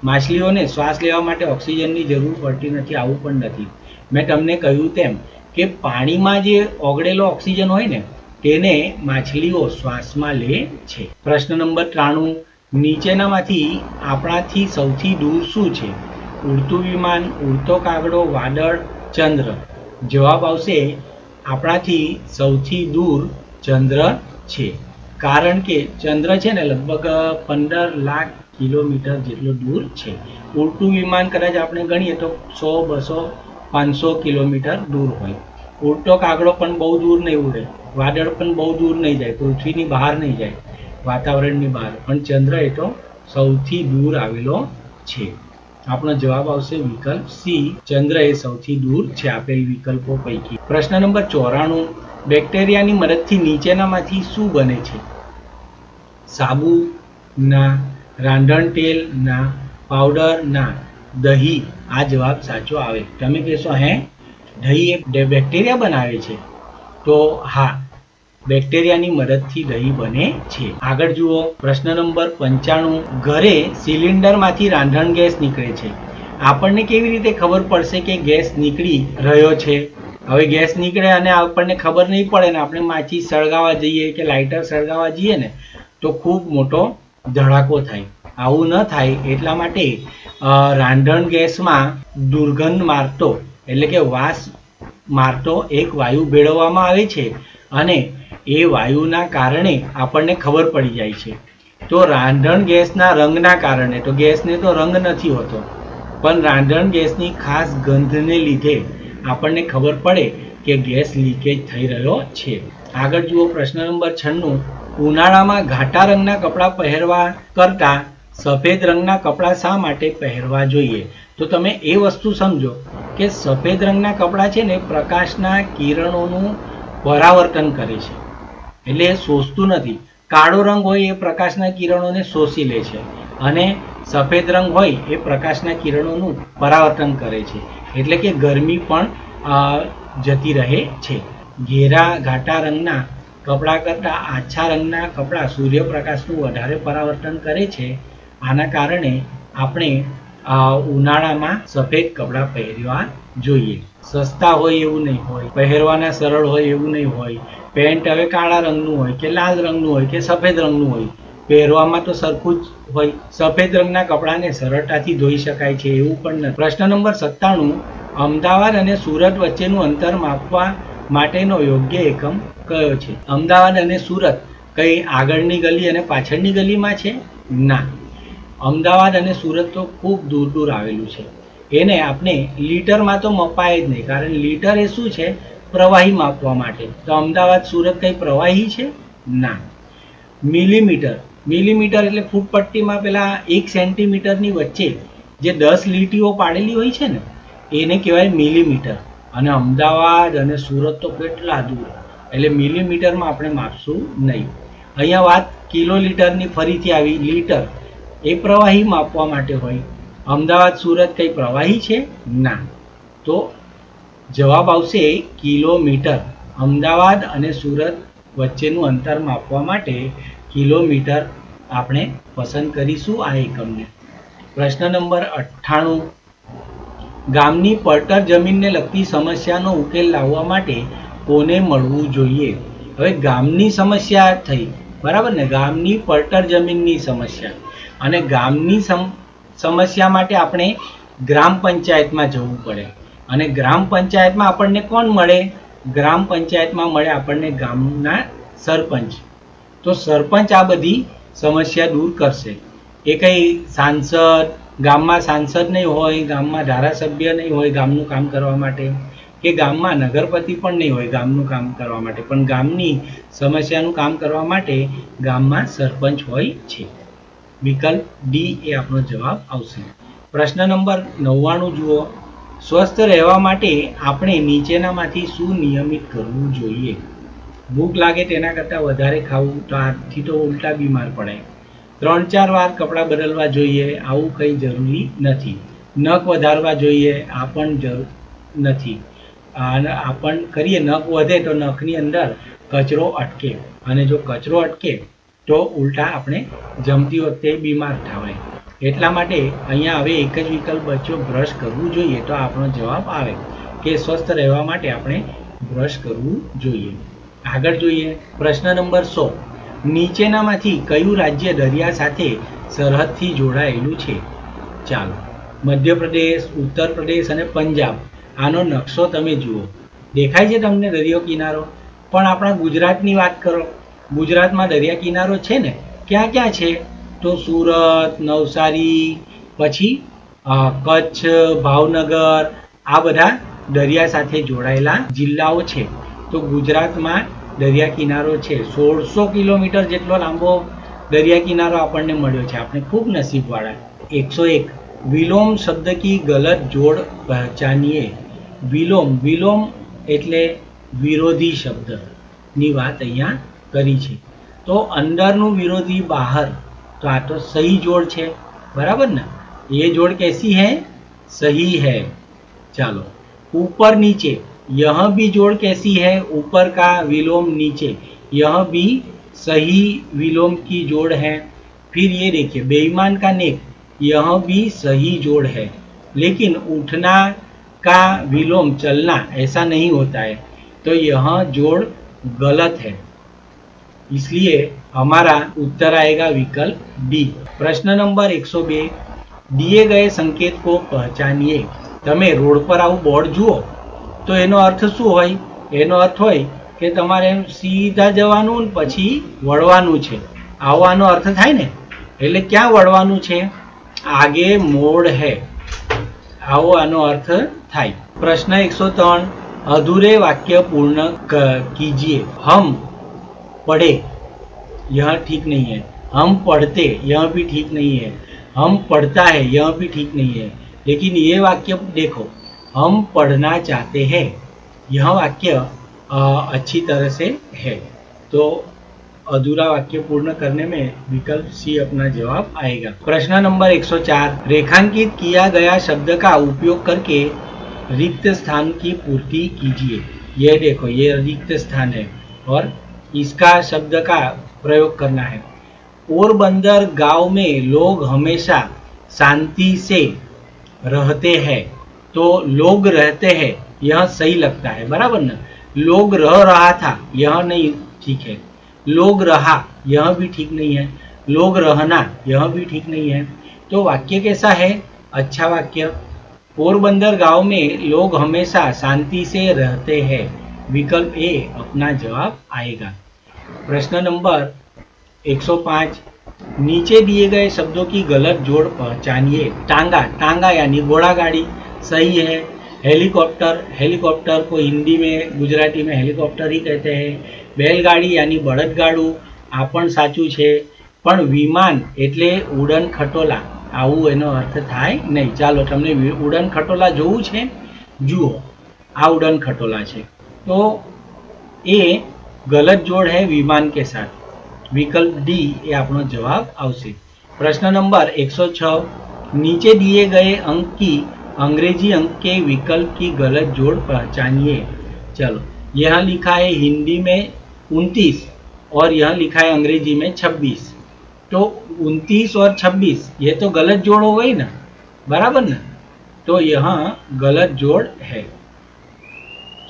માછલીઓને શ્વાસ લેવા માટે ઓક્સિજનની જરૂર પડતી નથી, આવું પણ નથી. મેં તમને કહ્યું તેમ કે પાણીમાં જે ઓગળેલો ઓક્સિજન હોય ને તેને માછલીઓ શ્વાસમાં લે છે. પ્રશ્ન નંબર 93, નીચેનામાંથી આપણાથી સૌથી દૂર શું છે? ઉડતું વિમાન, ઉડતો કાગડો, વાદળ, ચંદ્ર. જવાબ આવશે આપણાથી સૌથી દૂર ચંદ્ર છે. કારણ કે ચંદ્ર છે ને લગભગ 15 લાખ કિલોમીટર જેટલો દૂર છે. ઉડતું વિમાન કદાચ આપણે ગણીએ તો 100, 200, 500 કિલોમીટર દૂર હોય. ઉડતો કાગડો પણ બહુ દૂર નહીં ઉડે, વાદળ પણ બહુ દૂર નહીં જાય, પૃથ્વીની બહાર નહીં જાય, વાતાવરણની બહાર. પણ ચંદ્ર એ તો સૌથી દૂર આવેલો છે. આપણો જવાબ આવશે વિકલ્પ સી, ચંદ્ર એ સૌથી દૂર છે આપેલ વિકલ્પો પૈકી. પ્રશ્ન નંબર 94, બેક્ટેરિયાની મદદથી નીચેનામાંથી શું બને છે? સાબુ ના, રાંધણ તેલ ના, પાવડર ના, દહીં. આ જવાબ સાચો આવે. તમે કહેશો હે દહીં એ બેક્ટેરિયા બનાવે છે? તો હા, બેક્ટેરિયાની મદદથી દહીં બને છે. આગળ જુઓ, પ્રશ્ન નંબર 95, ઘરે સિલિન્ડરમાંથી રાંધણ ગેસ નીકળે છે. આપણને કેવી રીતે ખબર પડશે કે ગેસ નીકળી રહ્યો છે? હવે ગેસ નીકળે અને આપણને ખબર નહીં પડે ને આપણે માચીસ સળગાવવા જઈએ કે લાઇટર સળગાવવા જઈએ ને તો ખૂબ મોટો ધડાકો થાય. આવું ન થાય એટલા માટે રાંધણ ગેસમાં દુર્ગંધ મારતો એટલે કે વાસ મારતો એક વાયુ ભેળવવામાં આવે છે અને એ વાયુના કારણે આપણને ખબર પડી જાય છે. તો રાંધણ ગેસના રંગના કારણે, તો ગેસને તો રંગ નથી હોતો, પણ રાંધણ ગેસની ખાસ ગંધને લીધે આપણને ખબર પડે કે ગેસ લીકેજ થઈ રહ્યો છે. આગળ જુઓ, પ્રશ્ન નંબર 96, ઉનાળામાં ઘાટા રંગના કપડાં પહેરવા કરતાં સફેદ રંગના કપડાં શા માટે પહેરવા જોઈએ? તો તમે એ વસ્તુ સમજો કે સફેદ રંગના કપડાં છે ને પ્રકાશના કિરણોનું પરાવર્તન કરે છે, એટલે એ શોષતું નથી. કાળો રંગ હોય એ પ્રકાશના કિરણોને શોષી લે છે અને સફેદ રંગ હોય એ પ્રકાશના કિરણોનું પરાવર્તન કરે છે, એટલે કે ગરમી પણ જતી રહે છે. ઘેરા ઘાટા રંગના કપડાં કરતાં આછા રંગના કપડાં સૂર્યપ્રકાશનું વધારે પરાવર્તન કરે છે. આના કારણે આપણે ઉનાળામાં સફેદ કપડાં પહેરવા જોઈએ. સસ્તા હોય એવું નહીં હોય, પહેરવાના સરળ હોય એવું નહીં હોય. પેન્ટ હવે કાળા રંગનું હોય કે લાલ રંગનું હોય કે સફેદ રંગનું હોય, પહેરવામાં તો સરખું જ હોય. સફેદ રંગના કપડાને સરળતાથી ધોઈ શકાય છે એવું પણ નથી. પ્રશ્ન નંબર 97, અમદાવાદ અને સુરત વચ્ચેનું અંતર માપવા માટેનો યોગ્ય એકમ કયો છે? અમદાવાદ અને સુરત કઈ આગળની ગલી અને પાછળની ગલીમાં છે? ના, અમદાવાદ અને સુરત તો ખૂબ દૂર દૂર આવેલું છે. એને આપણે લીટરમાં તો મપાય જ નહીં, કારણ લીટર એ શું છે? પ્રવાહી માપવા માટે. તો અમદાવાદ સુરત કઈ પ્રવાહી છે? ના. મિલીમીટર, મિલીમીટર એટલે ફૂટપટ્ટીમાં પેલા 1 સેન્ટીમીટરની વચ્ચે જે 10 લીટીઓ પાડેલી હોય છે ને એને કહેવાય મિલીમીટર. અને અમદાવાદ અને સુરત તો કેટલા દૂર, એટલે મિલીમીટરમાં આપણે માપશું નહીં. અહીંયા વાત કિલોલીટરની ફરીથી આવી. લીટર એ પ્રવાહી માપવા માટે હોય. અમદાવાદ સુરત કઈ પ્રવાહી છે? ના. તો જવાબ આવશે કિલોમીટર. અમદાવાદ અને સુરત વચ્ચેનું અંતર માપવા માટે કિલોમીટર આપણે પસંદ કરીશું આ એકમને. પ્રશ્ન નંબર 98, ગામની પડતર જમીનને લગતી સમસ્યાનો ઉકેલ લાવવા માટે કોને મળવું જોઈએ? હવે ગામની સમસ્યા થઈ બરાબર ને, ગામની પડતર જમીનની સમસ્યા. અને ગામની સમસ્યા માટે આપણે ગ્રામ પંચાયતમાં જવું પડે. અને ગ્રામ પંચાયતમાં આપણને કોણ મળે? ગ્રામ પંચાયતમાં મળે આપણને ગામના સરપંચ. તો સરપંચ આ બધી સમસ્યા દૂર કરશે. એ કંઈ સાંસદ, ગામમાં સાંસદ નહીં હોય, ગામમાં ધારાસભ્ય નહીં હોય ગામનું કામ કરવા માટે, કે ગામમાં નગરપતિ પણ નહીં હોય ગામનું કામ કરવા માટે, પણ ગામની સમસ્યાનું કામ કરવા માટે ગામમાં સરપંચ હોય છે. વિકલ્પ ડી એ આપણો જવાબ આવશે. પ્રશ્ન નંબર 99 જુઓ. સ્વસ્થ રહેવા માટે આપણે નીચેનામાંથી શું નિયમિત કરવું જોઈએ? ભૂખ લાગે તેના કરતાં વધારે ખાવું, તો આથી તો ઉલટા બીમાર પડાય. 3-4 વાર કપડાં બદલવા જોઈએ, આવું કંઈ જરૂરી નથી. નખ વધારવા જોઈએ, આ પણ જરૂર નથી. અને આપણ કરીએ નખ વધે તો નખની અંદર કચરો અટકે, અને જો કચરો અટકે તો ઉલટા આપણે જમતી વખતે બીમાર થવાય. એટલા માટે અહીંયા હવે એક જ વિકલ્પ બચ્યો, બ્રશ કરવું જોઈએ. તો આપણો જવાબ આવે કે સ્વસ્થ રહેવા માટે આપણે બ્રશ કરવું જોઈએ. આગળ જોઈએ. પ્રશ્ન નંબર 100. નીચેનામાંથી કયું રાજ્ય દરિયા સાથે સરહદથી જોડાયેલું છે? ચાલો, મધ્યપ્રદેશ, ઉત્તર પ્રદેશ અને પંજાબ. આનો નકશો તમે જુઓ, દેખાય છે તમને દરિયો કિનારો? પણ આપણા ગુજરાતની વાત કરો. ગુજરાતમાં દરિયા કિનારો છે ને, ક્યાં ક્યાં છે? તો સુરત, નવસારી, પછી કચ્છ, ભાવનગર, આ બધા દરિયા સાથે જોડાયેલા જિલ્લાઓ છે. તો ગુજરાતમાં દરિયા કિનારો છે. 1600 કિલોમીટર જેટલો લાંબો દરિયા કિનારો આપણને મળ્યો છે. આપણે ખૂબ નસીબવાળા. 101. વિલોમ શબ્દ કી ગલત જોડ પહેચાનીએ. વિલોમ એટલે વિરોધી શબ્દની વાત અહીંયા કરી છે. તો અંદરનું વિરોધી બહાર, તો આ તો સહી જોડ છે, બરાબર ને? ये जोड़ कैसी है? सही है. चलो, ऊपर नीचे, यह भी जोड़ कैसी है? ऊपर का विलोम नीचे, यह भी सही विलोम की जोड़ है. फिर ये देखिए, बेईमान का नेक, यह भी सही जोड़ है. लेकिन उठना का विलोम चलना ऐसा नहीं होता है, तो यह जोड़ गलत है. इसलिए हमारा उत्तर आएगा विकल्प डी. प्रश्न नंबर 102. दिए गए संकेत को पहचानिए. તમે રોડ પર આવું બોર્ડ જુઓ તો એનો અર્થ શું હોય? એનો અર્થ હોય કે તમારે સીધા જવાનું ને પછી વળવાનું છે, આવો આનો અર્થ થાય ને. એટલે ક્યાં વળવાનું છે? આગે મોડ હે, આવો આનો અર્થ થાય. પ્રશ્ન 103. અધૂરે વાક્ય પૂર્ણ कीजिए. हम पढ़े, यह ठीक नहीं है. हम पढ़ते, यह भी ठीक नहीं है. हम पढ़ता है, यह भी ठीक नहीं है. लेकिन ये वाक्य देखो, हम पढ़ना चाहते हैं, यह वाक्य अच्छी तरह से है. तो अधूरा वाक्य पूर्ण करने में विकल्प सी अपना जवाब आएगा. प्रश्न नंबर 104. रेखांकित किया गया शब्द का उपयोग करके रिक्त स्थान की पूर्ति कीजिए. ये देखो, ये रिक्त स्थान है और इसका शब्द का प्रयोग करना है. पोरबंदर गांव में लोग हमेशा शांति से रहते हैं. तो लोग रहते हैं, यह सही लगता है, बराबर ना? लोग रह रहा था, यह नहीं ठीक है. लोग रहा, यह भी ठीक नहीं है. लोग रहना, यह भी ठीक नहीं है. तो वाक्य कैसा है? अच्छा वाक्य. पोरबंदर गांव में लोग हमेशा शांति से रहते हैं. विकल्प ए अपना जवाब आएगा. प्रश्न नंबर 105. नीचे दिए गए शब्दों की गलत जोड़ पहचानिए. टांगा, टांगा यानी घोड़ा गाड़ी, सही है. हेलीकॉप्टर, हेलीकॉप्टर को हिंदी में, गुजराती में हेलीकॉप्टर ही कहते हैं. बैलगाड़ी यानी बળદગાડું, આ પણ સાચું છે. પણ વિમાન એટલે ઉડન ખટોલા, આવું એનો અર્થ થાય નહીં. ચાલો, તમને ઉડન ખટોલા જોવું છે? જુઓ, આ ઉડન ખટોલા છે. તો એ ગલત જોડ है विमान के साथ. विकल्प डी ये अपनो जवाब आवશે. प्रश्न नंबर 106. नीचे दिए गए अंक की अंग्रेजी अंक के विकल्प की गलत जोड़ पहचानिए. चलो, यहाँ लिखा है हिंदी में 29 और यहाँ लिखा है अंग्रेजी में 26. तो 29 और 26 ये तो गलत जोड़ हो गई ना, बराबर ना? तो यहाँ गलत जोड़ है.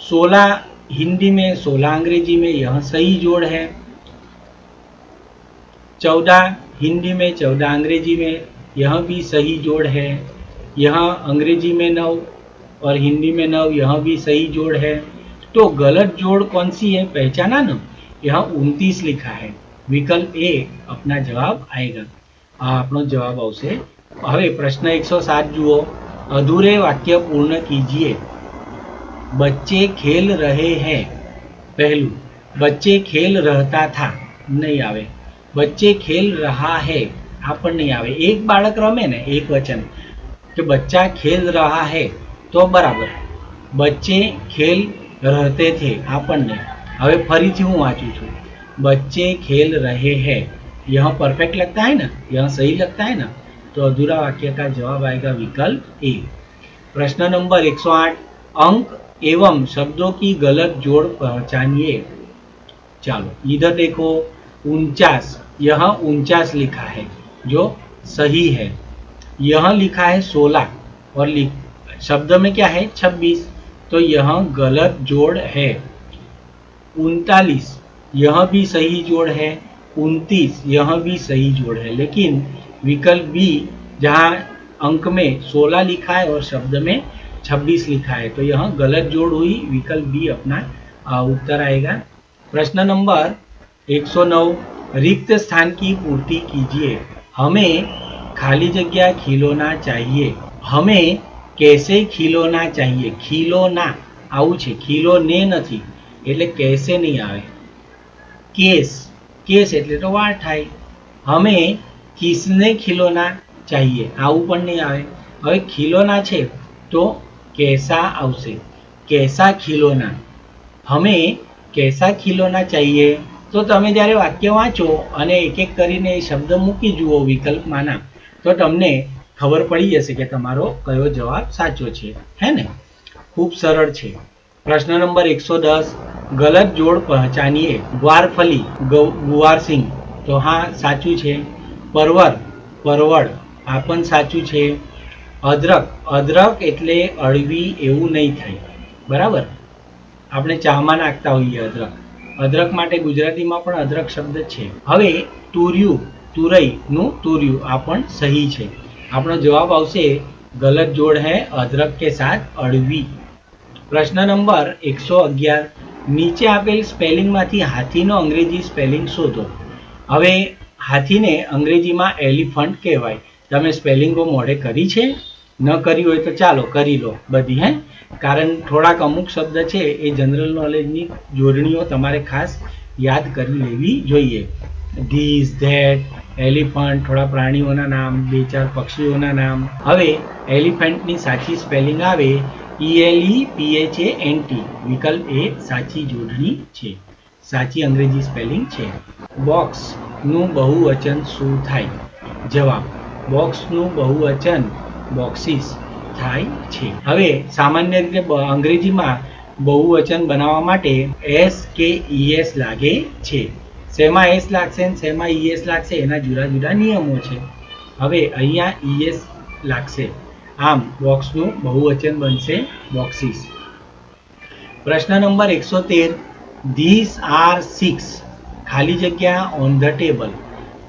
16 हिंदी में, 16 अंग्रेजी में, यह सही जोड़ है. 14 हिंदी में, 14 अंग्रेजी में, यह भी सही जोड़ है। यह अंग्रेजी में 9 और हिंदी में 9, यह भी सही जोड़ है। तो गलत जोड़ कौन सी है, पहचाना ना, यह 29 लिखा है। विकल्प ए अपना जवाब आएगा। આપણો જવાબ આવશે। હવે પ્રશ્ન 107 જુઓ, અધૂરે વાક્ય પૂર્ણ કીजिए। बच्चे खेल रहे हैं, पहलू बच्चे खेल रहता था, नहीं आवे। बच्चे खेल रहा है, आ पण नहीं आवे। एक बाळक रमे ने, एक वचन कि बच्चा खेल रहा है तो बराबर। बच्चे खेल रहते थे, आ पण नहीं। હવે ફરીથી હું વાંચું છું, बच्चे खेल रहे हैं, यह परफेक्ट लगता है ना, यह सही लगता है ना, तो अधूरा वाक्य का जवाब आएगा विकल्प ए। प्रश्न नंबर 108, अंक एवं शब्दों की गलत जोड़ पहचानिए। चलो इधर देखो, 49, यह 49 लिखा है जो सही है। यह लिखा है 16 और शब्द में क्या है 26, तो यह गलत जोड़ है। 39 यह भी सही जोड़ है। 29 यह भी सही जोड़ है, लेकिन विकल्प बी जहाँ अंक में 16 लिखा है और शब्द में 26 लिखा है, तो यह गलत जोड़ हुई। विकल्प बी अपना उत्तर आएगा। प्रश्न नंबर 109, रिक्त स्थान की पूर्ति कीजिए। हमें खाली जगह खिलौना चाहिए। हमें कैसे खिलौना चाहिए, खिलौना આવું છે, ખીલોને નથી એટલે कैसे નહીં આવે। केस, केस એટલે તો વાળ થાય। हमें किसने खिलौना चाहिए, આવું પણ નહીં આવે। હવે ખિલોના છે તો कैसा આવશે, कैसा खिलौना। हमें कैसा खिलौना चाहिए, तो તમે જ્યારે વાક્ય વાંચો અને એક એક કરીને શબ્દ મૂકી જુઓ વિકલ્પમાંના, તો તમને ખબર પડી જશે કે તમારો કયો જવાબ સાચો છે, હે ને। ખૂબ સરળ છે। પ્રશ્ન નંબર 110, ગલત જોડ પહચાનીએ। ગ્વારફલી, ગુવાર સિંહ, તો હા સાચું છે। પરવર, પરવળ, આ પણ સાચું છે। અદરક, અદરક એટલે અળવી એવું નહીં થાય, બરાબર। આપણે ચામાં નાખતા હોઈએ અદરક, અદરક માટે ગુજરાતીમાં પણ અદરક શબ્દ છે। હવે તુર્યું, તુરઈનું તુર્યું, આ પણ સહી છે। આપણો જવાબ આવશે ગલત જોડ है અદરક के साथ અળવી। પ્રશ્ન નંબર 111, નીચે આપેલ સ્પેલિંગમાંથી હાથીનો અંગ્રેજી સ્પેલિંગ શોધો। હવે હાથીને અંગ્રેજીમાં એલિફન્ટ કહેવાય। તમે સ્પેલિંગો મોઢે કરી છે? ન કરી હોય તો ચાલો કરી લો બધી, હે, કારણ થોડાક અમુક શબ્દ છે એ જનરલ નોલેજની જોડણીઓ તમારે ખાસ યાદ કરી લેવી જોઈએ। ધીસ, ધેટ, એલિફન્ટ, થોડા પ્રાણીઓના નામ, બે ચાર પક્ષીઓના નામ। હવે એલિફન્ટની સાચી સ્પેલિંગ આવે ELEPHANT, વિકલ્પ એ સાચી જોડણી છે, સાચી અંગ્રેજી સ્પેલિંગ છે। બોક્સનું બહુવચન શું થાય? જવાબ, બોક્સનું બહુવચન બોક્સીસ થાય છે। હવે સામાન્ય રીતે અંગ્રેજીમાં બહુવચન બનાવવા માટે SKES લાગે છે। શેમાં એસ લાગશે ને શેમાં ES લાગશે એના જુદા જુદા નિયમો છે। હવે અહીંયા ES લાગશે, આમ બોક્સનું બહુવચન બનશે બોક્સીસ। પ્રશ્ન નંબર 113, ધીસ આર 6 ખાલી જગ્યા on the table.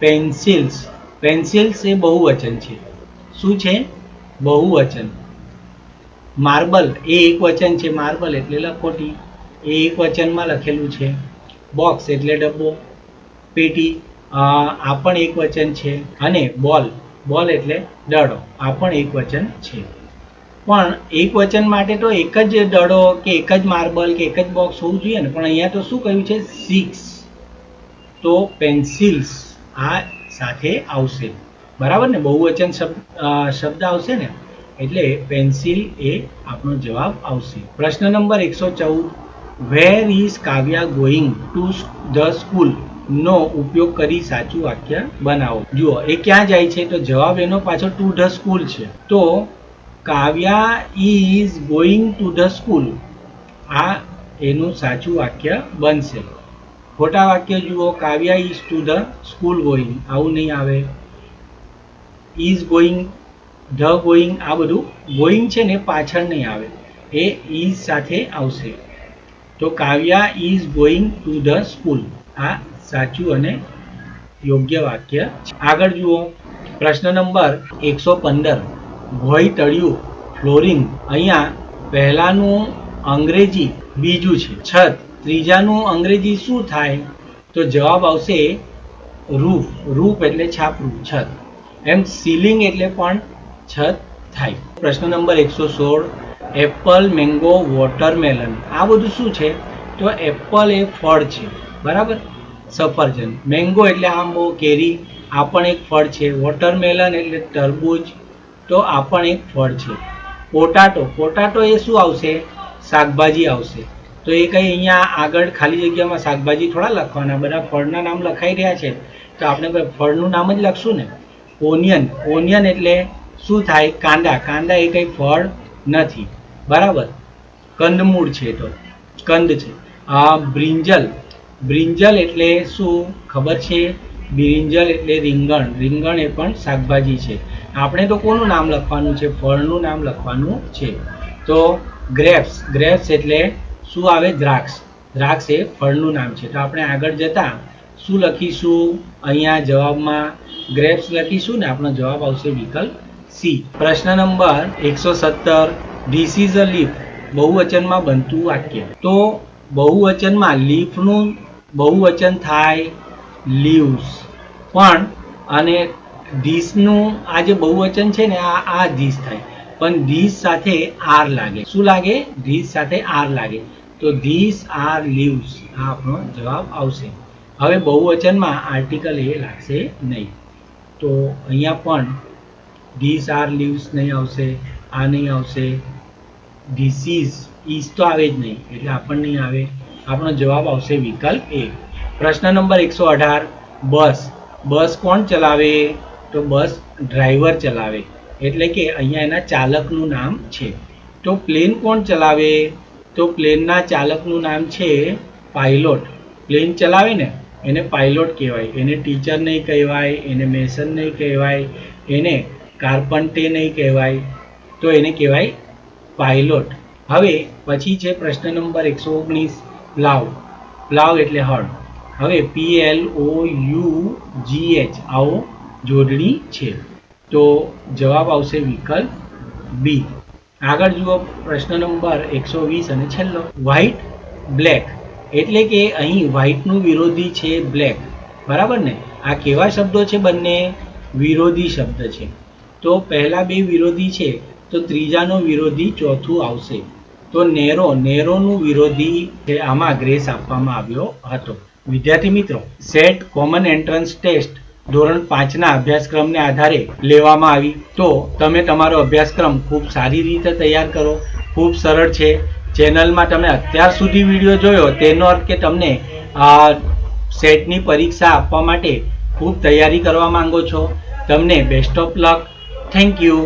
Pencils, pencils એ બહુવચન છે। શું છે? બહુવચન। માર્બલ એ એક વચન છે, માર્બલ એટલે લખોટી, એ એક વચનમાં લખેલું છે। બોક્સ એટલે ડબ્બો, પેટી, આ પણ એક વચન છે। અને બોલ, બોલ એટલે દડો, આ પણ એક વચન છે। પણ એક વચન માટે તો એક જ દડો કે એક જ માર્બલ કે એક જ બોક્સ હોવું જોઈએ ને, પણ અહીંયા તો શું કહ્યું છે 6, તો પેન્સિલ્સ આ સાથે આવશે, બરાબર ને, બહુવચન શબ્દ આવશે ને, એટલે પેન્સિલ એ આપણો જવાબ આવશે। પ્રશ્ન નંબર 114, where is Kavya going to the school નો ઉપયોગ કરી સાચું વાક્ય બનાવો। જુઓ એ ક્યાં જાય છે, તો જવાબ એનો પાછો ટુ ધ સ્કૂલ છે, તો Kavya is going to the school, આ એનું સાચું વાક્ય બનશે। ખોટા વાક્ય જુઓ, Kavya is to the school going, આવું નહીં આવે। ઇઝ ગોઈંગ, ધ ગોઈંગ, આ બધું ગોઈંગ છે ને પાછળ નહીં આવે, એ ઇઝ સાથે આવશે। તો Kavya is going to the school, આ સાચું અને યોગ્ય વાક્ય છે. આગળ જુઓ પ્રશ્ન નંબર 115 ભોંય તળિયું ફ્લોરિંગ. અહીંયા પહેલાનું અંગ્રેજી બીજું છે છત, ત્રીજાનું અંગ્રેજી શું થાય તો જવાબ આવશે રૂફ. રૂફ એટલે છાપરું, છત. એમ સીલિંગ એટલે પણ છત થાય. પ્રશ્ન નંબર 116 એપલ, મેંગો, વોટરમેલન. આ બધું શું છે તો એપલ એ ફળ છે, બરાબર, સફરજન. મેંગો એટલે આંબો, કેરી, આ પણ એક ફળ છે. વોટરમેલન એટલે તરબૂચ, તો આ પણ એક ફળ છે. પોટાટો, પોટાટો એ શું આવશે શાકભાજી આવશે. તો એ કંઈ અહીંયા આગળ ખાલી જગ્યામાં શાકભાજી થોડા લખવાના, બધા ફળના નામ લખાઈ રહ્યા છે તો આપણે ફળનું નામ જ લખશું ને. ઓનિયન, ઓનિયન એટલે શું થાય કાંદા, કાંદા એ કંઈ ફળ નથી, બરાબર, કંદમૂળ છે તો કંદ છે. બ્રિંજલ, બ્રિંજલ એટલે શું ખબર છે બ્રિંજલ એટલે રીંગણ, રીંગણ એ પણ શાકભાજી છે. આપણે તો કોનું નામ લખવાનું છે ફળનું નામ લખવાનું છે. તો ગ્રેપ્સ, ગ્રેપ્સ એટલે શું આવે દ્રાક્ષ, દ્રાક્ષ એ ફળનું નામ છે. તો આપણે આગળ જતા શું લખીશું અહીંયા જવાબમાં ગ્રેપ્સ લખીશું ને આપણો જવાબ આવશે વિકલ્પ સી. પ્રશ્ન નંબર 117 ધીસ ઇઝ અ લીફ. બહુવચનમાં બનતું વાક્ય. તો બહુવચનમાં લીફનું બહુવચન થાય લીવ્સ, પણ અને ધીસનું આ જે બહુવચન છે ને આ ધીસ થાય, પણ ધીસ સાથે આર લાગે. શું લાગે ધીસ સાથે આર લાગે, તો ધીસ આર લીવ્સ આ આપણો જવાબ આવશે. હવે બહુવચનમાં આર્ટિકલ એ લાગશે નહીં, તો અહીંયા પણ ધીસ આર લીવ્સ નહીં આવશે, આ નહીં આવશે. ધીસ ઇઝ તો આવે જ નહીં એટલે આપણને નહીં આવે. આપણો જવાબ આવશે વિકલ્પ એ. પ્રશ્ન નંબર 118 બસ. બસ કોણ ચલાવે તો બસ ડ્રાઈવર ચલાવે, એટલે કે અહીંયા એના ચાલકનું નામ છે. તો પ્લેન કોણ ચલાવે તો પ્લેનના ચાલકનું નામ છે પાયલોટ. પ્લેન ચલાવે ને એને પાયલોટ કહેવાય, એને ટીચર નહીં કહેવાય, એને મેસન નહીં કહેવાય, એને કાર્પન્ટે નહીં કહેવાય, તો એને કહેવાય પાયલોટ. હવે પછી છે પ્રશ્ન નંબર 119 પ્લાવ. પ્લાવ એટલે હળ. હવે PLOUGH આવો જોડણી છે, તો જવાબ આવશે વિકલ્પ બી. આગળ જુઓ પ્રશ્ન નંબર 120 અને છેલ્લો વ્હાઇટ બ્લેક, એટલે કે અહીં વ્હાઇટનું વિરોધી છે બ્લેક, બરાબર ને. આ કેવા શબ્દો છે બંને વિરોધી શબ્દ છે. તો પહેલા બે વિરોધી છે તો ત્રીજાનો વિરોધી ચોથું આવશે. તો નેરો, નેરોનું વિરોધી છે, આમાં ગ્રેસ આપવામાં આવ્યો હતો. વિદ્યાર્થી મિત્રો, સેટ કોમન એન્ટ્રન્સ ટેસ્ટ ધોરણ 5ના અભ્યાસક્રમને આધારે લેવામાં આવી. તો તમે તમારો અભ્યાસક્રમ ખૂબ સારી રીતે તૈયાર કરો. ખૂબ સરળ છે. ચેનલમાં તમે અત્યાર સુધી વિડીયો જોયો તેનો અર્થ કે તમને સેટની પરીક્ષા આપવા માટે ખૂબ તૈયારી કરવા માંગો છો. તમને best of luck. Thank you.